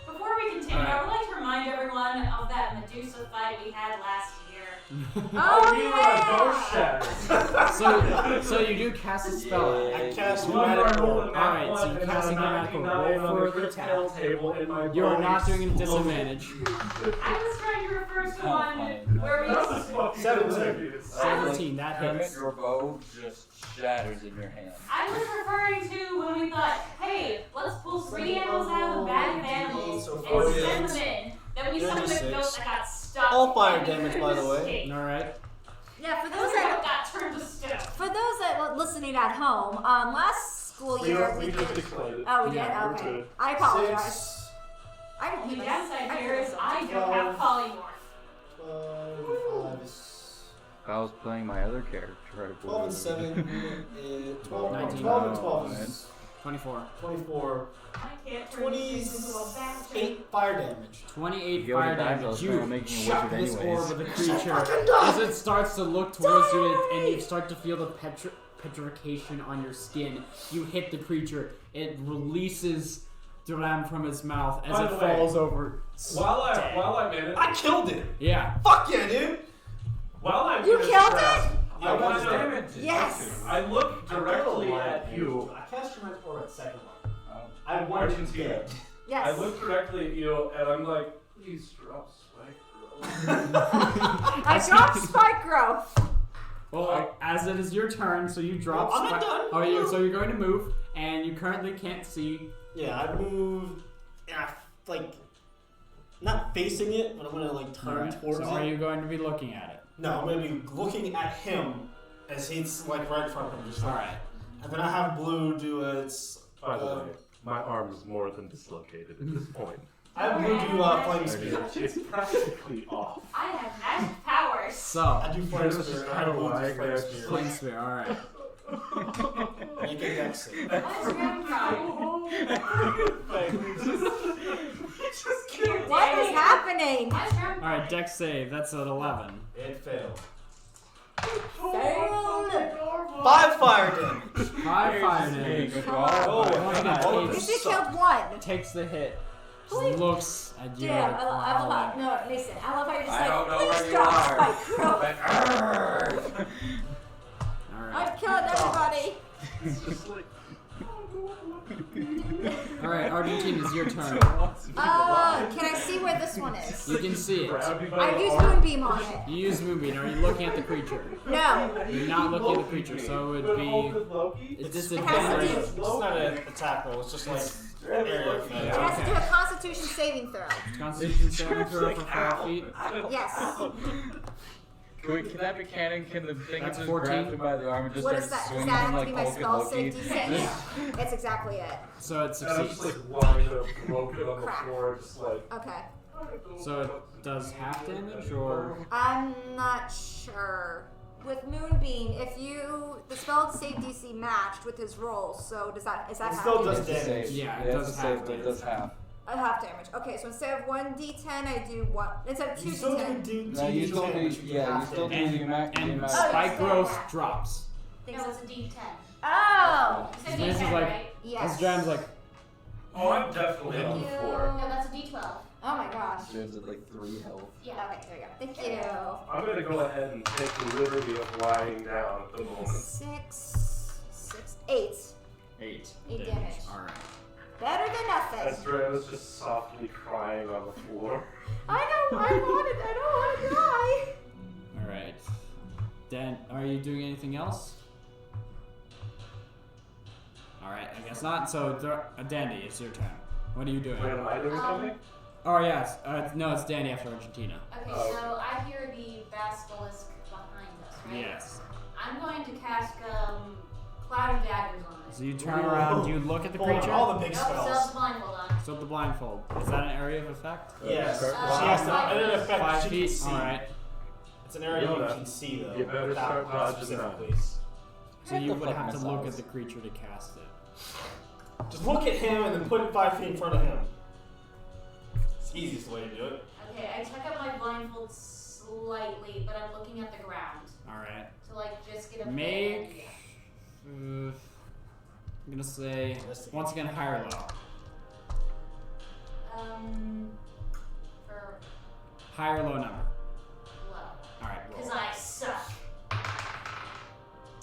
Before we continue, I would like to remind everyone of that Medusa fight we had last year. Oh, you yeah! ghost shatters. So you do cast a spell. at it. I cast One chromatic roll orb. in Alright, that so one, you and cast then a chromatic orb. 99 Roll on for the the tail attack. table in my You are not bonus. doing a disadvantage. I was trying to refer to one where That was we. fucking 17. hilarious. 17, that Damn it, hits. your bow just shatters in your hand. I was referring to when we thought, hey, let's pull 3 animals out of the bag of animals So and send them in. Then we summoned a 36. ghost that got stuck. All fire and we damage, couldn't by the way. escape. Alright. Yeah, for Those those that got turned to stone. were listening at home, last school year We we just did. explained it. Oh, we did. Yeah, we're Okay, good. I apologize. 6, I The didn't do downside here is I don't have polymorph. 12, 5, If I was playing my other character, I'd have 12 and 7, 12, 19. 12 and 12 is 24. 24, I can't turn these into a basket. 28 fire damage. 28 You already fire died, damage. I was You planning on making a chuck wizard this anyways. orb of the creature fucking die! as it starts to look towards you, and you start to feel the petrification on your skin. You hit the creature. It releases Duram from its mouth as By it the way, falls over. While I'm in it, I killed it! Yeah. Fuck yeah, dude! while I'm You in this killed trap, it? I want to. Yes. I look directly at you. I cast chromatic orb at second level. Oh. I want you Argentina. dead. Yes. I look directly at you and I'm like, please drop spike. I dropped spike growth. Well, as it is your turn, so you drop. I'm not done. Oh, so you're going to move, and you currently can't see. Yeah, I move, and I, like, not facing it, but I'm gonna, like, turn Alright, towards so it. are you going to be looking at it? No, I'm gonna be looking at him as he's, like, right in front of him. Just like, Alright. and then I have Blue do its. By the way, my arm is more than dislocated at this point. I have Blue do Flame Spear. It's practically off. I have magic powers. So, I do Flame This is Spear. I kinda have Blue do lying Flame there. Spear. Flame Spear, alright. Make a dex save. What's your problem? What is happening? What's your Alright, dex save, that's at 11. It failed. Failed. 5 fire damage. 5 fire damage. Oh, Alright, You takes, just killed one. takes the hit. Please. Just looks at you. Damn, like, I love wow. how, no, listen, I love how you're just I like, don't know where please you drop are. spike growth. But, Alright. I'm killing everybody. Alright, Argentina, it's your turn. Can I see where this one is? You can see it. I've used Moonbeam on it. You use Moonbeam. Are you looking at the creature? No. You're not looking at the creature, so it would be a It disadvantage. has It's not an attack roll, it's just like area It effect. has to do a Constitution saving throw. Constitution saving throw for 5 feet. Yes. Can that be canon? Can the thing That's just 14. grab him by the arm and just What start is that? Does swinging that him have to like be my Hulk and spell Loki? safety save? Yeah. That's exactly it. So it And I'm just succeeds. like lying there broken on the Crap. floor, just like. Okay. So it does half damage, or I'm not sure. With Moonbeam, if the spell save DC matched with his roll, so is that It half still damage? does damage. Yeah, it it's does a half save, but it damage. does half. A half damage. Okay, so instead of 1d10, I do what? Instead of You still 2d10. do No, you still do, damage, but yeah, you half still do damage. the amount. And Oh, spike you growth said that. drops. No, it's a D10. Oh! You said This is D10, like- right? Yes. As Dram's like, Oh, I'm definitely on Thank the you. floor. No, that's a D12. Oh my gosh. There's like 3 health. Yeah. Okay, there you go. Thank you. I'm gonna go ahead and take the liberty of lying down at the moment. 8. 8 8 damage. Alright. Better than nothing. As Dre was just softly crying on the floor. I don't want to die. Alright. Dan, are you doing anything else? Alright, I guess not. So, Dandy, it's your turn. What are you doing? Wait, am I doing something? Oh, yes. No, it's Dandy after Argentina. Okay, so I hear the basilisk behind us, right? Yes. I'm going to cast Cloud of Daggers on it. So you turn around, you look at the Pull out creature. all the big Nope, still spells. have blindfold on. So the blindfold. Is that an area of effect? Yes. She Uh, has to. 5 It feet. affects 5 she can feet? see. Alright. It's an area you Yoda, can see though. you better without start dodging specifically. So you What the would fuck have to look at missiles? the creature to cast it. Just look at him and then put it 5 feet in front of him. Easiest way to do it. Okay, I took up my blindfold slightly, but I'm looking at the ground Alright. to like just get a Make. I'm gonna say once again high or low. For High or low number. low. Alright, Because roll. I suck.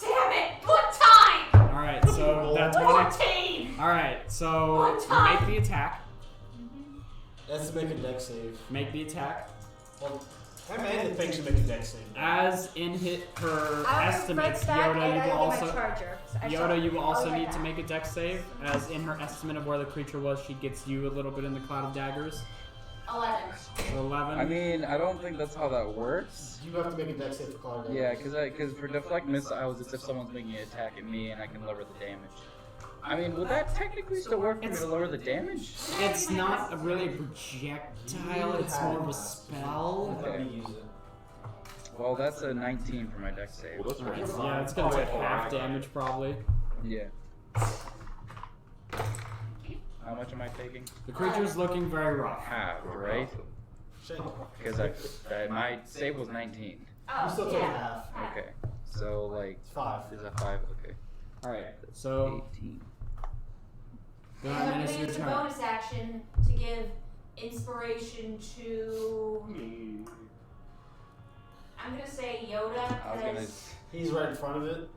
Damn it! What time? Alright, so that's 14! Alright, so One time. make the attack. Let's make a deck save. Make the attack. Well, Amanda thinks should make a deck save. As in her I will estimates, refresh that Yoda, and you I will will get also my charger. Yoda, you will also I'll get need to that. make a dex save. As in her estimate of where the creature was, she gets you a little bit in the cloud of daggers. 11. So 11. I mean, I don't think that's how that works. You have to make a deck save for Cloud Daggers. Yeah, because for deflect missiles, it's if someone's making an attack at me and I can lower the damage. I mean, would that technically still work for me to lower the damage? It's not a really a projectile, it's more of a spell. Let me use it. Well, that's a 19 for my dex save. Well, that's right. Yeah, it's gonna take half damage probably. Yeah. How much am I taking? The creature's looking very rough. Half, right? Shane, Because my save was 19. Oh, you still take yeah. half. Okay. So, like, It's 5. is that 5? Okay. Alright, so 18. then And I'm it's gonna your use a turn. bonus action to give inspiration to. I'm gonna say Yoda I was gonna, because. He's right in front of it.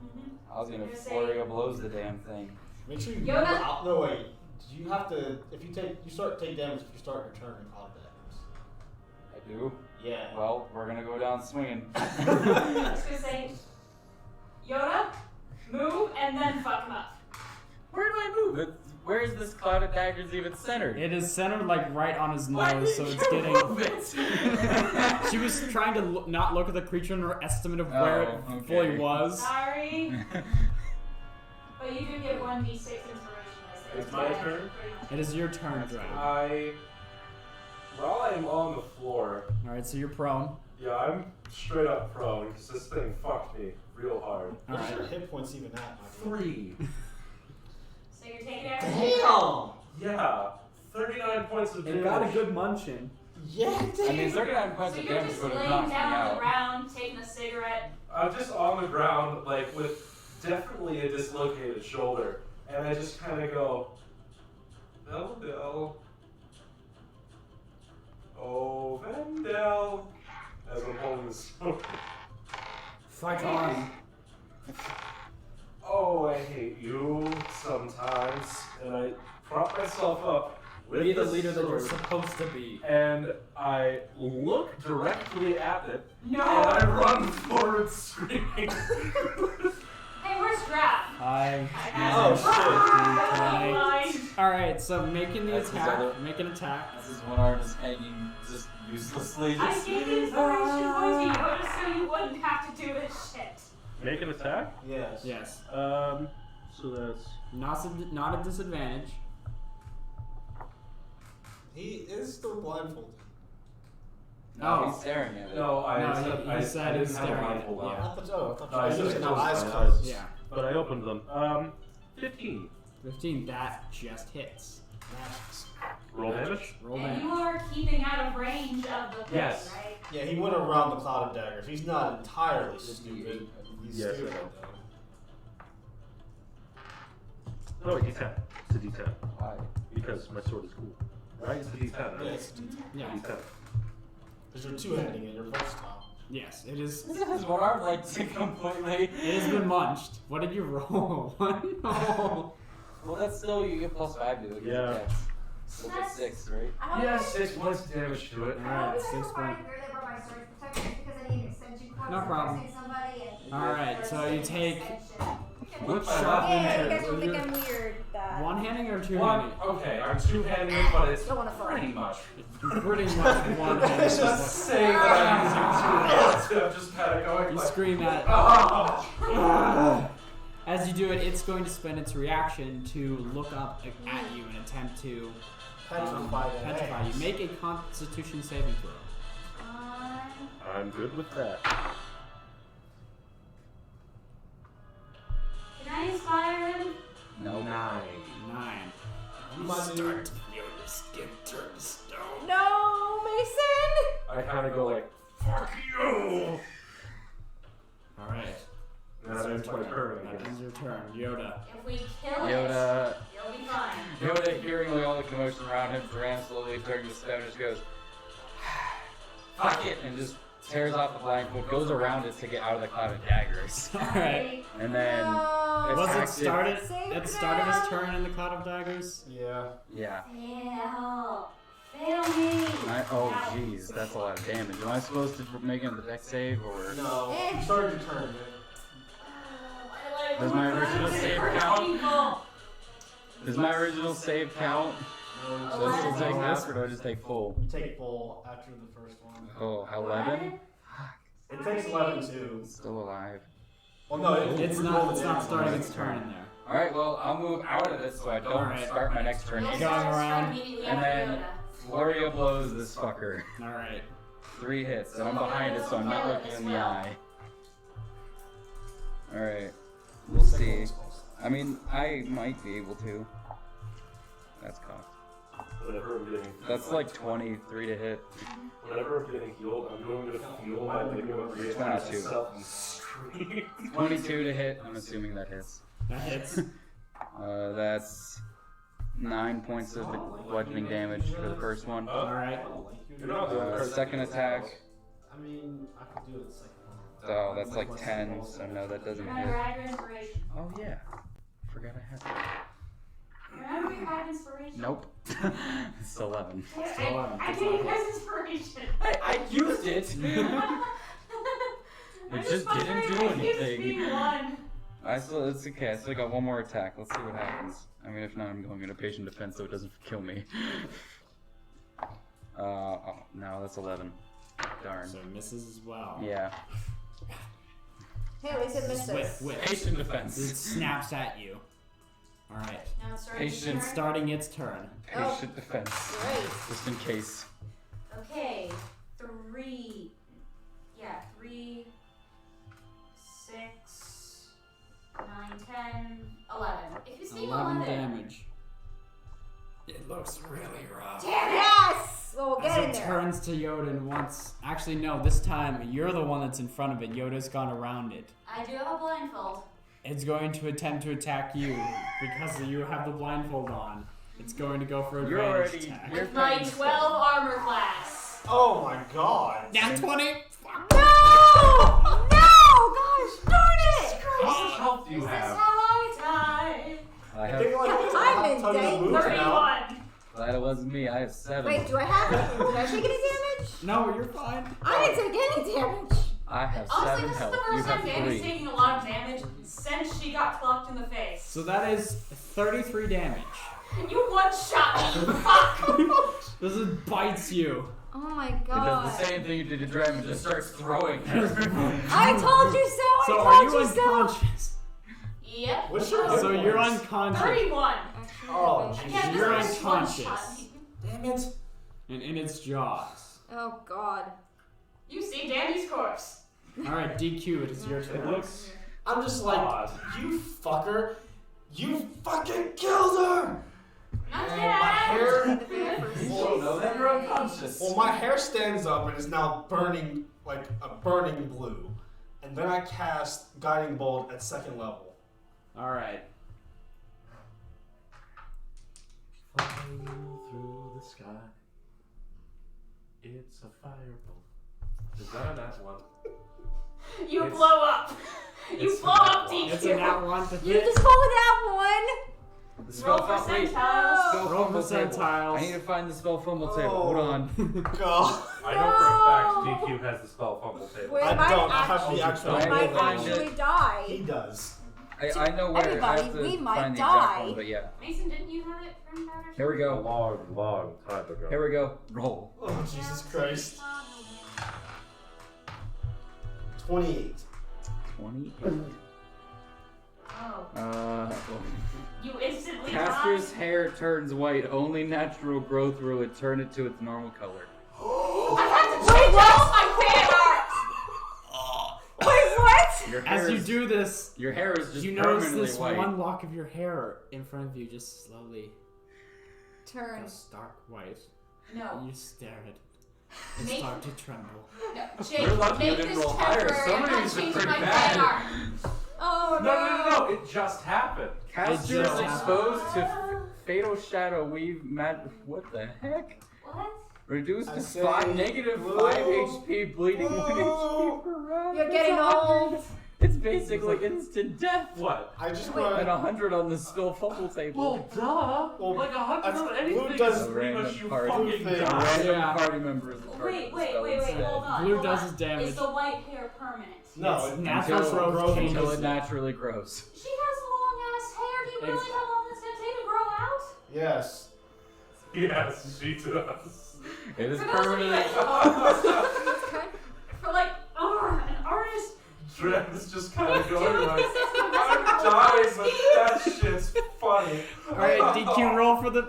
I was gonna You're flurry saying- of blows the damn thing. Make sure you Yoda? move out. No, wait. You have to. If you start take damage if you start your turn in Cloud Daggers. I do? Yeah. Well, we're gonna go down swinging. I was gonna say Yoda, move and then fuck him up. Where do I move? Where is this cloud of daggers even centered? It is centered like right on his Why nose, did so you it's getting. move it? She was trying to not look at the creature in her estimate of where it Oh, okay. fully was. Sorry, but you do get 1d6 inspiration. It's my turn? It is your turn, Drow. While I'm on the floor, Alright, so you're prone. yeah, I'm straight up prone because this thing fucked me real hard. What's Alright. your hit points even at? my 3. So you're taking everything. Damn! Yeah, 39 points of damage. It got a good munching. Yeah, I mean, 39 points So of you're damage just would have laying knocked me down on the out. ground, taking a cigarette. I'm just on the ground, like, with definitely a dislocated shoulder. And I just kind of go, Vendel. Oh, Vendel. As I'm holding this sword. Fight on. Oh, I hate you sometimes. And I prop myself up with Be the the leader that you're sword, supposed to be. and I look directly at it, No! and I run forward screaming. Hey, where's Drap? I. Oh, shit. Alright, so making the That's his attack. other- Make an attack. This is one arm just hanging just uselessly. I Just gave inspiration points to Yoda so you wouldn't have to do this shit. Make an attack. Yes. Yes. So that's Not a disadvantage. He is still blindfolded. No, Oh. he's staring at it. No, No, I he said I he's didn't have a staring at it, blindfold on. yeah. I thought No, I you said had closed eyes my closed. eyes. Yeah. but I opened them. 15. 15. That just hits. Magics. Roll damage. Roll And damage. you are keeping out of range of the thing, Yes. right? Yeah, he went around the cloud of daggers. He's not entirely stupid. He's Yes, stupid I know. though. Oh, wait, D10. It's a D10 Why? because my sword is cool. Right? It's a D10. Right? Yes, Yeah. D10. because you're two-handing it. You're versatile. Yes, it is. This is one arm like completely. It has been munched. What did you roll? No. Well, that's still you get +5 to it. Yeah. Attacks. So that's 6, right? Yeah, 6 points of damage to it. Alright, 6 points. No problem. Alright, so you take Which sharp Yeah, you injury. guys will think I'm weird. That One-handing or One, two-handing? okay, I'm two-handed, but it's Don't wanna fall. pretty much. Pretty much one-handed. It's just saying that I'm using two hands. I'm just kind of going You like, scream at. "Ah." As you do it, it's going to spend its reaction to look up at you and attempt to Petrify that petrify ass. you. Make a Constitution saving throw. I'm good with that. Can I inspire him? No. 9. 9. You might do- feel your skin turn to stone. no. I kind of go like, fuck you! Alright. And that ends my turn, I That guess. ends your turn. Yoda. If we kill Yoda. it, you'll be fine. Yoda, hearing like, all the commotion around him, Duran slowly turning to stone, just goes, fuck it, and just tears off the blindfold, goes around it to get out of the cloud of daggers. Alright. And then No. Was it attacks started Save at the start of his them. turn in the cloud of daggers? Yeah. Yeah. Fail me. Oh, jeez, that's a lot of damage. Am I supposed to make it the deck save, or No. You started your turn, man. does my original save count? People. Does my original save count? So I still take half, or do I just take full? You take full after the first one. Oh, 11? It takes 11 too. Still alive. Well, no, It's not starting its turn in there. Alright, well, I'll move out of it so I don't Alright. start my next turn. You'll Going start around, immediately And after then Yoda. Flurry of blows this fucker. Alright. 3 hits, and I'm behind it, so I'm not looking in the eye. Alright, we'll see. I mean, I might be able to. That's cocked. Whenever I'm getting That's like 23 to hit. Whenever I'm getting healed, I'm going to feel my ligament reattach 22. itself and scream. 22 to hit, I'm assuming that hits. That hits. That's 9 points of bludgeoning damage for the first one. Alright. You're not doing it. Second attack, I mean, I could do it the second one. so that's like 10, so no, that doesn't Remember, hit. I had your inspiration. Oh yeah, forgot I had that. Remember, you had inspiration. Nope. It's 11. I gave you guys inspiration. I used it! I It just didn't do frustrated. It anything. gives me one. It's okay, I still got one more attack. Let's see what happens. I mean, if not, I'm going into patient defense so it doesn't kill me. Oh, no, that's 11. Darn. So it misses as well. Yeah. Hey, at least it misses. Whip. Patient It defense. snaps at you. Alright. Now it's starting Patient to turn. Starting its turn. Patient defense. Great. Just in case. Okay, 3. Yeah, 3, 6, 9, 10, 11. If you see 11 11. damage. It looks really rough. Damn it! Yes! Well, get in As it there. turns to Yoda and once... Actually, no, this time you're the one that's in front of it. Yoda's gone around it. I do have a blindfold. It's going to attempt to attack you because you have the blindfold on. It's going to go for You're advantage already- attack. you're- With my 12 armor class. Oh my god. Nat 20! No! No! Gosh darn it! How much health do you This is have? how I die. I I have. think like I'm in tell you to danger. move now. 31. Glad it wasn't me. I have 7. Wait, do I have any? Did I take any damage? No, you're fine. I didn't take any damage. I have Honestly, 7 this is health. the You first time have Danny's 3. taking a lot of damage since she got clocked in the face. So that is 33 damage. You one-shot me, you fuck! This is bites you. Oh my It god. does the same thing you did to Dragon, just starts throwing her. I told you so! So I are told you you so! unconscious? Yep. What's your So you're unconscious. 31. Oh, Again, this You're is unconscious. one-shot me. Damn it. And in its jaws. Oh god. You see Danny's corpse. Alright, DQ, it is your It turn. looks I'm just like, odd. you fucker. You fucking killed her! Not And my yet. hair. Oh, no, then you're unconscious. Well, my hair stands up and is now burning, like a burning blue. And then I cast Guiding Bolt at 2nd level. Alright. Flying through the sky. It's a firebolt. Is that a nat 1? You It's- blow up. You it's blow a up, nat DQ. It's a nat 1 to You hit. just rolled that one! The Roll spell wait, percentiles. spell Roll fumble table. percentiles. I need to find the spell fumble table. Hold on. God. I know for a fact DQ has the spell fumble table. Wait, I might don't. I have actually, the actual. I we might will find actually it. die. He does. I know where. I Everybody, have to we might find the exact die. one, but yeah. Mason, didn't you have it printed out or something? Here we A go. long time ago. Here we go. Roll. Oh, Jesus Christ. 28. 28. Oh. Well, You instantly Caster's die? hair turns white. Only natural growth will return it to its normal color. I have to change all my fan art! Wait, what? Your hair As you is, do this, your hair is just you notice permanently this white. one lock of your hair in front of you just slowly Turn. goes stark white. No. And you stare at it. It Make- started to tremble. No, Jake, We're lucky you make didn't this roll higher. temporary. Some I'm of not these are changing pretty my bad. plan art. Oh No, it just happened. Caster just is exposed to fatal shadow weave. What the heck? What? Reduced I to say -5 blue. 5 HP, bleeding 1 Blue. HP per round. You're That's getting 100. old. It's basically instant death. What? I just Wait. want. And 100 on the spill fumble table. Well, duh. Well, Like 100 on blue anything does is pretty much random you party fucking thing. die. Random Yeah. party members. are part Wait, of the wait, spell wait, wait, instead. hold on. Blue hold does on. his damage. Is the white hair permanent? No, It's it- natural Until, growth until changes. it naturally grows. She has long ass hair. Do you realize how long it's gonna take to grow out? Yes. Yes, she does. It is For those of you permanent. that- For like, an artist. Dreb's just kind of going like, I'm dying, but that shit's funny. Alright, DQ, roll for the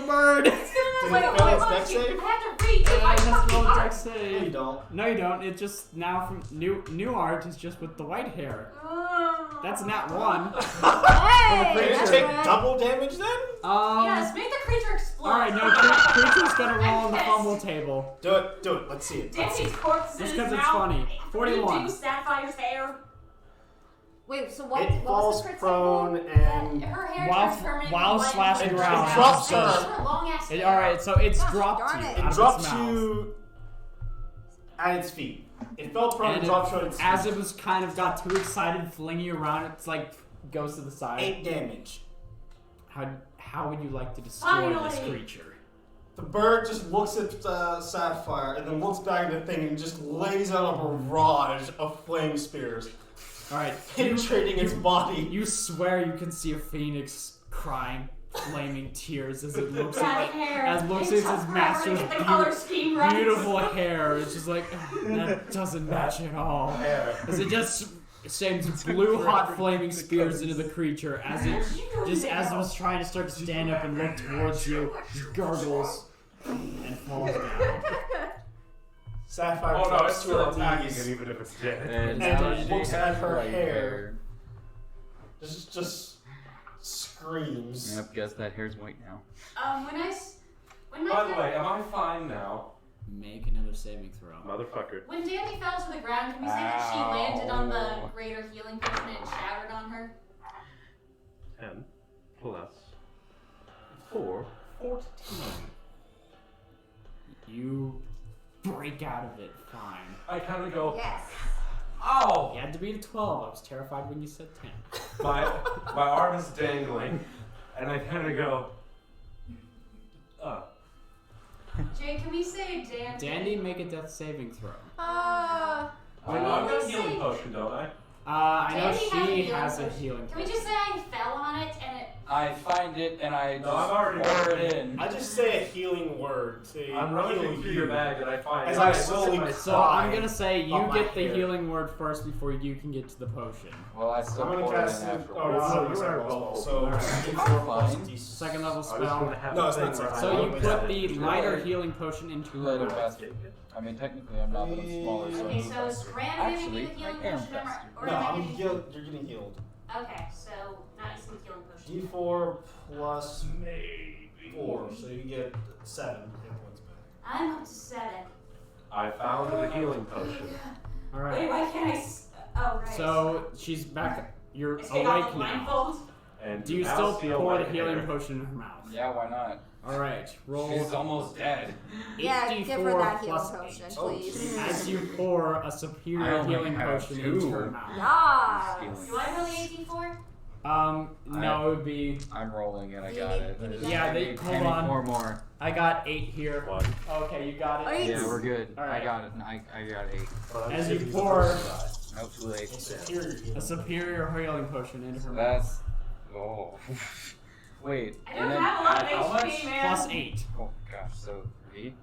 bird. It's Did gonna it wait, fail wait, its wait, dex you save? have to reach Yeah, my you must fucking roll a art. dex No, you save. don't. No, you don't. It just now from new art is just with the white hair. That's not one. Hey, Did it that's take right. double damage then? Yes, make the creature explode. Alright, no, creature's gonna roll on the fumble table. Do it. Let's see it. Let's see Danny's it. corpse Just is 'cause it's now funny. 41. reduced Sapphire's hair. Wait, so what? It what was falls the crit prone cycle? and Her hair While- turns permanent while white. slashing It around. drops So- her. long ass hair. Alright, so it's Gosh, dropped darn you it. out It of dropped its mouth. you at its feet. It fell prone And and it- dropped you at its feet. as it was kind of got too excited, flinging you around, it's like goes to the side. 8 damage. How would you like to destroy this Finally. creature? The bird just looks at Sapphire and then looks back at the thing and just lays out a barrage of flame spears, Alright, penetrating its body. you swear you can see a phoenix crying, flaming tears as it looks That at hair. as looks It at took its forever to master's get the color scheme right. beautiful hair. It's just like that doesn't match at all. As it just sends blue hot flaming spears into the creature as it was trying to start to stand up and look towards you, just gurgles and falls down. Sapphire Oh no, drops it's to still her attacking knees it even if it's dead. And And now it she looks at has her white hair. Just screams. Yep, guess that hair's white now. When By the way, am I fine now? Make another saving throw. Motherfucker. when Danny fell to the ground, can we say that she landed on the greater healing potion and it shattered on her? 10 plus 4, 14. You break out of it fine. I kind of go, Yes. ow! You had to beat a 12. I was terrified when you said 10. My arm is dangling, and I kind of go, Jay, can we say Danny? Dandy, make a death saving throw. Uh, Wait, no, I've got a healing potion, don't I? I know Danny she has a potion. healing Can we potion. just say I fell on it and it? I find it and I No, I'm already pour it in. I just say a healing word. Say I'm rummaging through your bag and I find As okay, I what's in slowly my So cry I'm gonna say you on my get the hair. healing word first before you can get to the potion. Well, I still I'm gonna pour it cast in it. afterwards. Oh, no, So no, you second are level both. spell. So Alright. D4 plus Fine. D6. Second level I just want spell. to have No, a it's thing not where second. I So you look put at the it. lighter healing potion into Too her late or mouth. faster. I mean, technically, I'm not, but I'm smaller, so Okay, so is Brandon giving you Actually, the healing I am potion faster. or No, am I I'm giving- healed. You're getting healed. Okay, so not instant healing potion. D4 plus Maybe. 4, so you get 7 hit points back. I'm up to 7. I found the healing potion. Wait, Alright. why can't I? Oh right. So she's back. You're Is take off awake the now. blindfold? And Do you now still feel pour my the healing hair. potion in her mouth? yeah, why not? Alright, roll She's almost dead. Yeah, give her 8d4 that healing plus potion, 8. please. As you pour a I superior only healing have potion 2. into her mouth. Yes. Do I roll the 84? No, it would be. I'm rolling and I You got need- it. you need Yeah, I they- need hold on. 4 more. I got 8 here. One. Okay, you got it. Eight. Yeah, we're good. All right. I got it. I got 8. But I'm As you giving pour- the first try. No, too late. A superior healing. A superior healing potion into her mouth. That's. Oh. Wait. I and don't then have a lot of add how much? HP, man. Plus 8. Oh gosh, so 3.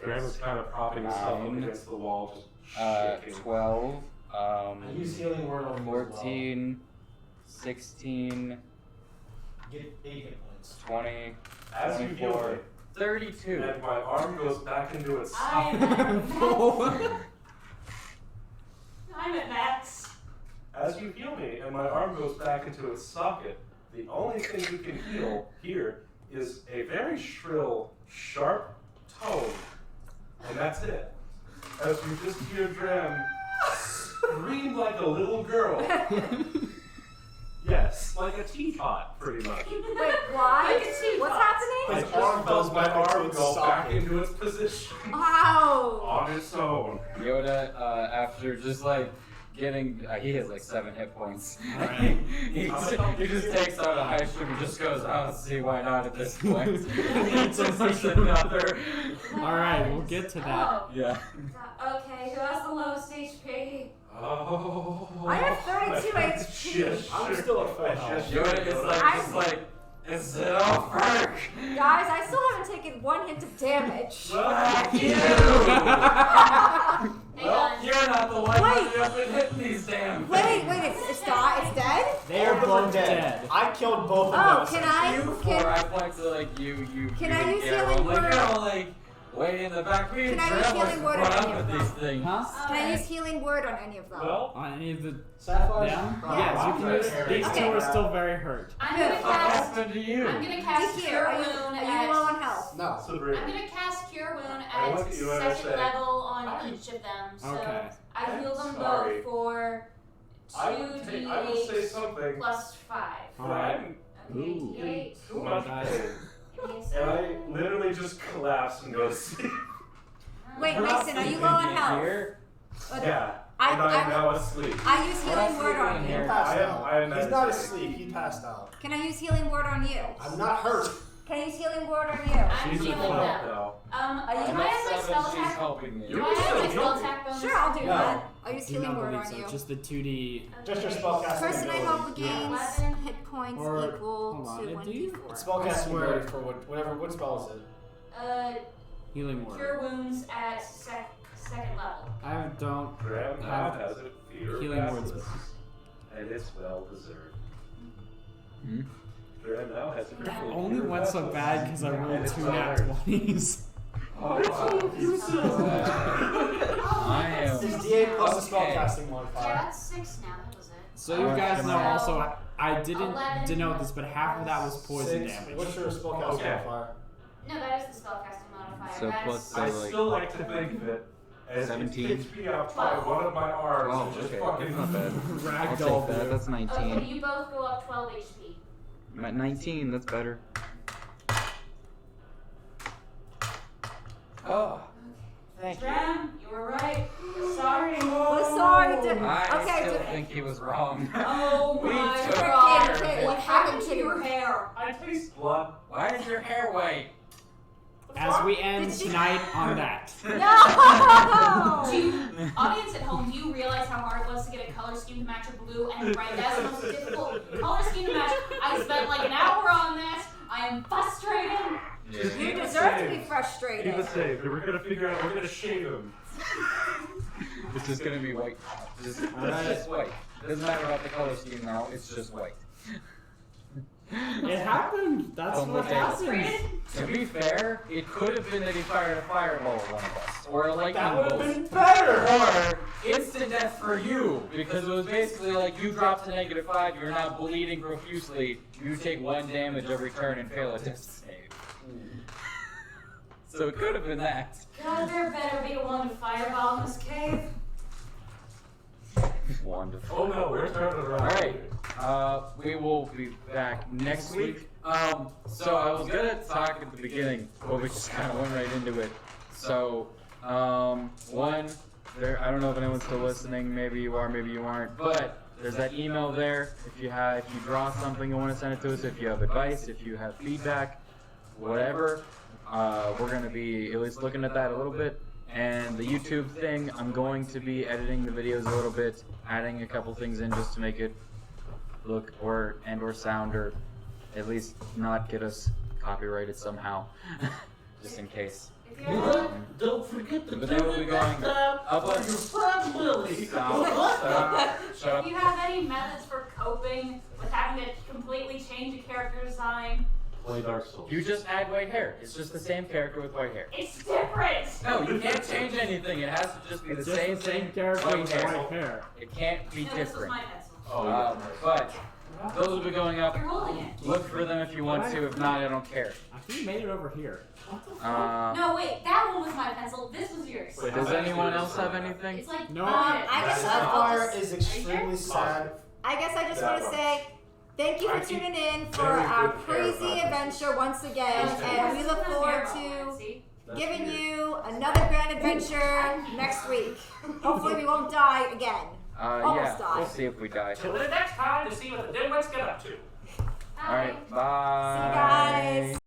Graham was kind of propping himself up 9, against the wall, just shaking. 12. I use healing word on 14. 16. Get 8 hit points. 20. As you heal 24. me, 32. and my arm goes back into its I'm socket. at max. I'm at max. As you heal me, and my arm goes back into its socket, the only thing you can hear is a very shrill, sharp tone And that's it. As you just hear Dram scream like a little girl. Yes, like a teapot, pretty much. Wait, why? Like a teapot. What's happening? I His just arm goes felt my back into arm its go back socket. into its position Wow. on its own. Yoda, after just like getting, he has like 7 hit points. Alright. he just takes out a high ship and just goes, I don't see why not at this point. He just takes another. Alright, we'll get to that. Oh. Yeah. Okay, who has the lowest HP? Oh. I have 32 HP. I'm still at full health. Yoda is like, just like, is it over? Guys, I still haven't taken 1 hit of damage. Fuck you! Hang on. You're not the one Wait. who's up and hitting these damn Wait, things. it's dead? They are Both of them both dead. I killed both Oh, of them. can I? You four, I point to like you. Can I and use Garrett. healing Like, word? you're all like way in the back. Me and Can I use Trevor healing word put on up any of with these them? things. Huh? Can I use healing word on any of them? Well, On any of the Sapphire? down? Rock. Yes, you can use. These two Okay. are still very hurt. I'm gonna What cast. happened to you? I'm gonna cast DQ, Cure are you Wound low at. on health? No. Sabrina. I'm gonna cast Cure Wound I at want you to second say- level on each of them. So Okay. I heal them Sorry. both for I would say 2d8 something. plus 5. Alright. I'm Okay, Ooh. d8. too much Guys. pain. And I literally just collapse and go to sleep. Wait, Mason, are you low on health? Here? Yeah. And I'm now asleep. I use healing word on He you. passed I am- out. I am He's not meditating. asleep. He passed out. Can I use healing word on you? I'm not hurt. Can I use healing word on you? I'm She's healing at full health them. now. Are you Do I have my spell She's attack? helping me. Do I have my still spell healing. attack bonus? Sure, I'll do No. that. I'll use Do healing not word believe on so. you. Just the 2D. Just your spellcasting Person I help ability. gains 11. hit points Or- equal hold on, to do you- 1d4. Spellcasting swear. ability for what spell is it? Healing Cure word. Wounds at second level. I don't. Graham now Have has a fear of healing words. basilisks, and it's well deserved. Hmm? Graham now has a That fear only of went so basilisks. bad because I And rolled it's 2 well nat earned. 20s. I am. It's D8 plus the Okay. spellcasting Yeah, modifier. that's 6 now. That was it. So you guys know also, I didn't 11 denote this, but half of that was poison 6. damage. What's your spellcasting Okay. modifier? No, that is the spellcasting modifier. So That's plus I like- still like to think of it as 17. it picks me up by one of my arms Oh, and just okay. fucking. That's not bad. I'll Ragdoll. take that. That's Okay, 19. you both go up 12 HP. I'm at 19. That's better. Oh. Thank you. Dram, you were right. Sorry. Oh, sorry. I Okay, still do- think he was wrong. Oh We my took god. care of it. What happened to your hair? I taste blood. Why is your hair white? As we end Did she- tonight on that. No! Do you, audience at home, do you realize how hard it was to get a color scheme to match your blue and red? That's the most difficult color scheme to match. I spent like an hour on that. I am frustrated. You deserve to be frustrated. Keep it safe. We're gonna figure out. We're gonna shave him. It's just gonna be white. Just, it's Alright. just white. Doesn't matter about the color scheme now. It's just white. It happened. That's Oh, what okay. happens. To be fair, it could have been that he fired a fireball at one of us, or a lightning That would have bolt. been better! Or instant death for you, because it was basically like you drop to -5, you're now bleeding profusely, you take 1 damage every turn and fail a death save. So it could have been that. God, there better be a one fireball in this cave. Wonderful. Oh no, we're turning around. Alright, we will be back next week. So I was gonna talk at the beginning, but we just kind of went right into it. So, one, I don't know if anyone's still listening. Maybe you are, maybe you aren't. But there's that email there. If you draw something, you want to send it to us. If you have advice, if you have feedback, whatever, we're gonna be at least looking at that a little bit. And the YouTube thing, I'm going to be editing the videos a little bit, adding a couple things in just to make it look or sound, or at least not get us copyrighted somehow, just in case. If you have Don't forget to But they will be going up for your friend Lily. Shut up. If you have any methods for coping with having to completely change a character design, Play Dark Souls. You just add white hair. It's just the same character with white hair. it's different. No, you can't change anything. It has to just be the Just same the same thing, character white with hair. white hair. It can't be No, this was different. my pencil. Oh, yeah. But Those will be going up. You're holding it. Look for them if you want to. If not, I don't care. I think you made it over here. No, wait, that one was my pencil. This was yours. Wait, Does anyone else have anything? It's like No. I guess I'll Sapphire just, is extremely sad. I guess I just That want to one. say thank you for I keep tuning in for very our good care crazy about adventure once again, Yes, and we look forward to giving you another grand adventure next week. Hopefully we won't die again. Almost Yeah, died. we'll see if we die. Till the next time to see what the dimwits get up to. Alright, bye. See you guys.